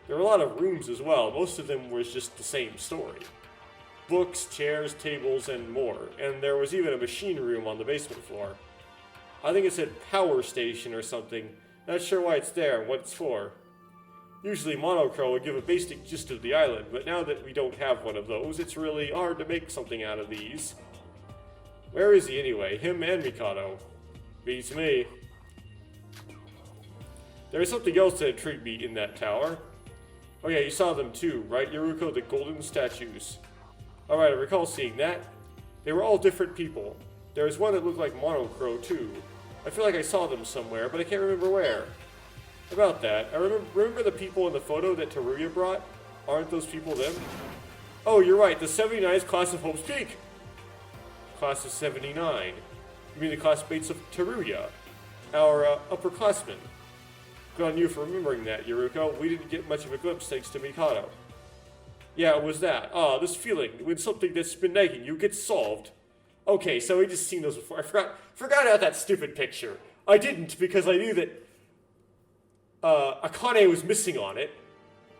There were a lot of rooms as well. Most of them was just the same story. Books, chairs, tables, and more. And there was even a machine room on the basement floor. I think it said power station or something. Not sure why it's there and what it's for. Usually Monochrome would give a basic gist of the island, but now that we don't have one of those, it's really hard to make something out of these. Where is he anyway? Him and Mikado. Beats me. There was something else that intrigued me in that tower. Oh yeah, you saw them too, right, Yoruko? The golden statues. Alright, I recall seeing that. They were all different people. There was one that looked like Monochrome too. I feel like I saw them somewhere, but I can't remember where. About that, I remember the people in the photo that Teruya brought? Aren't those people them? Oh, you're right, the 79th class of Hope's Peak! Class of 79. You mean the classmates of Teruya, our upperclassmen. Good on you for remembering that, Yoruko. We didn't get much of a glimpse thanks to Mikado. Yeah, it was that. This feeling when something that's been nagging you gets solved. Okay, so we just seen those before. I forgot about that stupid picture. I didn't because I knew that Akane was missing on it,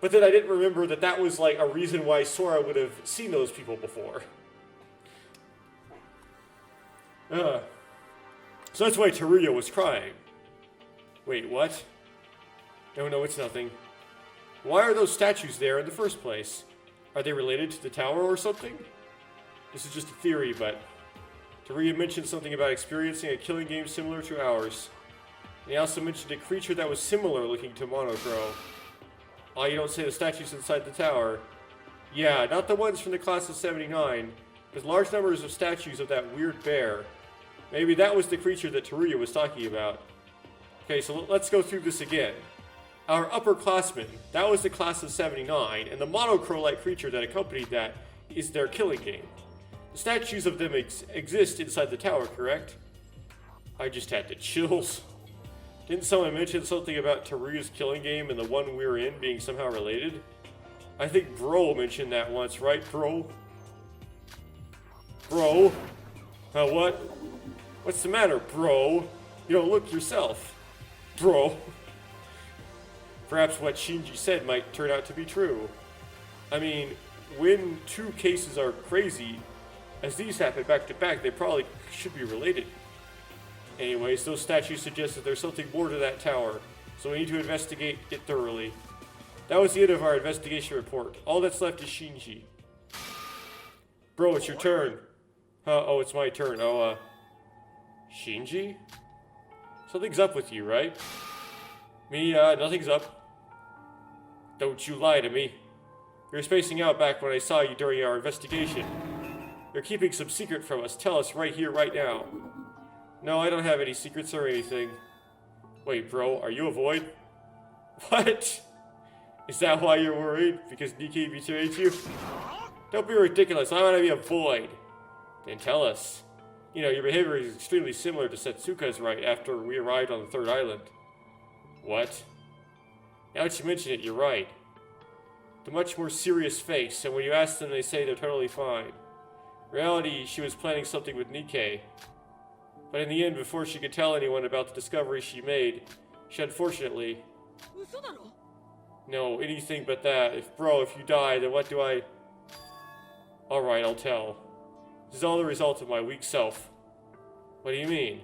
but then I didn't remember that that was like a reason why Sora would have seen those people before. So that's why Teruya was crying. Wait, what? No, it's nothing. Why are those statues there in the first place? Are they related to the tower or something? This is just a theory, but Teruya mentioned something about experiencing a killing game similar to ours. And he also mentioned a creature that was similar looking to Monocro. Oh, you don't say the statues inside the tower. Yeah, not the ones from the class of 79. There's large numbers of statues of that weird bear. Maybe that was the creature that Teruya was talking about. Okay, so let's go through this again. Our upperclassmen, that was the class of 79, and the monochrome-like creature that accompanied that is their killing game. The statues of them exist inside the tower, correct? I just had the chills. Didn't someone mention something about Teruya's killing game and the one we're in being somehow related? I think Bro mentioned that once, right, Bro? Bro? What? What's the matter, Bro? You don't look yourself. Bro. Perhaps what Shinji said might turn out to be true. I mean, when two cases are crazy, as these happen back to back, they probably should be related. Anyways, those statues suggest that there's something more to that tower, so we need to investigate it thoroughly. That was the end of our investigation report. All that's left is Shinji. Bro, it's your turn. Oh, it's my turn. Oh, Shinji? Something's up with you, right? Me, nothing's up. Don't you lie to me. You were spacing out back when I saw you during our investigation. You're keeping some secret from us. Tell us right here, right now. No, I don't have any secrets or anything. Wait, bro, are you a void? What? Is that why you're worried? Because Nikkei betrayed you? Don't be ridiculous. I want to be a void. Then tell us. You know, your behavior is extremely similar to Setsuka's right after we arrived on the third island. What? Now that you mention it, you're right. The much more serious face, and when you ask them, they say they're totally fine. In reality, she was planning something with Nikkei. But in the end, before she could tell anyone about the discovery she made, she unfortunately... No, anything but that. If you die, then what do I... Alright, I'll tell. This is all the result of my weak self. What do you mean?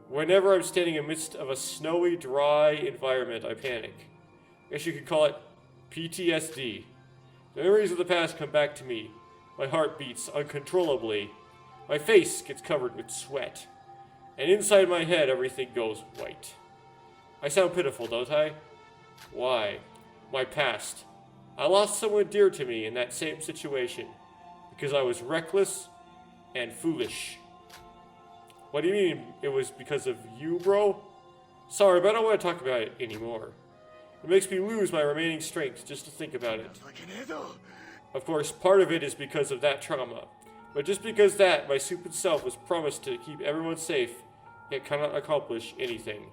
Whenever I'm standing amidst of a snowy, dry environment, I panic. I guess you could call it PTSD. The memories of the past come back to me. My heart beats uncontrollably. My face gets covered with sweat. And inside my head, everything goes white. I sound pitiful, don't I? Why? My past. I lost someone dear to me in that same situation. Because I was reckless and foolish. What do you mean it was because of you, bro? Sorry, but I don't want to talk about it anymore. It makes me lose my remaining strength just to think about it. Of course, part of it is because of that trauma. But just because that, my stupid self was promised to keep everyone safe, yet cannot accomplish anything.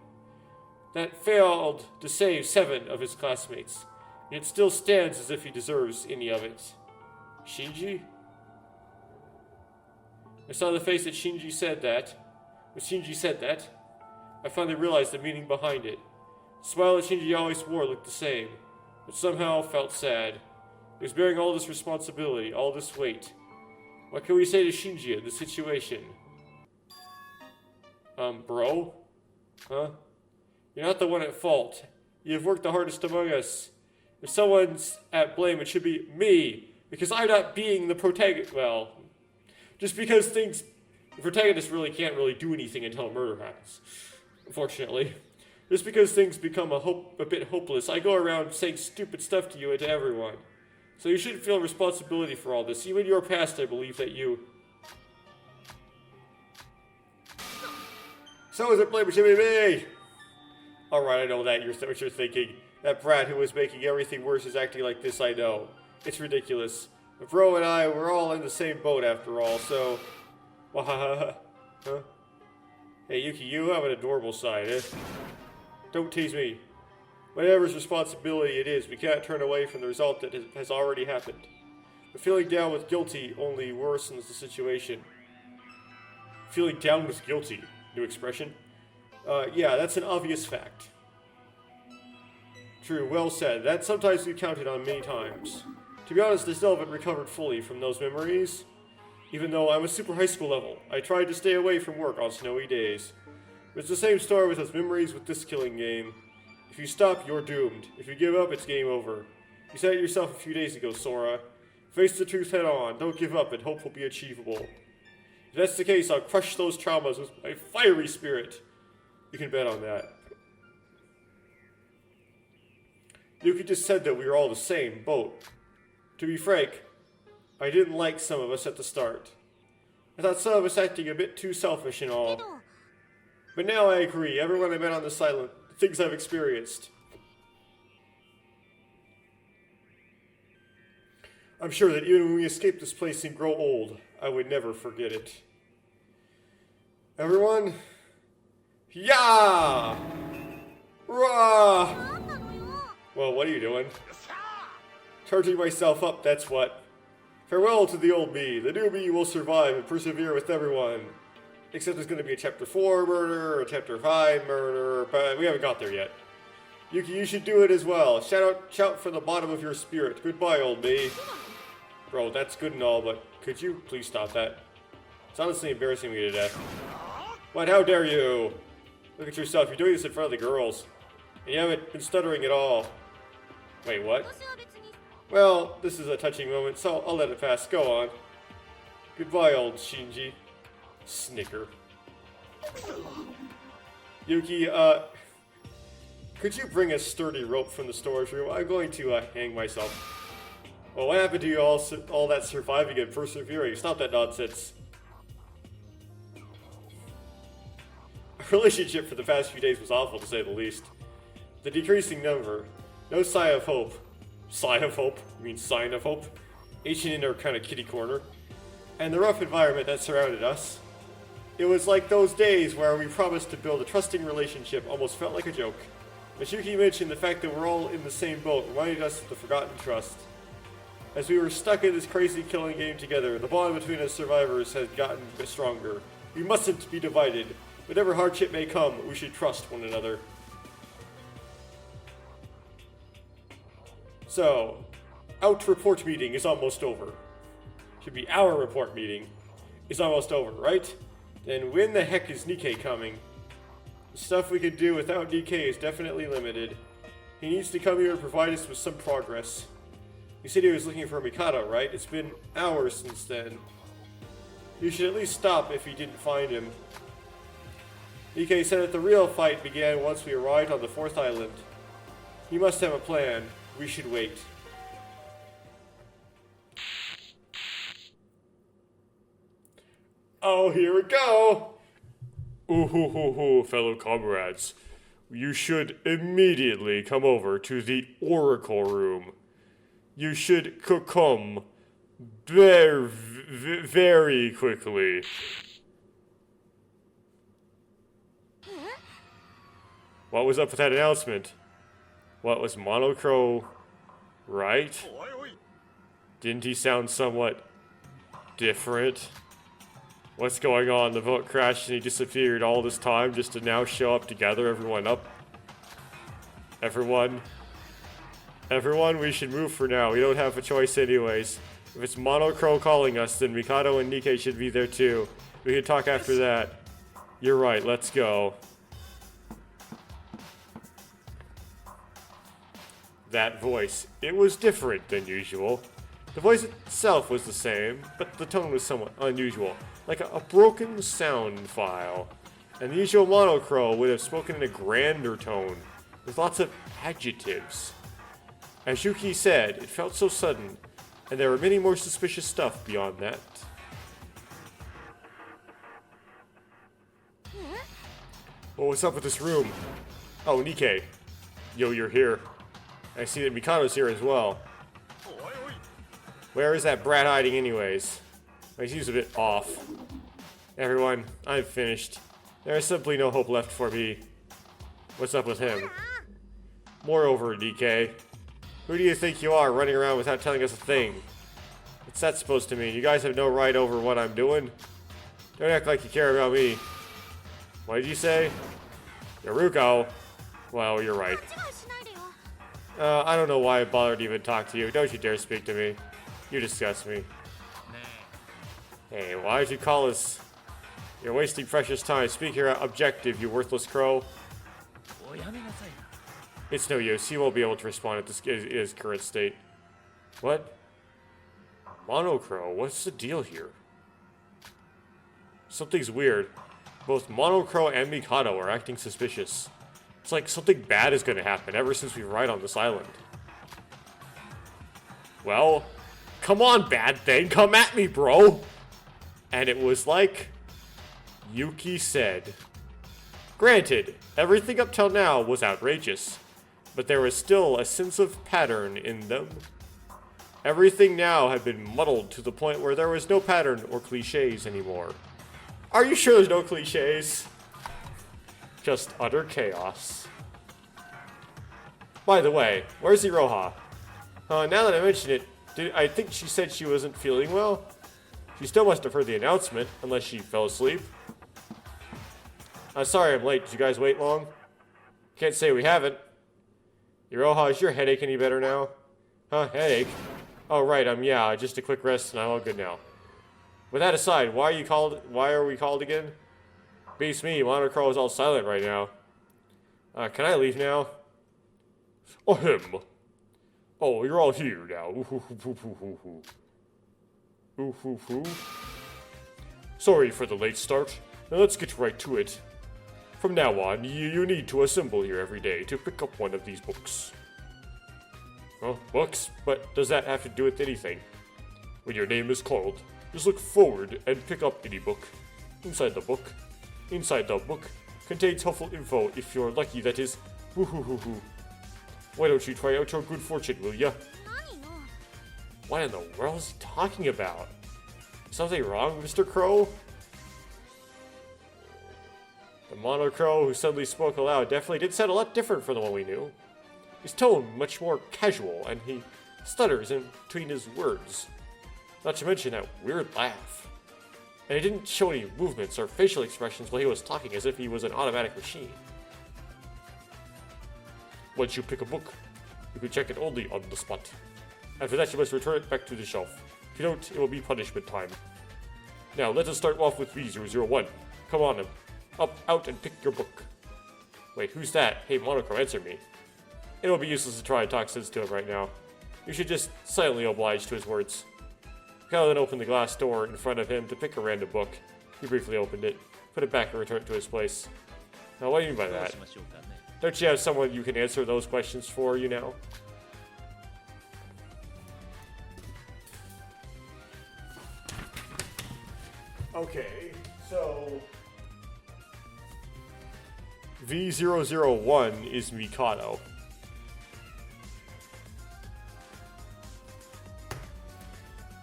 That failed to save 7 of his classmates, yet still stands as if he deserves any of it. Shinji? I saw the face that Shinji said that. When Shinji said that, I finally realized the meaning behind it. The smile that Shinji always wore looked the same, but somehow felt sad. He was bearing all this responsibility, all this weight. What can we say to Shinji in this situation? Bro? Huh? You're not the one at fault. You have worked the hardest among us. If someone's at blame, it should be me, because I'm not being the protagonist. Well, just because the protagonist can't really do anything until a murder happens, unfortunately. Just because things become a bit hopeless, I go around saying stupid stuff to you and to everyone. So you shouldn't feel responsibility for all this. Even your past, I believe that you... Someone's at blame, it should be me! Alright, I know that. What you're thinking. That brat who was making everything worse is acting like this, I know. It's ridiculous. But Bro and I, we're all in the same boat after all, so... Huh? Hey, Yuki, you have an adorable side, eh? Don't tease me. Whatever's responsibility it is, we can't turn away from the result that has already happened. But feeling down with guilty only worsens the situation. Feeling down with guilty. New expression? Yeah, that's an obvious fact. True, well said. That sometimes we counted on many times. To be honest, I still haven't recovered fully from those memories. Even though I'm a super high school level, I tried to stay away from work on snowy days. It's the same story with those memories with this killing game. If you stop, you're doomed. If you give up, it's game over. You said it yourself a few days ago, Sora. Face the truth head on, don't give up, and hope will be achievable. If that's the case, I'll crush those traumas with my fiery spirit. You can bet on that. Yuki just said that we were all the same boat. To be frank, I didn't like some of us at the start. I thought some of us acting a bit too selfish and all. But now I agree, everyone I met on this island, the things I've experienced. I'm sure that even when we escape this place and grow old, I would never forget it. Everyone? Yeah! Rah! Well, what are you doing? Charging myself up, that's what. Farewell to the old me. The new me will survive and persevere with everyone. Except there's going to be a Chapter 4 murder, or a Chapter 5 murder, but we haven't got there yet. Yuki, you should do it as well. Shout from the bottom of your spirit. Goodbye, old me. Bro, that's good and all, but could you please stop that? It's honestly embarrassing me to death. What? How dare you? Look at yourself. You're doing this in front of the girls. And you haven't been stuttering at all. Wait, what? Well, this is a touching moment, so I'll let it pass. Go on. Goodbye, old Shinji. Snicker. Yuki, could you bring a sturdy rope from the storage room? I'm going to hang myself. Well, what happened to you all that surviving and persevering? Stop that nonsense. Our relationship for the past few days was awful, to say the least. The decreasing number. No sign of hope. Sign of hope? You mean sign of hope? Each in our kind of kitty corner. And the rough environment that surrounded us. It was like those days where we promised to build a trusting relationship almost felt like a joke. As Yuki mentioned, the fact that we're all in the same boat reminded us of the forgotten trust. As we were stuck in this crazy killing game together, the bond between us survivors has gotten a bit stronger. We mustn't be divided. Whatever hardship may come, we should trust one another. So, out report meeting is almost over. Should be our report meeting is almost over, right? Then when the heck is Nikkei coming? The stuff we can do without Nikkei is definitely limited. He needs to come here and provide us with some progress. You said he was looking for Mikado, right? It's been hours since then. You should at least stop if you didn't find him. Nikkei said that the real fight began once we arrived on the 4th island. He must have a plan. We should wait. Oh, here we go! Ooh, fellow comrades. You should immediately come over to the Oracle Room. You should come very quickly. What was up with that announcement? What was Monocro right? Didn't he sound somewhat different? What's going on? The boat crashed and he disappeared all this time just to now show up to gather everyone up? Everyone, we should move for now. We don't have a choice anyways. If it's Monocro calling us, then Mikado and Nikkei should be there too. We can talk after that. You're right, let's go. That voice, it was different than usual. The voice itself was the same, but the tone was somewhat unusual, like a broken sound file. And the usual Monocro would have spoken in a grander tone, with lots of adjectives. As Yuki said, it felt so sudden, and there were many more suspicious stuff beyond that. Oh, what's up with this room? Oh, Nikkei. Yo, you're here. I see that Mikado's here as well. Where is that brat hiding anyways? He seems a bit off. Everyone, I'm finished. There is simply no hope left for me. What's up with him? Moreover, DK, who do you think you are running around without telling us a thing? What's that supposed to mean? You guys have no right over what I'm doing? Don't act like you care about me. What did you say? Yaruko? Well, you're right. I don't know why I bothered to even talk to you. Don't you dare speak to me. You disgust me. Hey, why did you call us? You're wasting precious time. Speak your objective, you worthless crow. It's no use. He won't be able to respond at his current state. What? Monocro, what's the deal here? Something's weird. Both Monocro and Mikado are acting suspicious. It's like something bad is going to happen ever since we arrived on this island. Well, come on, bad thing, come at me, bro! And it was like Yuki said. Granted, everything up till now was outrageous, but there was still a sense of pattern in them. Everything now had been muddled to the point where there was no pattern or cliches anymore. Are you sure there's no cliches? Just utter chaos. By the way, where's Iroha? Now that I mention it, I think she said she wasn't feeling well. She still must have heard the announcement, unless she fell asleep. I'm sorry I'm late. Did you guys wait long? Can't say we haven't. Iroha, is your headache any better now? Huh, headache? Oh, right, yeah, just a quick rest and I'm all good now. With that aside, why are we called again? Beats me, Monocro is all silent right now. Can I leave now? Ahem. Oh, you're all here now. Sorry for the late start. Now let's get right to it. From now on, you need to assemble here every day to pick up one of these books. Oh, books? But does that have to do with anything? When your name is called, just look forward and pick up any book. Inside the book contains helpful info if you're lucky, that is. Why don't you try out your good fortune, will ya? What in the world is he talking about? Something wrong, Mr. Crow? The Monocro who suddenly spoke aloud definitely did sound a lot different from the one we knew. His tone much more casual, and he stutters in between his words. Not to mention that weird laugh. And he didn't show any movements or facial expressions while he was talking, as if he was an automatic machine. Once you pick a book, you can check it only on the spot. After that, you must return it back to the shelf. If you don't, it will be punishment time. Now, let us start off with V001. Come on, out and pick your book. Wait, who's that? Hey, Monocro, answer me. It will be useless to try and talk sense to him right now. You should just silently oblige to his words. Mikado then opened the glass door in front of him to pick a random book. He briefly opened it, put it back and returned it to its place. Now, what do you mean by that? Don't you have someone you can answer those questions for you now? Okay, so V001 is Mikado.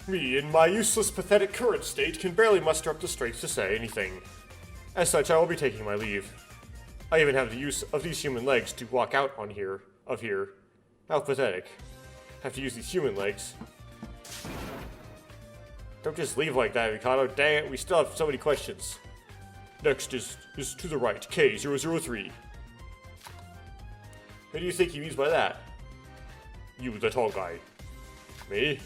Me, in my useless, pathetic current state, can barely muster up the strength to say anything. As such, I will be taking my leave. I even have the use of these human legs to walk out of here. How pathetic. Have to use these human legs. Don't just leave like that, Mikado. Dang it, we still have so many questions. Next is to the right, K003. What do you think he means by that? You, the tall guy. Me?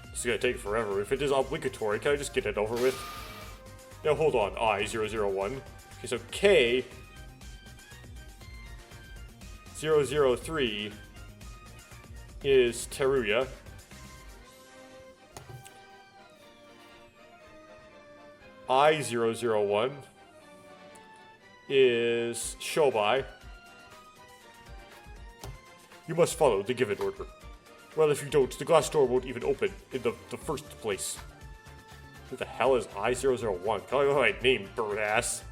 This is gonna take forever. If it is obligatory, can I just get it over with? Now hold on, I001. Okay, so K003 is Teruya. I001 is Shobai. You must follow the given order. Well, if you don't, the glass door won't even open in the first place. Who the hell is I001? Call me by my name, bird ass.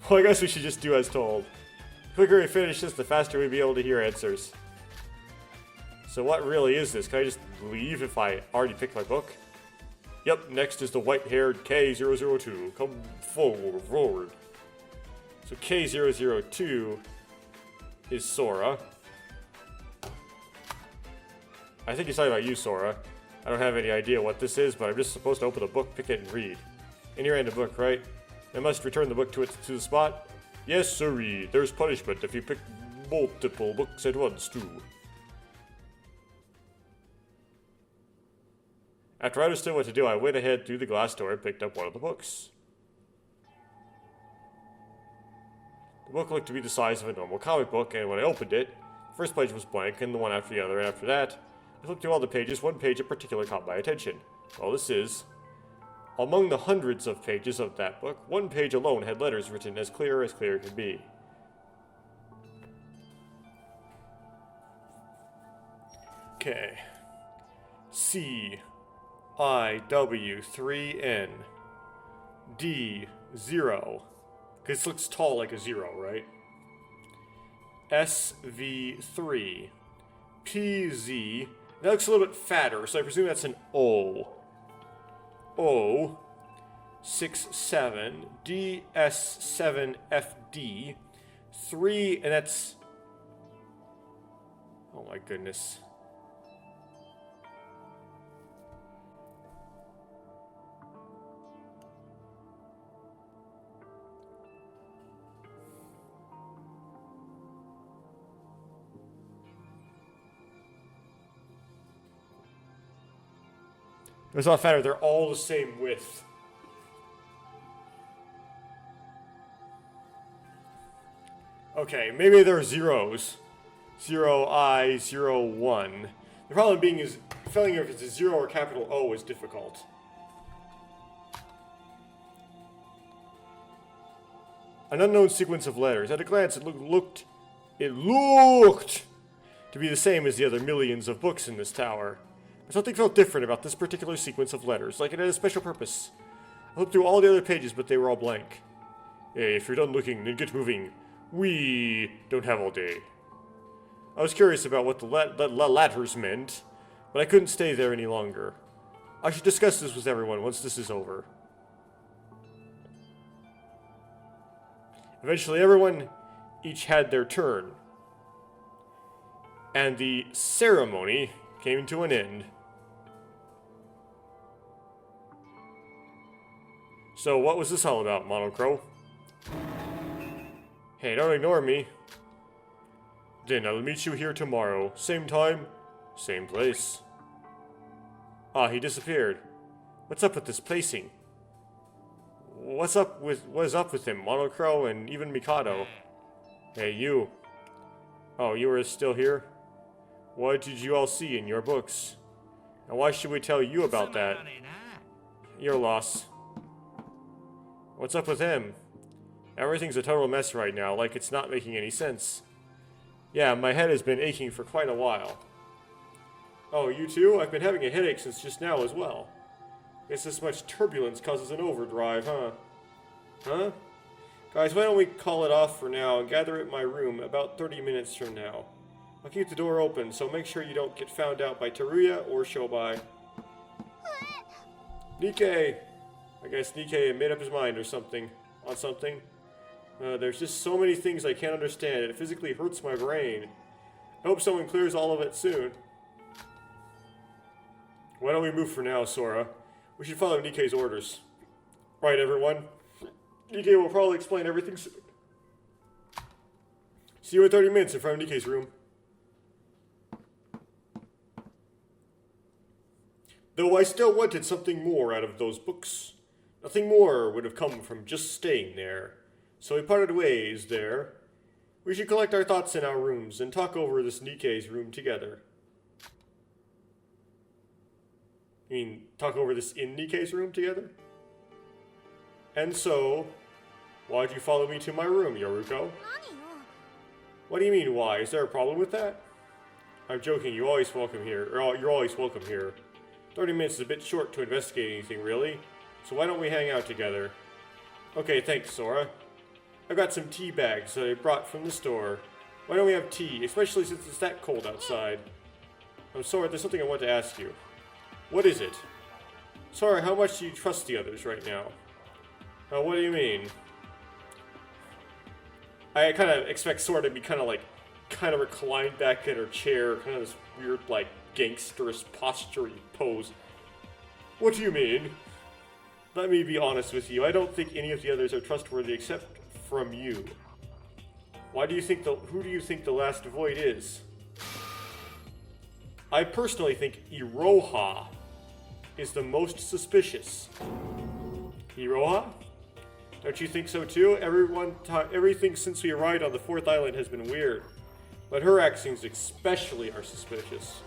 Well, I guess we should just do as told. The quicker we finish this, the faster we'll be able to hear answers. So what really is this? Can I just leave if I already picked my book? Yep, next is the white-haired K002. Come forward. So K002 is Sora. I think he's talking about you, Sora. I don't have any idea what this is, but I'm just supposed to open the book, pick it, and read. In your hand, a book, right? I must return the book to the spot? Yes, sirree. There's punishment if you pick multiple books at once, too. After I understood what to do, I went ahead through the glass door and picked up one of the books. The book looked to be the size of a normal comic book, and when I opened it, the first page was blank, and the one after the other, and after that, I looked through all the pages. One page in particular caught my attention. Well, this is Among the hundreds of pages of that book, one page alone had letters written as clear could be. Okay. CIW3N D0. Because this looks tall like a 0, right? SV3 PZ. That looks a little bit fatter, so I presume that's an O. O 67 DS7FD 3, and that's, oh my goodness. It's not fatter, they're all the same width. Okay, maybe they're zeros. 0I, 0, 1. The problem being is, filling if it's a 0 or capital O is difficult. An unknown sequence of letters. At a glance, it looked to be the same as the other millions of books in this tower. But something felt different about this particular sequence of letters, like it had a special purpose. I looked through all the other pages, but they were all blank. Hey, if you're done looking, then get moving. We don't have all day. I was curious about what the letters meant, but I couldn't stay there any longer. I should discuss this with everyone once this is over. Eventually, everyone each had their turn, and the ceremony came to an end. So, what was this all about, Monocro? Hey, don't ignore me. Then I'll meet you here tomorrow. Same time, same place. Ah, he disappeared. What's up with this placing? What is up with him, Monocro, and even Mikado? Hey, you. Oh, you were still here? What did you all see in your books? And why should we tell you about that? Your loss. What's up with him? Everything's a total mess right now, like it's not making any sense. Yeah, my head has been aching for quite a while. Oh, you too? I've been having a headache since just now as well. Guess this much turbulence causes an overdrive, huh? Huh? Guys, why don't we call it off for now and gather at my room about 30 minutes from now. I'll keep the door open, so make sure you don't get found out by Teruya or Shobai. Nikkei! I guess Nikkei made up his mind or something. On something. There's just so many things I can't understand. It physically hurts my brain. I hope someone clears all of it soon. Why don't we move for now, Sora? We should follow Nikkei's orders. Right, everyone. Nikkei will probably explain everything soon. See you in 30 minutes in front of Nikkei's room. Though I still wanted something more out of those books. Nothing more would have come from just staying there. So we parted ways there. We should collect our thoughts in our rooms and talk over this Nikkei's room together. You mean, talk over this in Nikkei's room together? And so, why'd you follow me to my room, Yoruko? What do you mean, why? Is there a problem with that? I'm joking, you're always welcome here. 30 minutes is a bit short to investigate anything, really. So why don't we hang out together? Okay, thanks, Sora. I got some tea bags that I brought from the store. Why don't we have tea, especially since it's that cold outside? I'm sorry, there's something I want to ask you. What is it? Sorry, how much do you trust the others right now? What do you mean? I kind of expect Sora to be kind of reclined back in her chair, kind of this weird, like, gangsterous posture pose. What do you mean? Let me be honest with you. I don't think any of the others are trustworthy except from you. Who do you think the last void is? I personally think Iroha is the most suspicious. Iroha? Don't you think so too? Everything since we arrived on the 4th island has been weird, but her actions especially are suspicious.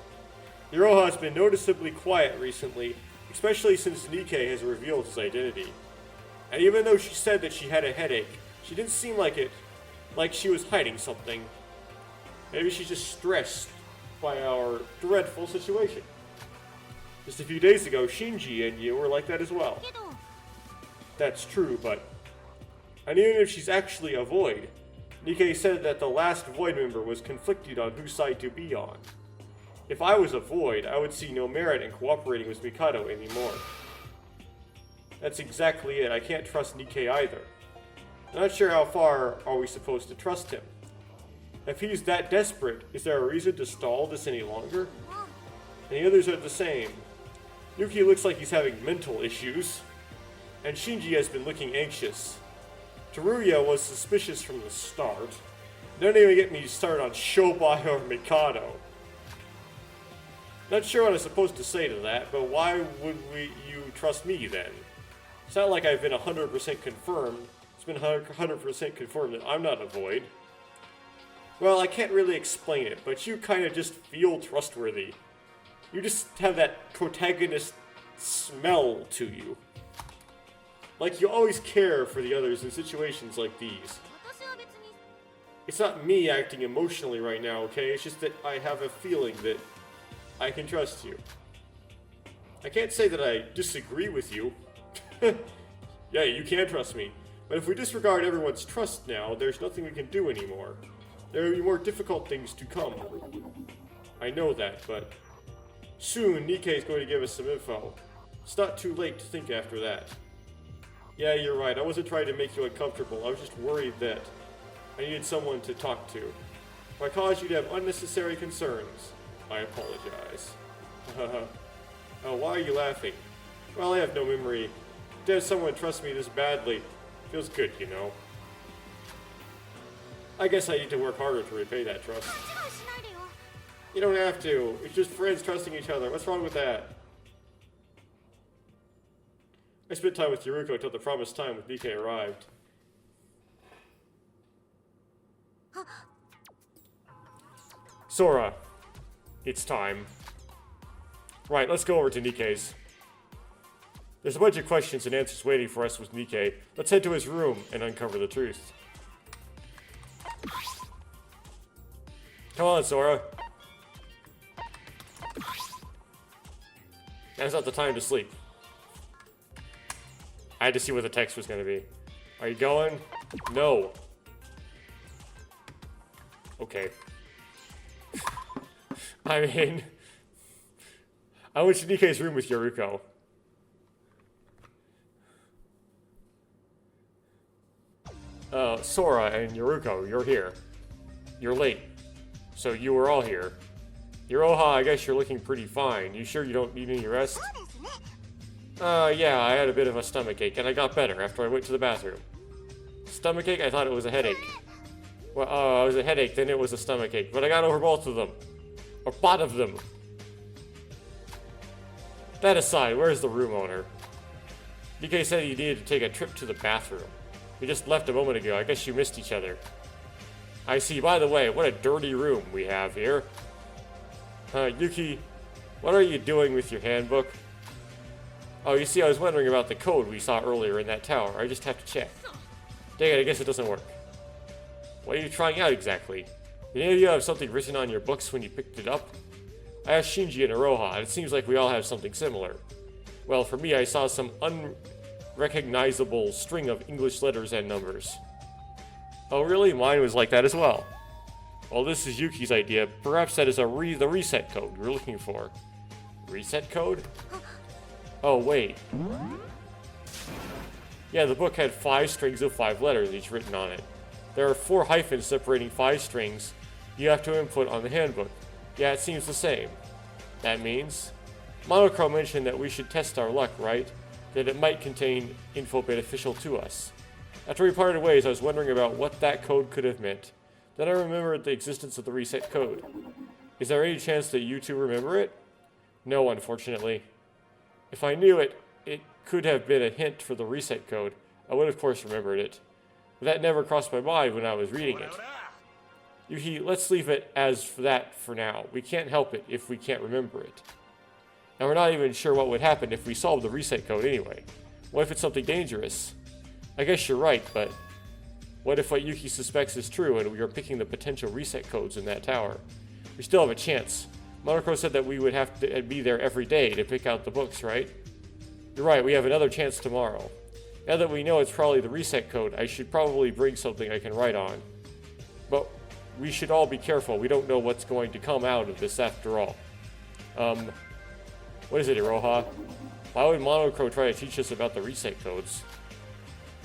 Iroha has been noticeably quiet recently, especially since Nikkei has revealed his identity. And even though she said that she had a headache, she didn't seem like she was hiding something. Maybe she's just stressed by our dreadful situation. Just a few days ago, Shinji and you were like that as well. That's true, but... And even if she's actually a Void, Nikkei said that the last Void member was conflicted on whose side to be on. If I was a Void, I would see no merit in cooperating with Mikado anymore. That's exactly it. I can't trust Nikkei either. I'm not sure how far are we supposed to trust him. If he's that desperate, is there a reason to stall this any longer? And the others are the same. Yuki looks like he's having mental issues, and Shinji has been looking anxious. Teruya was suspicious from the start. Don't even get me started on Shobai or Mikado. Not sure what I'm supposed to say to that, but why would you trust me then? It's not like I've been 100% confirmed. It's been 100% confirmed that I'm not a Void. Well, I can't really explain it, but you kind of just feel trustworthy. You just have that protagonist smell to you. Like you always care for the others in situations like these. It's not me acting emotionally right now, okay? It's just that I have a feeling that I can trust you. I can't say that I disagree with you. Yeah, you can trust me. But if we disregard everyone's trust now, there's nothing we can do anymore. There will be more difficult things to come. I know that, but soon Nikkei is going to give us some info. It's not too late to think after that. Yeah, you're right. I wasn't trying to make you uncomfortable. I was just worried that I needed someone to talk to. If I caused you to have unnecessary concerns, I apologize. Oh, why are you laughing? Well, I have no memory. To have someone trust me this badly feels good, you know. I guess I need to work harder to repay that trust. You don't have to. It's just friends trusting each other. What's wrong with that? I spent time with Yuruko until the promised time with Nikkei arrived. Sora, it's time. Right, let's go over to Nikkei's. There's a bunch of questions and answers waiting for us with Nikkei. Let's head to his room and uncover the truth. Come on, Sora. Now's not the time to sleep. I had to see what the text was going to be. Are you going? No. Okay. I mean, I went to Nikkei's room with Yuruko. Sora and Yuruko, you're here. You're late. So you were all here. Iroha, I guess you're looking pretty fine. You sure you don't need any rest? Yeah, I had a bit of a stomachache, and I got better after I went to the bathroom. Stomachache? I thought it was a headache. Well, it was a headache, then it was a stomachache. But I got over both of them. Or both of them. That aside, where's the room owner? DK said he needed to take a trip to the bathroom. We just left a moment ago. I guess you missed each other. I see. By the way, what a dirty room we have here. Yuki, what are you doing with your handbook? Oh, you see, I was wondering about the code we saw earlier in that tower. I just have to check. Dang it, I guess it doesn't work. What are you trying out exactly? Did any of you have something written on your books when you picked it up? I asked Shinji and Iroha, and it seems like we all have something similar. Well, for me, I saw some unrecognizable string of English letters and numbers. Oh, really? Mine was like that as well. Well, this is Yuki's idea. Perhaps that is the reset code we're looking for. Reset code? Oh, wait. Yeah, the book had 5 strings of 5 letters, each written on it. There are 4 hyphens separating 5 strings you have to input on the handbook. Yeah, it seems the same. That means... Monochrome mentioned that we should test our luck, right? That it might contain info beneficial to us. After we parted ways, I was wondering about what that code could have meant. Then I remembered the existence of the reset code. Is there any chance that you two remember it? No, unfortunately. If I knew it, it could have been a hint for the reset code. I would of course remembered it. But that never crossed my mind when I was reading it. Yuki, let's leave it as that for now. We can't help it if we can't remember it. And we're not even sure what would happen if we solved the reset code anyway. What if it's something dangerous? I guess you're right, but what if what Yuki suspects is true and we are picking the potential reset codes in that tower? We still have a chance. Monocro said that we would have to be there every day to pick out the books, right? You're right, we have another chance tomorrow. Now that we know it's probably the reset code, I should probably bring something I can write on. But we should all be careful. We don't know what's going to come out of this after all. What is it, Iroha? Why would Monocro try to teach us about the reset codes?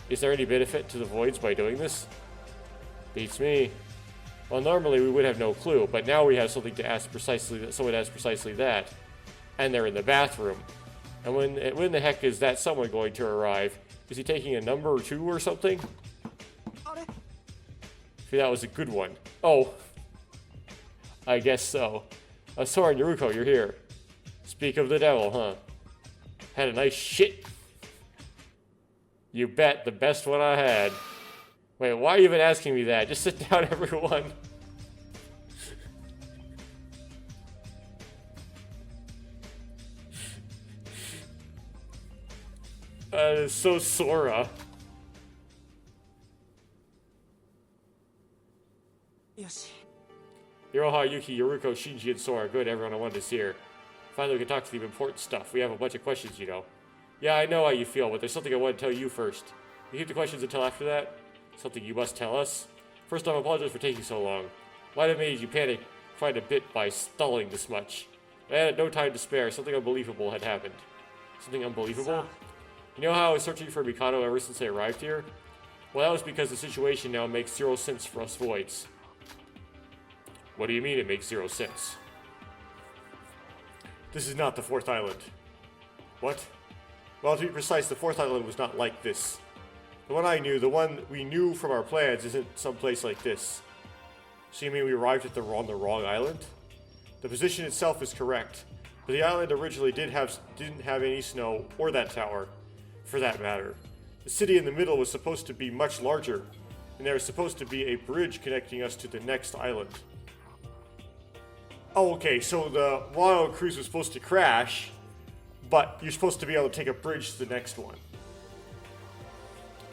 Is there any benefit to the Voids by doing this? Beats me. Well, normally we would have no clue, but now we have something to ask precisely that someone asks precisely that. And they're in the bathroom. And when the heck is that someone going to arrive? Is he taking a number or two or something? See, that was a good one. Oh. I guess so. Sora and Yoruko, you're here. Speak of the devil, huh? Had a nice shit. You bet, the best one I had. Wait, why are you even asking me that? Just sit down, everyone. That is so Sora.
Yoshi.
Iroha, Yuki, Yoruko, Shinji, and Sora. Good, everyone I wanted to see here. Finally, we can talk to the important stuff. We have a bunch of questions, you know. Yeah, I know how you feel, but there's something I want to tell you first. You keep the questions until after that? Something you must tell us? First off, I apologize for taking so long. Might have made you panic quite a bit by stalling this much. I had no time to spare. Something unbelievable had happened. Something unbelievable? You know how I was searching for Mikado ever since I arrived here? Well, that was because the situation now makes 0 sense for us Voids. What do you mean it makes 0 sense? This is not the 4th island. What? Well, to be precise, the 4th island was not like this. The one I knew, the one we knew from our plans, isn't someplace like this. So you mean we arrived on the wrong island? The position itself is correct, but the island originally didn't have any snow or that tower, for that matter. The city in the middle was supposed to be much larger, and there was supposed to be a bridge connecting us to the next island. Oh, okay, so the Wano cruise was supposed to crash, but you're supposed to be able to take a bridge to the next one.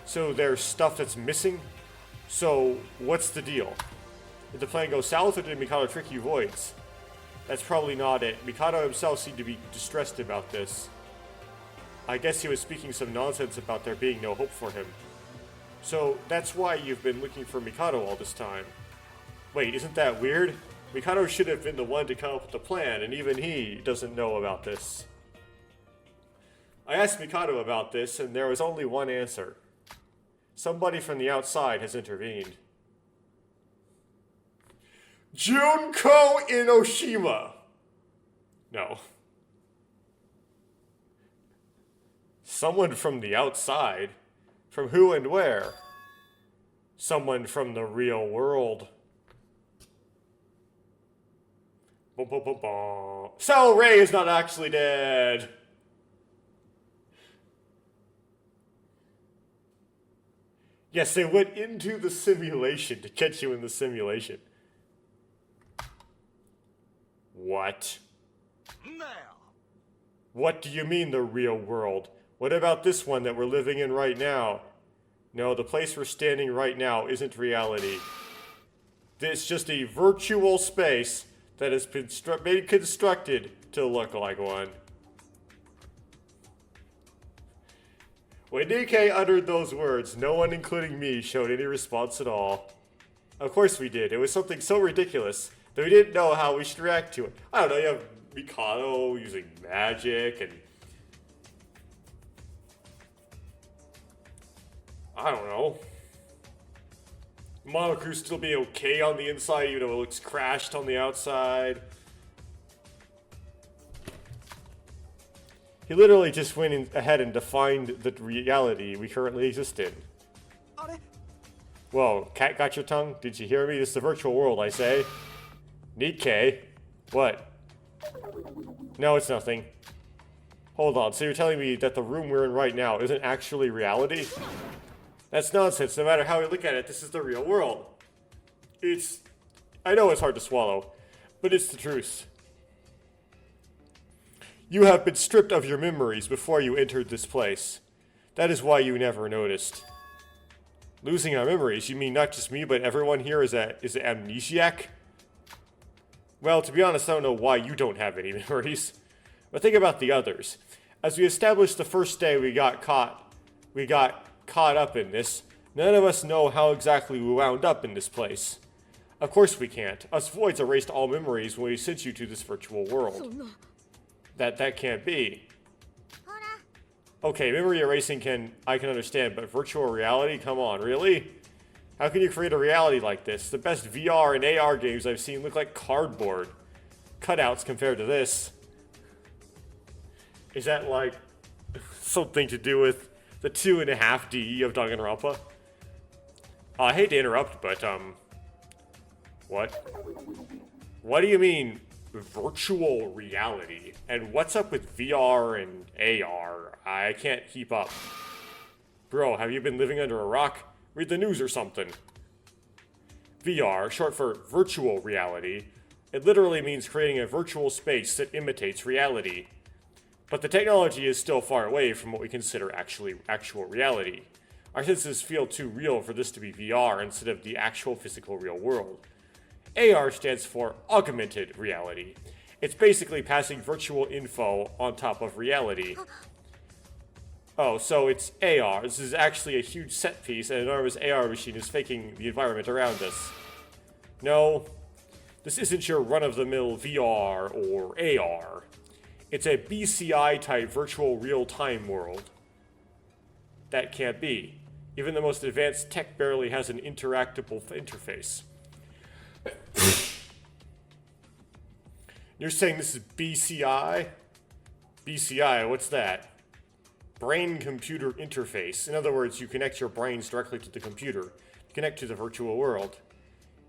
So there's stuff that's missing? So what's the deal? Did the plan go south, or did Mikado trick you Voids? That's probably not it. Mikado himself seemed to be distressed about this. I guess he was speaking some nonsense about there being no hope for him. So that's why you've been looking for Mikado all this time. Wait, isn't that weird? Mikado should have been the one to come up with the plan, and even he doesn't know about this. I asked Mikado about this, and there was only one answer. Somebody from the outside has intervened. Junko Inoshima! No. Someone from the outside? From who and where? Someone from the real world. So Ray is not actually dead. Yes, they went into the simulation to catch you in the simulation. What?
Now.
What do you mean the real world? What about this one that we're living in right now? No, the place we're standing right now isn't reality. It's just a virtual space that has been constructed to look like one. When DK uttered those words, no one, including me, showed any response at all. Of course we did. It was something so ridiculous that we didn't know how we should react to it. I don't know, you have Mikado using magic and... I don't know. Monocru still being okay on the inside, even though it looks crashed on the outside. He literally just went ahead and defined the reality we currently exist in. Whoa, cat got your tongue? Did you hear me? This is the virtual world, I say. Nikkei? What? No, it's nothing. Hold on, so you're telling me that the room we're in right now isn't actually reality? That's nonsense. No matter how we look at it, this is the real world. I know it's hard to swallow, but it's the truth. You have been stripped of your memories before you entered this place. That is why you never noticed. Losing our memories? You mean not just me, but everyone here is an amnesiac? Well, to be honest, I don't know why you don't have any memories. But think about the others. As we established the first day we got caught up in this, none of us know how exactly we wound up in this place. Of course we can't. Us voids erased all memories when we sent you to this virtual world. That can't be. Okay, memory erasing I can understand, but virtual reality? Come on, really? How can you create a reality like this? The best VR and AR games I've seen look like cardboard cutouts compared to this. Is that like something to do with the 2.5D of Danganranpa? I hate to interrupt, but what do you mean virtual reality? And what's up with VR and AR? I can't keep up. Bro, have you been living under a rock? Read the news or something. VR, short for virtual reality, it literally means creating a virtual space that imitates reality. But the technology is still far away from what we consider actual reality. Our senses feel too real for this to be VR instead of the actual physical real world. AR stands for augmented reality. It's basically passing virtual info on top of reality. Oh, so it's AR. This is actually a huge set piece, and an enormous AR machine is faking the environment around us. No, this isn't your run-of-the-mill VR or AR. It's a BCI-type virtual real-time world. That can't be. Even the most advanced tech barely has an interactable interface. You're saying this is BCI? BCI, what's that? Brain-computer interface. In other words, you connect your brains directly to the computer to connect to the virtual world.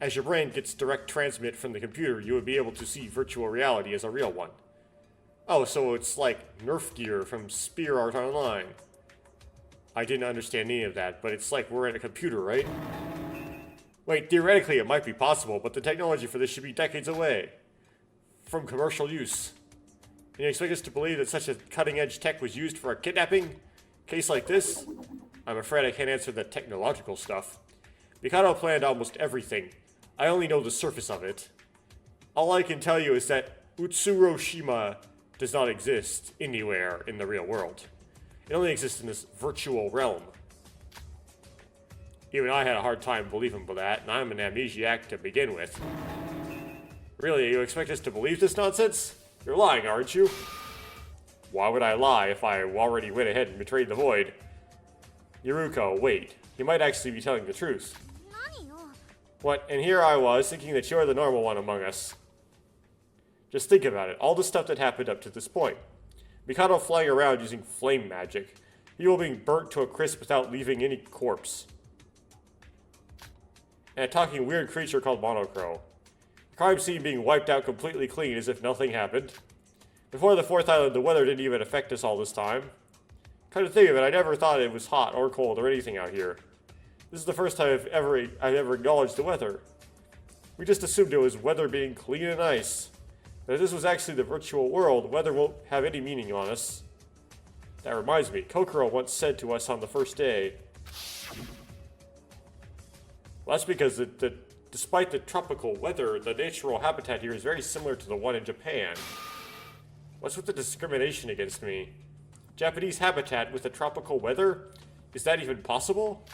As your brain gets direct transmit from the computer, you would be able to see virtual reality as a real one. Oh, so it's like Nerf gear from Spear Art Online. I didn't understand any of that, but it's like we're in a computer, right? Wait, theoretically it might be possible, but the technology for this should be decades away from commercial use. And you expect us to believe that such a cutting-edge tech was used for a kidnapping case like this? I'm afraid I can't answer the technological stuff. Mikado planned almost everything. I only know the surface of it. All I can tell you is that Utsuroshima does not exist anywhere in the real world. It only exists in this virtual realm. Even I had a hard time believing that, and I'm an amnesiac to begin with. Really, you expect us to believe this nonsense? You're lying, aren't you? Why would I lie if I already went ahead and betrayed the void? Yuruko, wait. You might actually be telling the truth. What? And here I was, thinking that you're the normal one among us. Just think about it. All the stuff that happened up to this point. Mikado flying around using flame magic. People being burnt to a crisp without leaving any corpse. And a talking weird creature called Monocro. The crime scene being wiped out completely clean as if nothing happened. Before the 4th island, the weather didn't even affect us all this time. Come to think of it, I never thought it was hot or cold or anything out here. This is the first time I've ever acknowledged the weather. We just assumed it was weather being clean and nice. But if this was actually the virtual world, weather won't have any meaning on us. That reminds me, Kokoro once said to us on the first day. Well, that's because despite the tropical weather, the natural habitat here is very similar to the one in Japan. What's with the discrimination against me? Japanese habitat with the tropical weather? Is that even possible?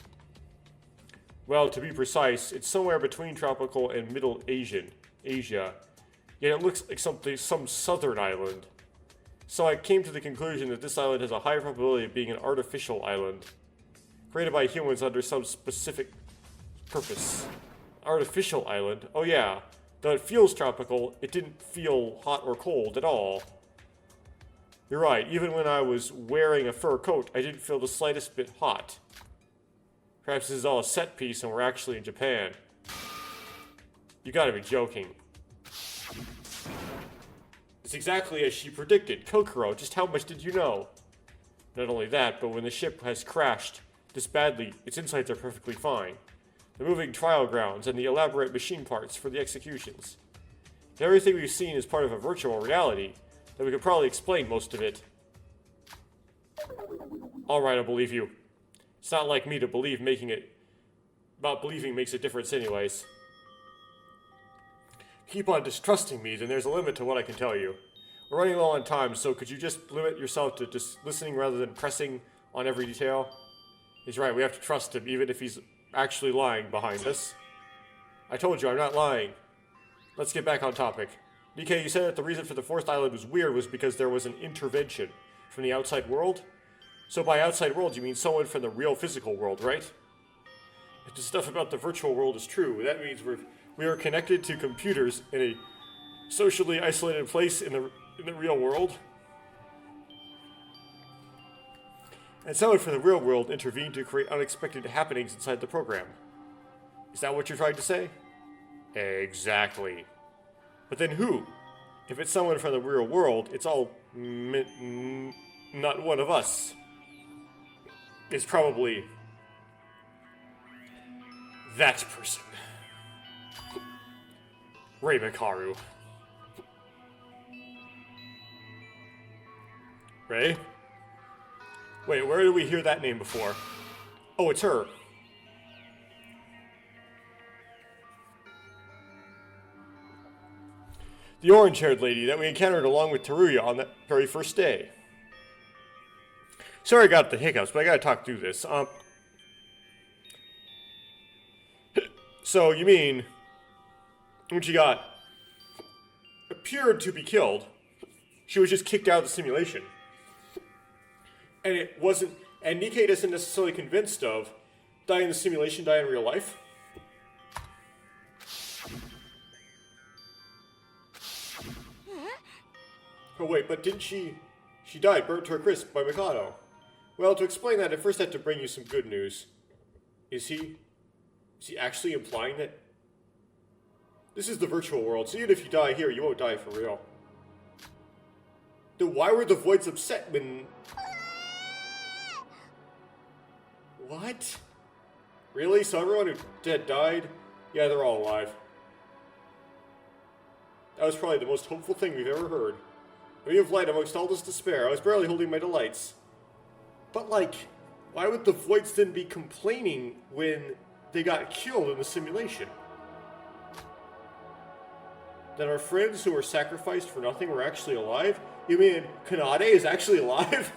Well, to be precise, it's somewhere between tropical and Middle Asia. Yet it looks like some southern island. So I came to the conclusion that this island has a high probability of being an artificial island, created by humans under some specific purpose. Artificial island? Oh yeah. Though it feels tropical, it didn't feel hot or cold at all. You're right, even when I was wearing a fur coat, I didn't feel the slightest bit hot. Perhaps this is all a set piece and we're actually in Japan. You gotta be joking. It's exactly as she predicted. Kokoro, just how much did you know? Not only that, but when the ship has crashed this badly, its insides are perfectly fine. The moving trial grounds and the elaborate machine parts for the executions. If everything we've seen is part of a virtual reality, then we could probably explain most of it. Alright, I'll believe you. It's not like me to believe believing makes a difference anyways. Keep on distrusting me, then there's a limit to what I can tell you. We're running low on time, so could you just limit yourself to just listening rather than pressing on every detail? He's right, we have to trust him, even if he's actually lying behind us. I told you, I'm not lying. Let's get back on topic. DK, you said that the reason for the fourth island was weird was because there was an intervention from the outside world? So by outside world, you mean someone from the real physical world, right? If the stuff about the virtual world is true, that means we are connected to computers in a socially isolated place in the real world. And someone from the real world intervened to create unexpected happenings inside the program. Is that what you're trying to say? Exactly. But then who? If it's someone from the real world, it's all not one of us. It's probably that person. Rei Mikaru. Rei? Wait, where did we hear that name before? Oh, it's her. The orange-haired lady that we encountered along with Teruya on that very first day. Sorry I got the hiccups, but I gotta talk through this. So, you mean, when she appeared to be killed, she was just kicked out of the simulation. And it wasn't, and Nikkei isn't necessarily convinced of die in the simulation, die in real life. Oh wait, but didn't she died, burnt to a crisp by Mikado. Well, to explain that, I first have to bring you some good news. Is he actually implying that this is the virtual world, so even if you die here, you won't die for real? Then why were the Voids upset when... What? Really? So everyone who died? Yeah, they're all alive. That was probably the most hopeful thing we've ever heard. A ray of light amongst all this despair. I was barely holding my delights. But like, why would the Voids then be complaining when they got killed in the simulation? That our friends who were sacrificed for nothing were actually alive? You mean Kanade is actually alive?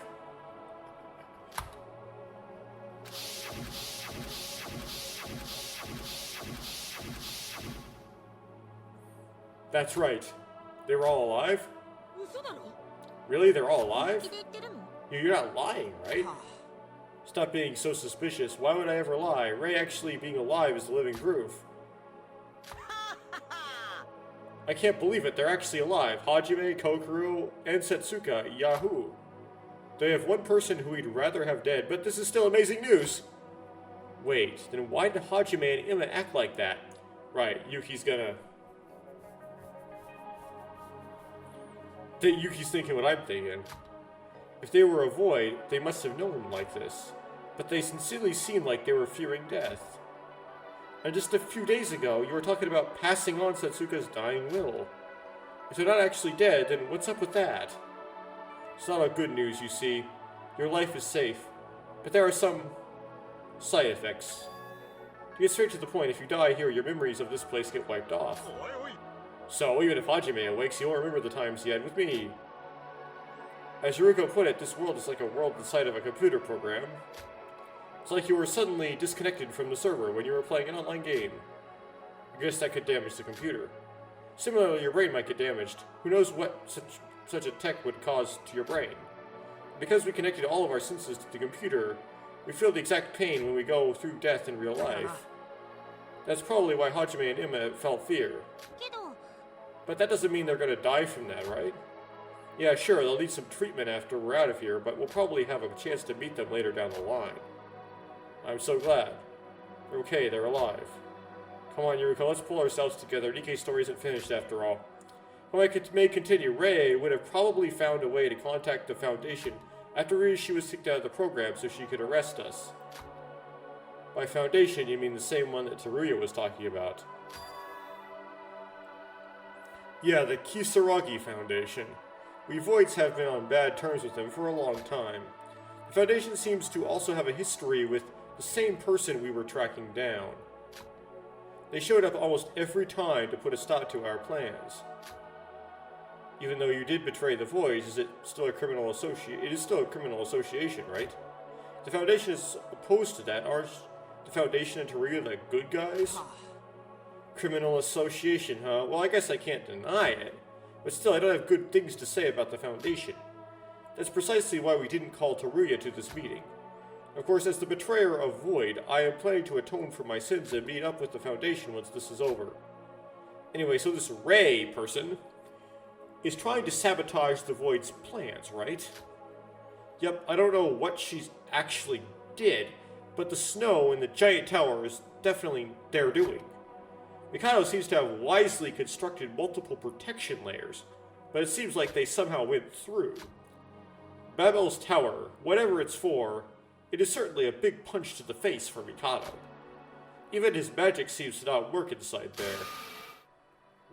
That's right. They were all alive? Really? They're all alive? You're not lying, right? Stop being so suspicious. Why would I ever lie? Rei actually being alive is the living proof. I can't believe it. They're actually alive. Hajime, Kokoro, and Setsuka. Yahoo! They have one person who we'd rather have dead, but this is still amazing news. Wait, then why did Hajime and Ima act like that? Right, Yuki's gonna... Yuki's thinking what I'm thinking. If they were a void, they must have known him like this. But they sincerely seemed like they were fearing death. And just a few days ago, you were talking about passing on Setsuka's dying will. If they're not actually dead, then what's up with that? It's not all good news, you see. Your life is safe. But there are some side effects. To get straight to the point, if you die here, your memories of this place get wiped off. So, even if Hajime awakes, he'll remember the times he had with me. As Yuriko put it, this world is like a world inside of a computer program. It's like you were suddenly disconnected from the server when you were playing an online game. I guess that could damage the computer. Similarly, your brain might get damaged. Who knows what such a tech would cause to your brain? Because we connected all of our senses to the computer, we feel the exact pain when we go through death in real life. That's probably why Hajime and Ima felt fear. But that doesn't mean they're gonna die from that, right? Yeah, sure, they'll need some treatment after we're out of here, but we'll probably have a chance to meet them later down the line. I'm so glad. Okay, they're alive. Come on, Yuriko, let's pull ourselves together. Nikkei's story isn't finished after all. Well, I may continue. Rei would have probably found a way to contact the Foundation after she was kicked out of the program so she could arrest us. By Foundation, you mean the same one that Teruya was talking about. Yeah, the Kisaragi Foundation. We Voids have been on bad terms with them for a long time. The Foundation seems to also have a history with the same person we were tracking down. They showed up almost every time to put a stop to our plans. Even though you did betray the Voids, is it still a criminal association? It is still a criminal association, right? The Foundation is opposed to that. Aren't the Foundation and Taria the good guys? Criminal association, huh? Well, I guess I can't deny it. But still, I don't have good things to say about the Foundation. That's precisely why we didn't call Taruya to this meeting. Of course, as the betrayer of Void, I am planning to atone for my sins and meet up with the Foundation once this is over. Anyway, so this Ray person is trying to sabotage the Void's plans, right? Yep, I don't know what she's actually did, but the snow in the giant tower is definitely their doing. Mikado seems to have wisely constructed multiple protection layers, but it seems like they somehow went through. Babel's tower, whatever it's for, it is certainly a big punch to the face for Mikado. Even his magic seems to not work inside there.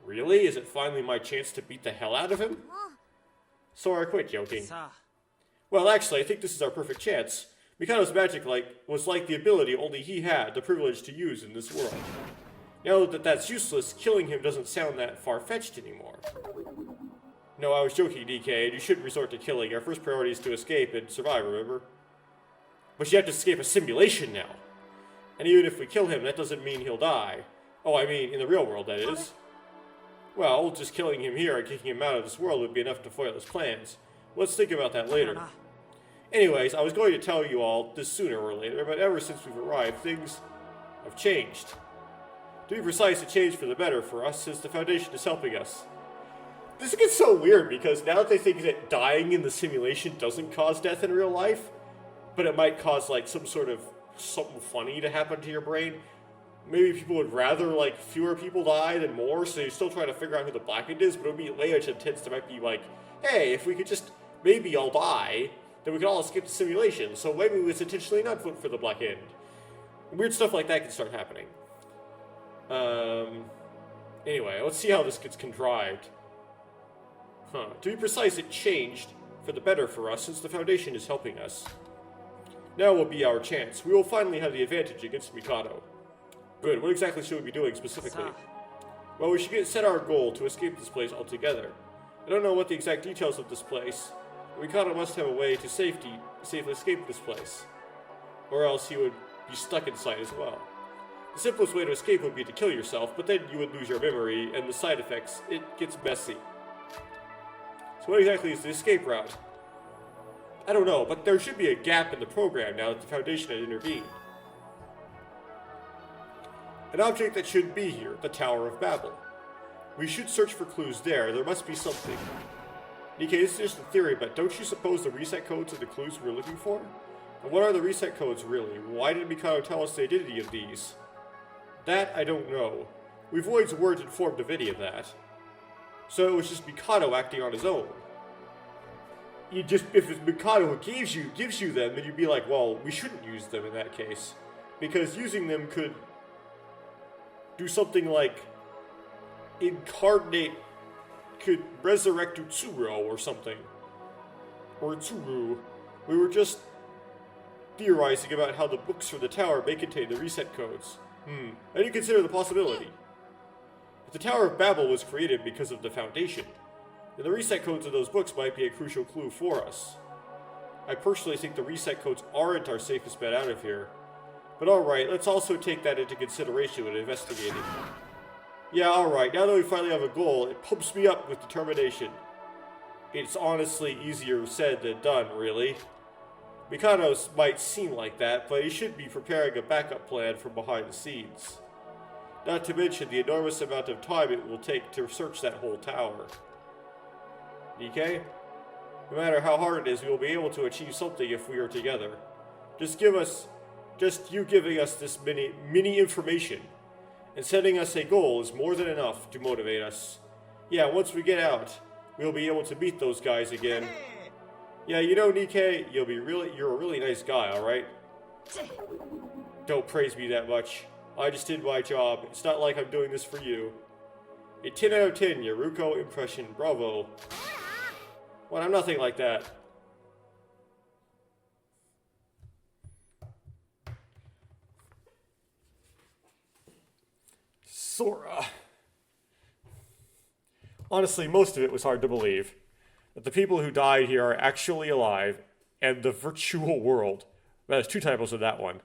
Really? Is it finally my chance to beat the hell out of him? Sorry, I quit joking. Well, actually, I think this is our perfect chance. Mikado's magic was like the ability only he had the privilege to use in this world. Now that that's useless, killing him doesn't sound that far-fetched anymore. No, I was joking, DK, and you shouldn't resort to killing. Our first priority is to escape and survive, remember? But you have to escape a simulation now. And even if we kill him, that doesn't mean he'll die. Oh, I mean, in the real world, that is. Well, just killing him here and kicking him out of this world would be enough to foil his plans. Let's think about that later. Anyways, I was going to tell you all this sooner or later, but ever since we've arrived, things have changed. To be precise, it changed for the better for us, since the Foundation is helping us. This gets so weird, because now they think that dying in the simulation doesn't cause death in real life, but it might cause, like, some sort of something funny to happen to your brain. Maybe people would rather, like, fewer people die than more, so you're still trying to figure out who the Blackened is, but it would be way much intense to might be like, hey, if we could just maybe all die, then we could all escape the simulation, so maybe it's intentionally not vote for the Blackened. Weird stuff like that can start happening. Anyway, let's see how this gets contrived. To be precise, it changed for the better for us since the Foundation is helping us. Now will be our chance. We will finally have the advantage against Mikado. Good, what exactly should we be doing specifically? Well, we should set our goal to escape this place altogether. I don't know what the exact details of this place, but Mikado must have a way to safely escape this place. Or else he would be stuck inside as well. The simplest way to escape would be to kill yourself, but then you would lose your memory, and the side effects, it gets messy. So what exactly is the escape route? I don't know, but there should be a gap in the program now that the Foundation has intervened. An object that should be here, the Tower of Babel. We should search for clues there. There must be something. Nikkei, this is just a theory, but don't you suppose the reset codes are the clues we're looking for? And what are the reset codes really? Why did Mikado tell us the identity of these? That I don't know. We Void's words informed of any of that. So it was just Mikado acting on his own. If it's Mikado who gives you them, then you'd be like, well, we shouldn't use them in that case. Because using them could do something like could resurrect Utsuro or something. Or Tsuru. We were just theorizing about how the books for the tower may contain the reset codes. I didn't consider the possibility. If the Tower of Babel was created because of the Foundation, then the reset codes of those books might be a crucial clue for us. I personally think the reset codes aren't our safest bet out of here. But alright, let's also take that into consideration when investigating. Yeah, alright, now that we finally have a goal, it pumps me up with determination. It's honestly easier said than done, really. Mikado might seem like that, but he should be preparing a backup plan from behind the scenes. Not to mention the enormous amount of time it will take to search that whole tower. DK? No matter how hard it is, we will be able to achieve something if we are together. Just you giving us this mini information and setting us a goal is more than enough to motivate us. Yeah, once we get out, we'll be able to meet those guys again. Yeah, you know, Nikkei, you're a really nice guy, alright? Don't praise me that much. I just did my job. It's not like I'm doing this for you. A 10 out of 10 Yaruko impression, bravo. What? I'm nothing like that. Sora. Honestly, most of it was hard to believe. That the people who died here are actually alive, and the virtual world. Well, there's 2 typos of that one.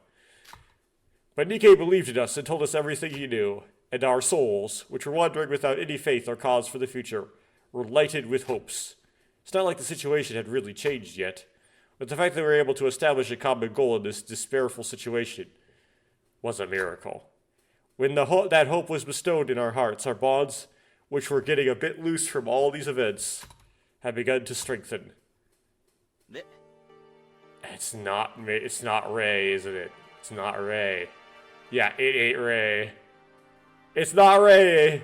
But Nikke believed in us and told us everything he knew, and our souls, which were wandering without any faith or cause for the future, were lighted with hopes. It's not like the situation had really changed yet, but the fact that we were able to establish a common goal in this despairful situation was a miracle. When that hope was bestowed in our hearts, our bonds, which were getting a bit loose from all these events, had begun to strengthen. It's not Ray, isn't it? It's not Ray. Yeah, it ain't Ray. It's not Ray!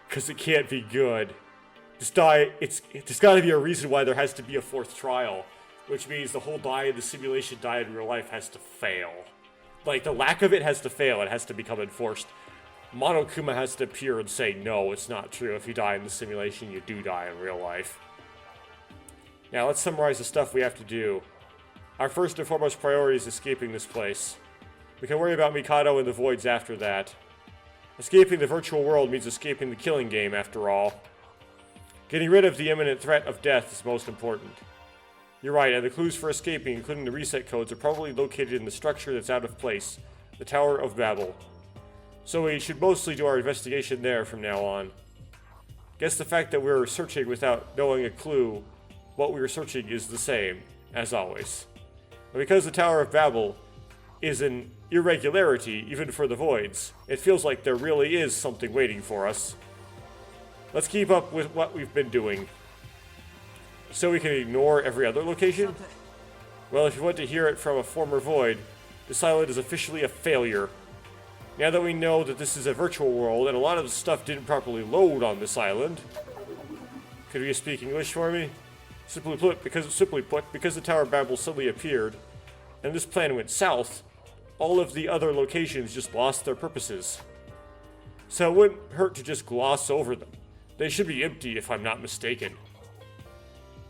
Because it can't be good. There's gotta be a reason why there has to be a 4th trial. Which means the whole die in the simulation, die in real life has to fail. Like, the lack of it has to fail. It has to become enforced. Monokuma has to appear and say, no, it's not true. If you die in the simulation, you do die in real life. Now, let's summarize the stuff we have to do. Our first and foremost priority is escaping this place. We can worry about Mikado and the Voids after that. Escaping the virtual world means escaping the killing game, after all. Getting rid of the imminent threat of death is most important. You're right, and the clues for escaping, including the reset codes, are probably located in the structure that's out of place, the Tower of Babel. So we should mostly do our investigation there from now on. Guess the fact that we're searching without knowing a clue what we were searching is the same, as always. And because the Tower of Babel is an irregularity, even for the Voids, it feels like there really is something waiting for us. Let's keep up with what we've been doing. So we can ignore every other location? Well, if you want to hear it from a former Void, this island is officially a failure. Now that we know that this is a virtual world, and a lot of the stuff didn't properly load on this island... Could you speak English for me? Simply put, because the Tower of Babel suddenly appeared, and this plan went south, all of the other locations just lost their purposes. So it wouldn't hurt to just gloss over them. They should be empty if I'm not mistaken.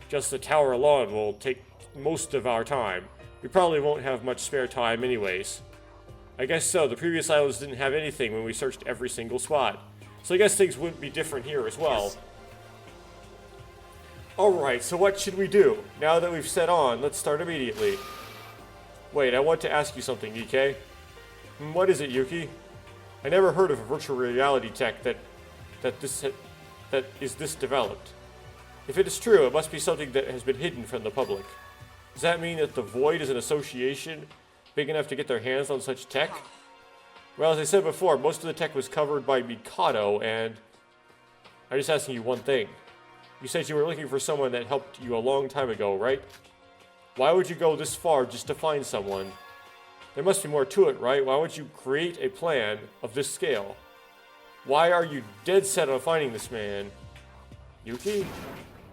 Just the tower alone will take most of our time. We probably won't have much spare time anyways. I guess so, the previous islands didn't have anything when we searched every single spot. So I guess things wouldn't be different here as well. Yes. Alright, so what should we do? Now that we've set on, let's start immediately. Wait, I want to ask you something, Nikke. What is it, Yuki? I never heard of a virtual reality tech that is this developed. If it is true, it must be something that has been hidden from the public. Does that mean that the Void is an association big enough to get their hands on such tech? Well, as I said before, most of the tech was covered by Mikado, and I'm just asking you one thing. You said you were looking for someone that helped you a long time ago, right? Why would you go this far just to find someone? There must be more to it, right? Why would you create a plan of this scale? Why are you dead set on finding this man? Yuki?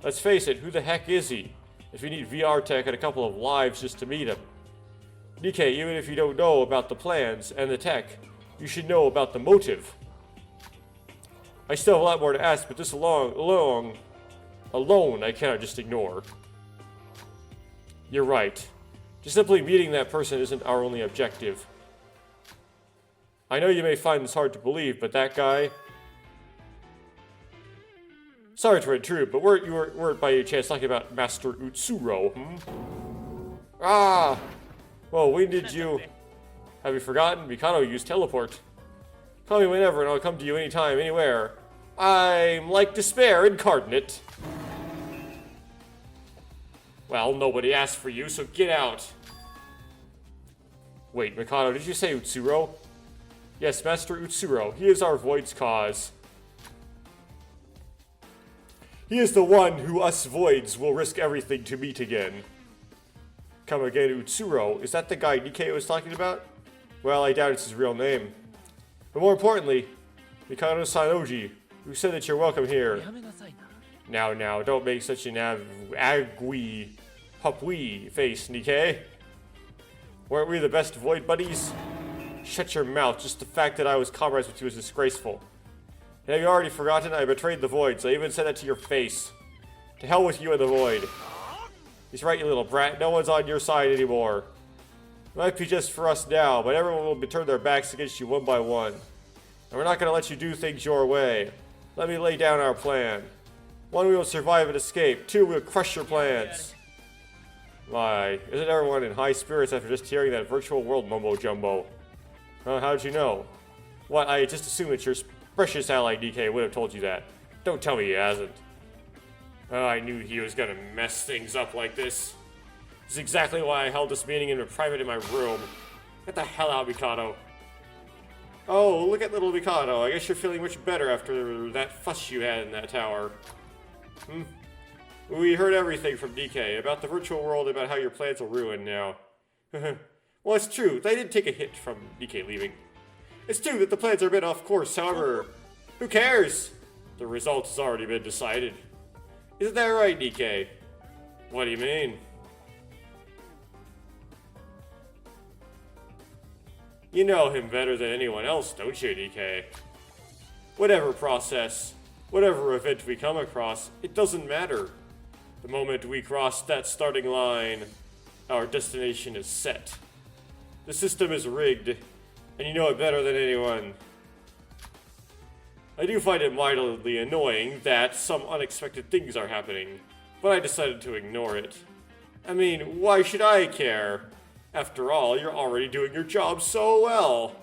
Let's face it, who the heck is he? If you need VR tech and a couple of lives just to meet him. Nikke, even if you don't know about the plans and the tech, you should know about the motive. I still have a lot more to ask, but this alone I cannot just ignore. You're right. Just simply meeting that person isn't our only objective. I know you may find this hard to believe, but that guy... Sorry to intrude, but weren't by any chance talking about Master Utsuro, Ah! Well, when did you... Have you forgotten? Mikado used teleport. Call me whenever and I'll come to you anytime, anywhere. I'm like despair incarnate. Well, nobody asked for you, so get out. Wait, Mikado, did you say Utsuro? Yes, Master Utsuro. He is our Void's cause. He is the one who us Voids will risk everything to meet again. Come again, Utsuro. Is that the guy Nikke was talking about? Well, I doubt it's his real name. But more importantly, Mikado Sanoji, who said that you're welcome here. Now, don't make such an agui, pupwee face, Nikke. Weren't we the best Void buddies? Shut your mouth, just the fact that I was comrades with you is disgraceful. And have you already forgotten? I betrayed the Voids. I even said that to your face. To hell with you and the void. He's right, you little brat. No one's on your side anymore. It might be just for us now, but everyone will turn their backs against you one by one. And we're not going to let you do things your way. Let me lay down our plan. 1, we will survive and escape. 2, we'll crush your plans. My, isn't everyone in high spirits after just hearing that virtual world mumbo-jumbo? How'd you know? What, I just assumed that your precious ally DK would have told you that. Don't tell me he hasn't. I knew he was gonna mess things up like this. This is exactly why I held this meeting in private in my room. Get the hell out, Mikado. Oh, look at little Mikado. I guess you're feeling much better after that fuss you had in that tower. We heard everything from DK about the virtual world, about how your plans will ruin now. Well, it's true. They did take a hit from DK leaving. It's true that the plans are a bit off course, however, who cares? The result has already been decided. Isn't that right, DK? What do you mean? You know him better than anyone else, don't you, DK? Whatever process, whatever event we come across, it doesn't matter. The moment we cross that starting line, our destination is set. The system is rigged, and you know it better than anyone. I do find it mildly annoying that some unexpected things are happening, but I decided to ignore it. I mean, why should I care? After all, you're already doing your job so well.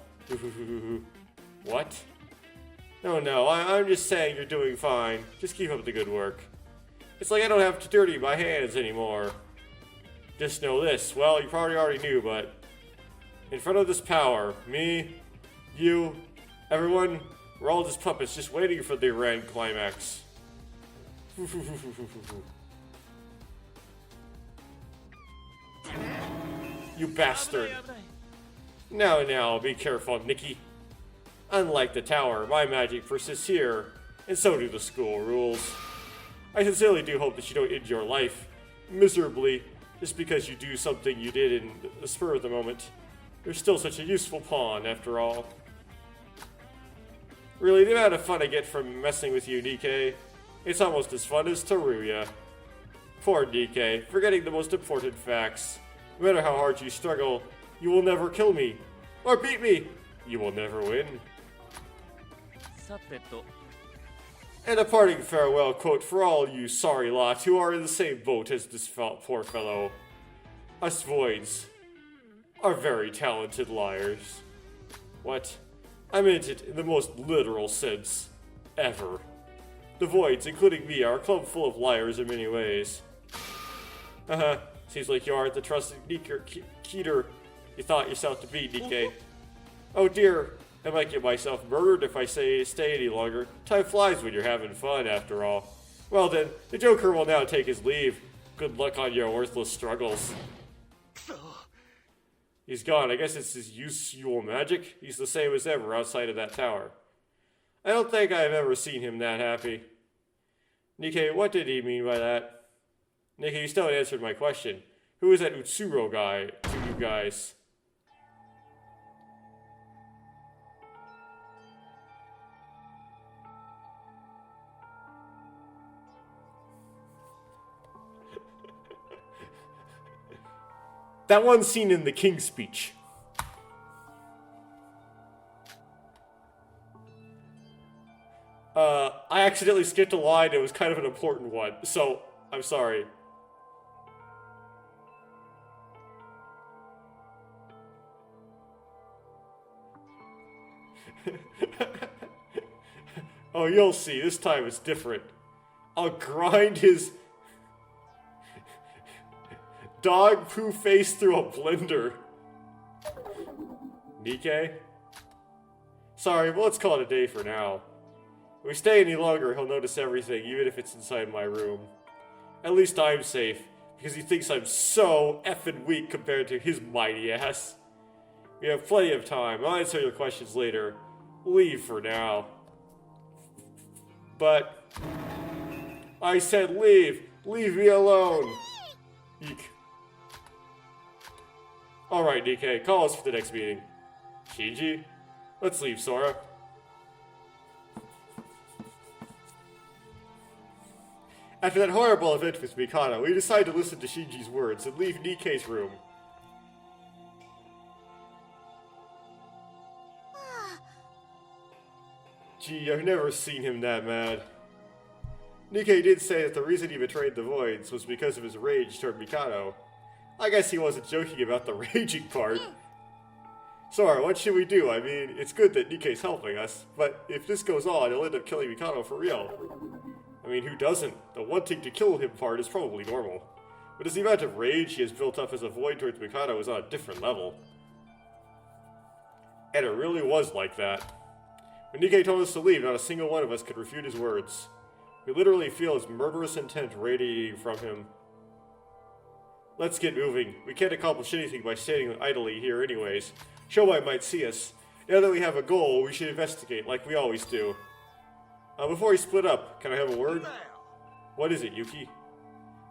What? No, I'm just saying you're doing fine. Just keep up the good work. It's like I don't have to dirty my hands anymore. Just know this. Well, you probably already knew, but in front of this power, me, you, everyone, we're all just puppets just waiting for the grand climax. You bastard. Now, be careful, Nikki. Unlike the tower, my magic persists here, and so do the school rules. I sincerely do hope that you don't end your life miserably just because you do something you did in the spur of the moment. You're still such a useful pawn, after all. Really, the amount of fun I get from messing with you, DK, it's almost as fun as Teruya. Poor DK, forgetting the most important facts. No matter how hard you struggle, you will never kill me, or beat me. You will never win. And a parting farewell quote for all you sorry lot who are in the same boat as this poor fellow. Us voids are very talented liars. What? I meant it in the most literal sense ever. The voids, including me, are a club full of liars in many ways. Seems like you aren't the trusted Keeter you thought yourself to be, DK. Oh dear, I might get myself murdered if I stay any longer. Time flies when you're having fun, after all. Well then, the Joker will now take his leave. Good luck on your worthless struggles. He's gone. I guess it's his usual magic. He's the same as ever outside of that tower. I don't think I've ever seen him that happy. Nikkei, what did he mean by that? Nikkei, you still haven't answered my question. Who is that Utsuro guy to you guys? That one scene in the King's Speech. I accidentally skipped a line. It was kind of an important one, so I'm sorry. Oh, you'll see. This time it's different. I'll grind his dog poo face through a blender. Nikkei? Sorry, but let's call it a day for now. If we stay any longer, he'll notice everything, even if it's inside my room. At least I'm safe, because he thinks I'm so effing weak compared to his mighty ass. We have plenty of time. I'll answer your questions later. Leave for now. But I said leave. Leave me alone. Eek. Alright, DK, call us for the next meeting. Shinji? Let's leave, Sora. After that horrible event with Mikado, we decided to listen to Shinji's words and leave Nikkei's room. Gee, I've never seen him that mad. Nikkei did say that the reason he betrayed the Voids was because of his rage toward Mikado. I guess he wasn't joking about the raging part. Sora, what should we do? I mean, it's good that Nikkei's helping us, but if this goes on, he'll end up killing Mikado for real. I mean, who doesn't? The wanting to kill him part is probably normal. But the amount of rage he has built up as a void towards Mikado is on a different level. And it really was like that. When Nikkei told us to leave, not a single one of us could refute his words. We literally feel his murderous intent radiating from him. Let's get moving. We can't accomplish anything by standing idly here anyways. Shobai might see us. Now that we have a goal, we should investigate like we always do. Before we split up, can I have a word? What is it, Yuki?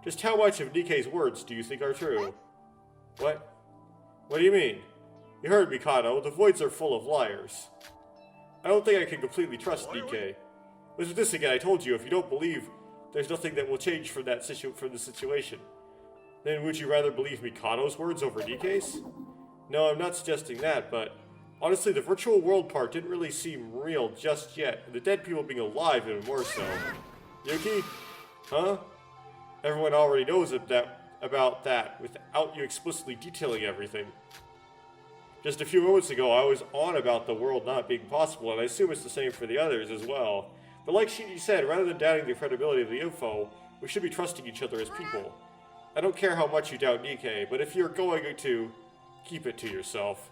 Just how much of Nikkei's words do you think are true? What? What do you mean? You heard Mikado, the Voids are full of liars. I don't think I can completely trust Nikkei. With this again, I told you, if you don't believe, there's nothing that will change from the situation. Then would you rather believe Mikado's words over Nikkei's? No, I'm not suggesting that, but honestly, the virtual world part didn't really seem real just yet, and the dead people being alive even more so. Yuki? Huh? Everyone already knows about that, without you explicitly detailing everything. Just a few moments ago, I was on about the world not being possible, and I assume it's the same for the others as well. But like Shinji said, rather than doubting the credibility of the info, we should be trusting each other as people. I don't care how much you doubt Nikkei, but if you're going to, keep it to yourself.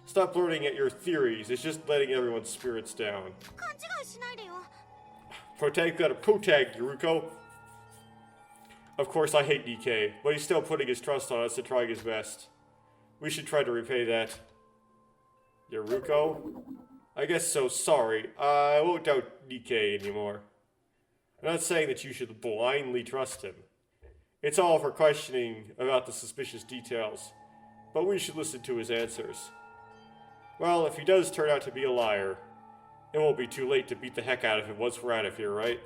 Stop blurting at your theories, it's just letting everyone's spirits down. Protag got a protag, Yuruko. Of course, I hate Nikkei, but he's still putting his trust on us and trying his best. We should try to repay that. Yuruko? I guess so, sorry. I won't doubt Nikkei anymore. I'm not saying that you should blindly trust him. It's all for questioning about the suspicious details, but we should listen to his answers. Well, if he does turn out to be a liar, it won't be too late to beat the heck out of him once we're out of here, right?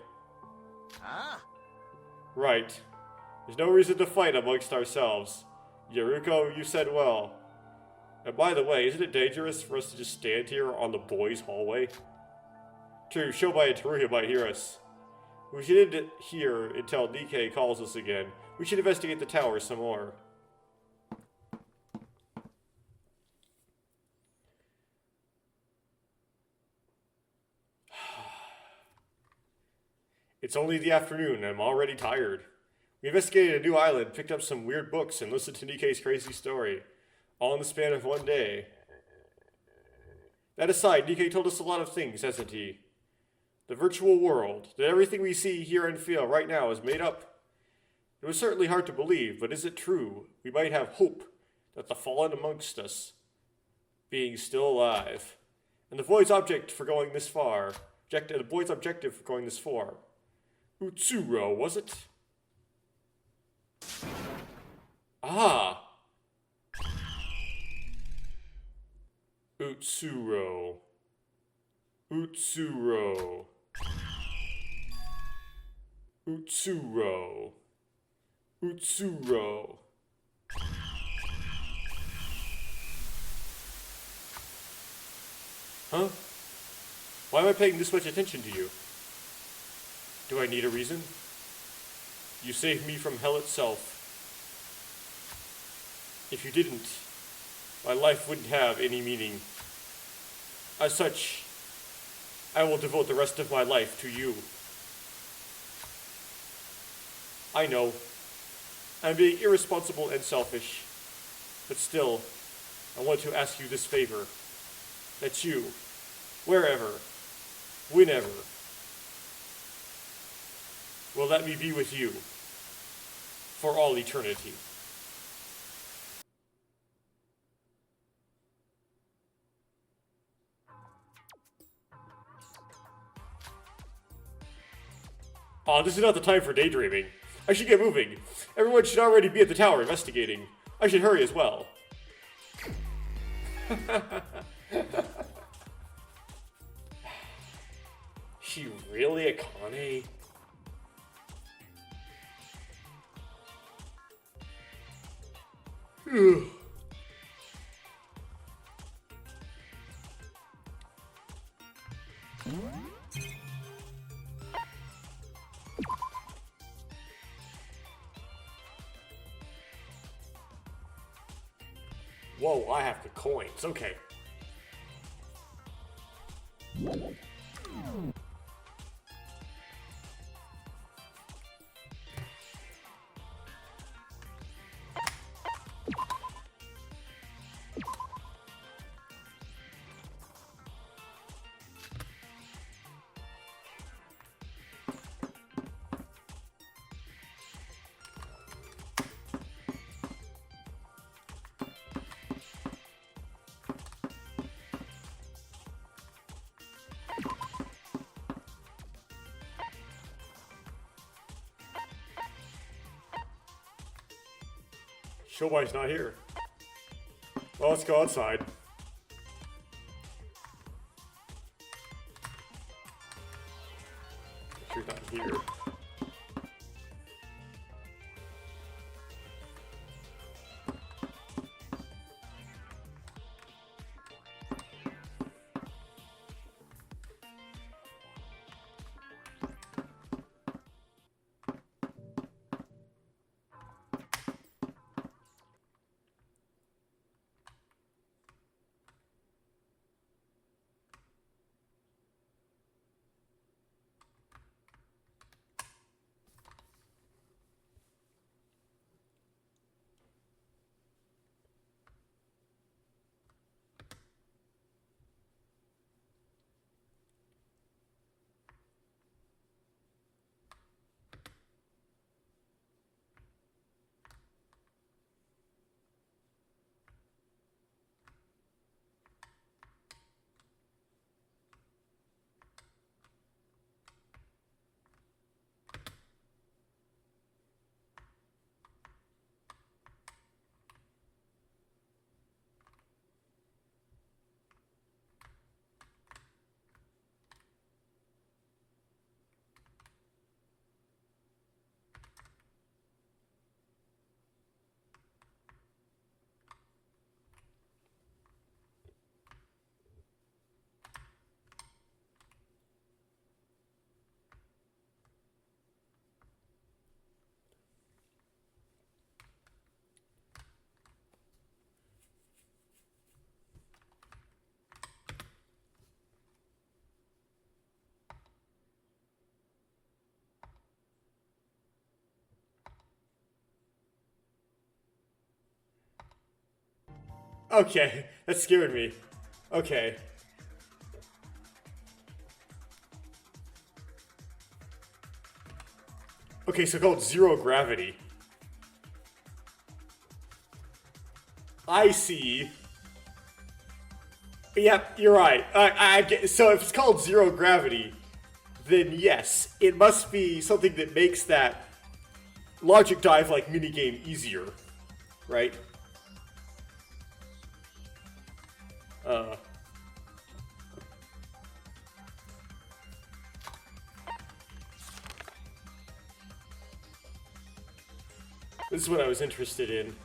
Right. There's no reason to fight amongst ourselves. Yuruko, you said well. And by the way, isn't it dangerous for us to just stand here on the boys' hallway? True, Shobai and Teruya might hear us. We should end here until Nikkei calls us again. We should investigate the tower some more. It's only the afternoon and I'm already tired. We investigated a new island, picked up some weird books, and listened to Nikkei's crazy story. All in the span of one day. That aside, Nikkei told us a lot of things, hasn't he? The virtual world, that everything we see, hear, and feel right now is made up. It was certainly hard to believe, but is it true? We might have hope that the fallen amongst us, being still alive, and the Void's object for going this far, the Void's objective for going this far. Utsuro, was it? Ah! Utsuro. Utsuro. Utsuro. Utsuro. Huh? Why am I paying this much attention to you? Do I need a reason? You saved me from hell itself. If you didn't, my life wouldn't have any meaning. As such, I will devote the rest of my life to you. I know, I'm being irresponsible and selfish, but still, I want to ask you this favor, that you, wherever, whenever, will let me be with you for all eternity. Aw, this is not the time for daydreaming. I should get moving. Everyone should already be at the tower investigating. I should hurry as well. She really Akane? Whoa, I have the coins. Okay. Showboy's not here. Well, let's go outside. She's not here. Okay, that scared me. Okay. Okay, so called zero gravity. I see. Yep, you're right. I get, so if it's called zero gravity, then yes, it must be something that makes that logic dive like minigame easier, right? This is what I was interested in.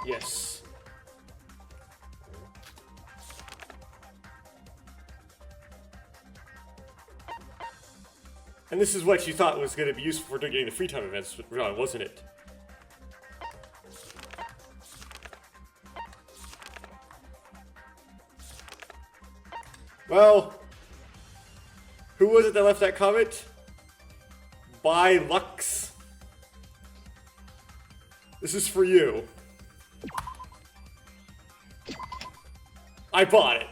Yes. And this is what you thought was going to be useful for getting the free time events, wasn't it? Well, who was it that left that comment? By Lux. This is for you. I bought it.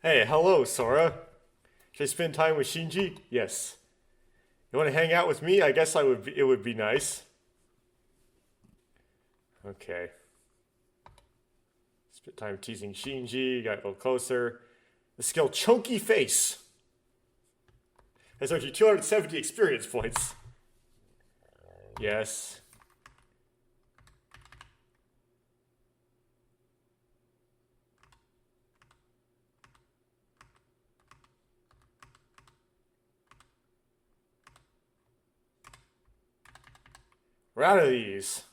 Hey, hello, Sora. Should I spend time with Shinji? Yes. You want to hang out with me? I guess it would be nice. Okay. Spend time teasing Shinji, got a little closer. The skill Chunky Face has earned you 270 experience points. Yes. We're out of these.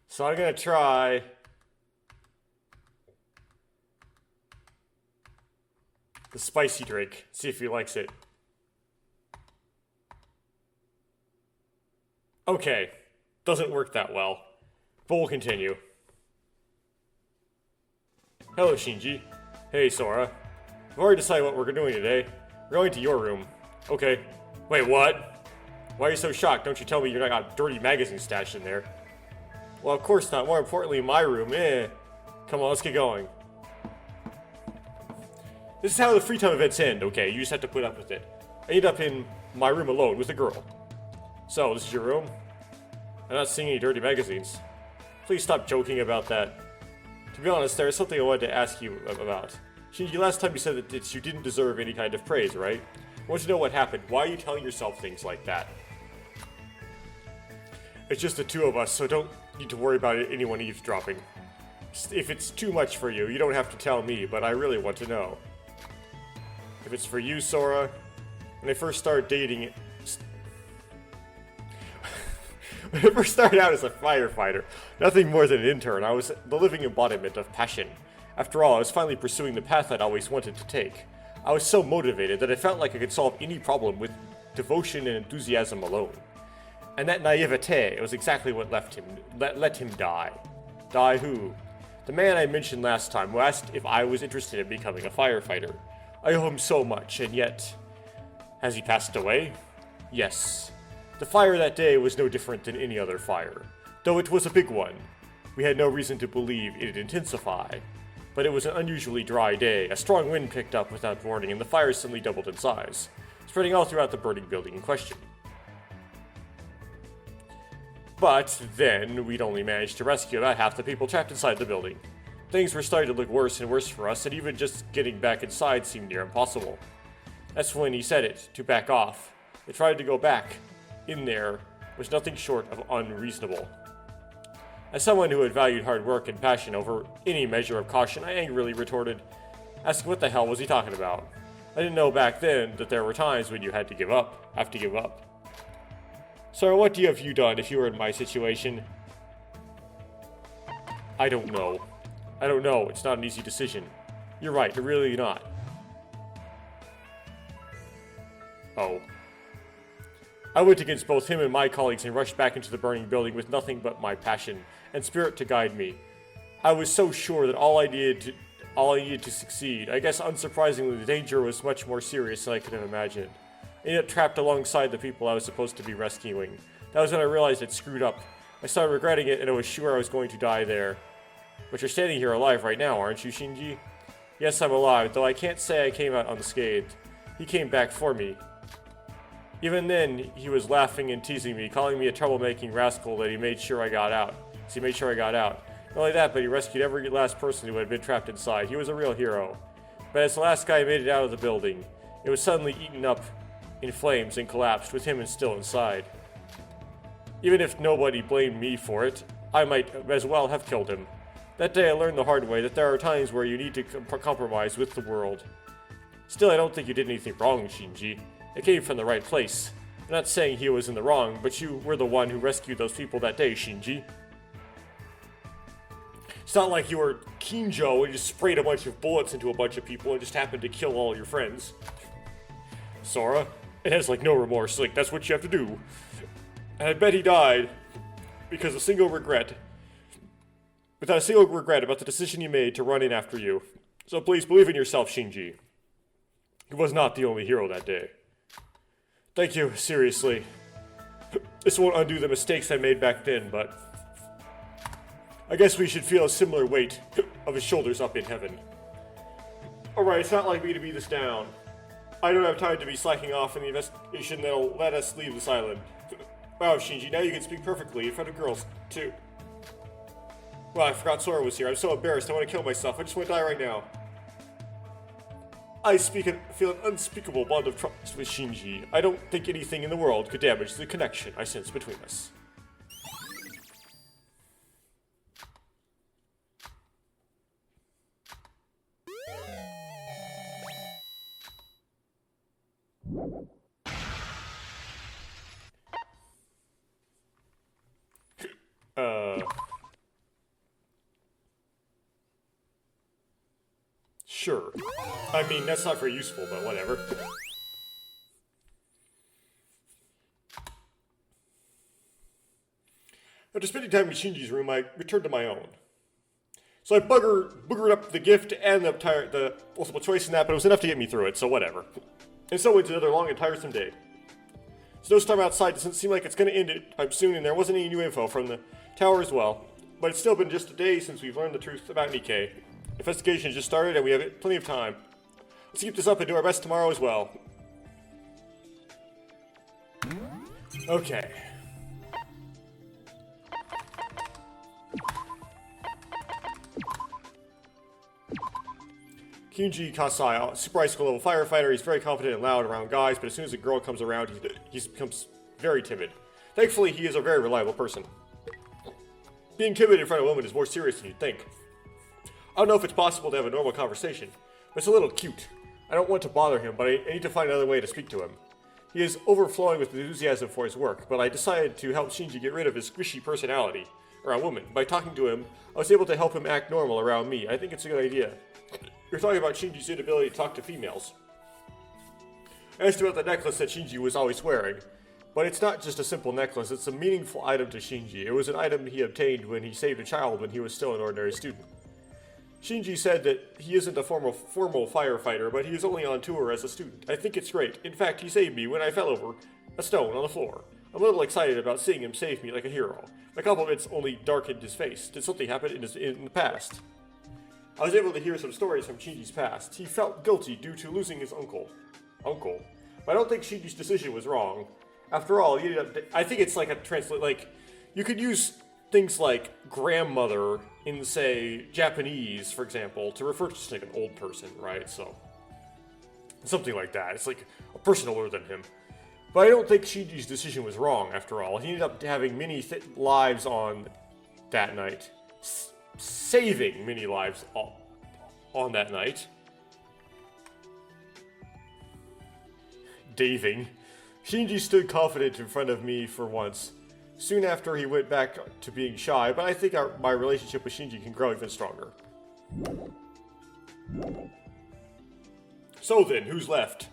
So I'm gonna try the spicy drink. See if he likes it. Okay. Doesn't work that well. But we'll continue. Hello, Shinji. Hey, Sora. We've already decided what we're doing today. We're going to your room. Okay. Wait, what? Why are you so shocked? Don't you tell me you're not got dirty magazine stashed in there. Well, of course not. More importantly, my room. Come on, let's get going. This is how the free time events end, okay? You just have to put up with it. I end up in my room alone with a girl. So, this is your room? I'm not seeing any dirty magazines. Please stop joking about that. To be honest, there is something I wanted to ask you about. Shinji, last time you said that you didn't deserve any kind of praise, right? I want to know what happened. Why are you telling yourself things like that? It's just the two of us, so don't need to worry about anyone eavesdropping. If it's too much for you, you don't have to tell me, but I really want to know. If it's for you, Sora, when I first started dating... When I first started out as a firefighter, nothing more than an intern, I was the living embodiment of passion. After all, I was finally pursuing the path I'd always wanted to take. I was so motivated that I felt like I could solve any problem with devotion and enthusiasm alone. And that naivete was exactly what let him die. Die who? The man I mentioned last time who asked if I was interested in becoming a firefighter. I owe him so much, and yet... Has he passed away? Yes. The fire that day was no different than any other fire, though it was a big one. We had no reason to believe it'd intensify. But it was an unusually dry day. A strong wind picked up without warning, and the fire suddenly doubled in size, spreading all throughout the burning building in question. But then, we'd only managed to rescue about half the people trapped inside the building. Things were starting to look worse and worse for us, and even just getting back inside seemed near impossible. That's when he said it, to back off. They tried to go back. In there was nothing short of unreasonable. As someone who had valued hard work and passion over any measure of caution, I angrily retorted, asking what the hell was he talking about. I didn't know back then that there were times when you had to give up. Sir, what have you done if you were in my situation? I don't know. It's not an easy decision. You're right, you're really not. Oh. I went against both him and my colleagues and rushed back into the burning building with nothing but my passion and spirit to guide me. I was so sure that all I needed to succeed. I guess unsurprisingly, the danger was much more serious than I could have imagined. I ended up trapped alongside the people I was supposed to be rescuing. That was when I realized I'd screwed up. I started regretting it, and I was sure I was going to die there. But you're standing here alive right now, aren't you, Shinji? Yes, I'm alive, though I can't say I came out unscathed. He came back for me. Even then, he was laughing and teasing me, calling me a troublemaking rascal that he made sure I got out. Not only that, but he rescued every last person who had been trapped inside. He was a real hero. But as the last guy made it out of the building, it was suddenly eaten up in flames and collapsed, with him still inside. Even if nobody blamed me for it, I might as well have killed him. That day I learned the hard way that there are times where you need to compromise with the world. Still, I don't think you did anything wrong, Shinji. It came from the right place. I'm not saying he was in the wrong, but you were the one who rescued those people that day, Shinji. It's not like you were Kinjo and just sprayed a bunch of bullets into a bunch of people and just happened to kill all your friends. Sora, it has like no remorse, like that's what you have to do. And I bet he died because without a single regret about the decision you made to run in after you. So please believe in yourself, Shinji. He was not the only hero that day. Thank you, seriously. This won't undo the mistakes I made back then, but I guess we should feel a similar weight of his shoulders up in heaven. Alright, it's not like me to beat this down. I don't have time to be slacking off in the investigation that'll let us leave this island. Wow, Shinji, now you can speak perfectly in front of girls, too. Well, I forgot Sora was here. I'm so embarrassed. I want to kill myself. I just want to die right now. I feel an unspeakable bond of trust with Shinji. I don't think anything in the world could damage the connection I sense between us. Sure. I mean, that's not very useful, but whatever. After spending time in Shinji's room, I returned to my own. So I boogered up the gift and the multiple choice in that, but it was enough to get me through it, so whatever. And so it's another long and tiresome day. Snowstorm outside doesn't seem like it's going to end anytime soon, and there wasn't any new info from the tower as well. But it's still been just a day since we've learned the truth about Nikkei. Investigation has just started, and we have plenty of time. Let's keep this up and do our best tomorrow as well. Okay. Kyunji Kasai, super high school level firefighter. He's very confident and loud around guys, but as soon as a girl comes around, he becomes very timid. Thankfully, he is a very reliable person. Being timid in front of a woman is more serious than you'd think. I don't know if it's possible to have a normal conversation, but it's a little cute. I don't want to bother him, but I need to find another way to speak to him. He is overflowing with enthusiasm for his work, but I decided to help Shinji get rid of his squishy personality around women. By talking to him, I was able to help him act normal around me. I think it's a good idea. You're talking about Shinji's inability to talk to females. I asked about the necklace that Shinji was always wearing, but it's not just a simple necklace, it's a meaningful item to Shinji. It was an item he obtained when he saved a child when he was still an ordinary student. Shinji said that he isn't a formal firefighter, but he is only on tour as a student. I think it's great. In fact, he saved me when I fell over a stone on the floor. I'm a little excited about seeing him save me like a hero. My compliments only darkened his face. Did something happen in the past? I was able to hear some stories from Shinji's past. He felt guilty due to losing his uncle. But I don't think Shinji's decision was wrong. After all, he ended up... I think it's like a translate... Like, you could use things like grandmother in, say, Japanese, for example, to refer to just like an old person, right? So, something like that. It's like a person older than him. But I don't think Shinji's decision was wrong, after all. He ended up having many lives on that night. Saving many lives on that night. Daving. Shinji stood confident in front of me for once. Soon after, he went back to being shy, but I think my relationship with Shinji can grow even stronger. So then, who's left?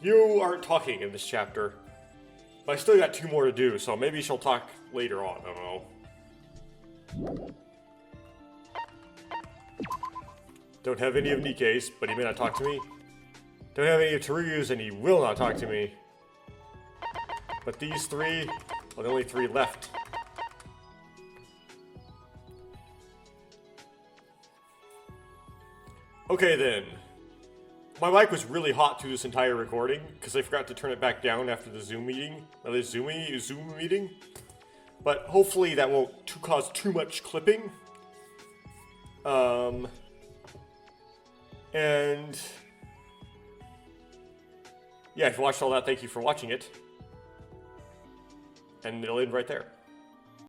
You aren't talking in this chapter. But I still got 2 more to do, so maybe she'll talk later on, I don't know. Don't have any of Nikkei's, but he may not talk to me. Don't have any of Teruyu's, and he will not talk to me. But these 3 are the only 3 left. Okay then. My mic was really hot through this entire recording, because I forgot to turn it back down after the Zoom meeting. The Zoom meeting. But hopefully that won't cause too much clipping. And yeah, if you watched all that, thank you for watching it. And it'll end right there.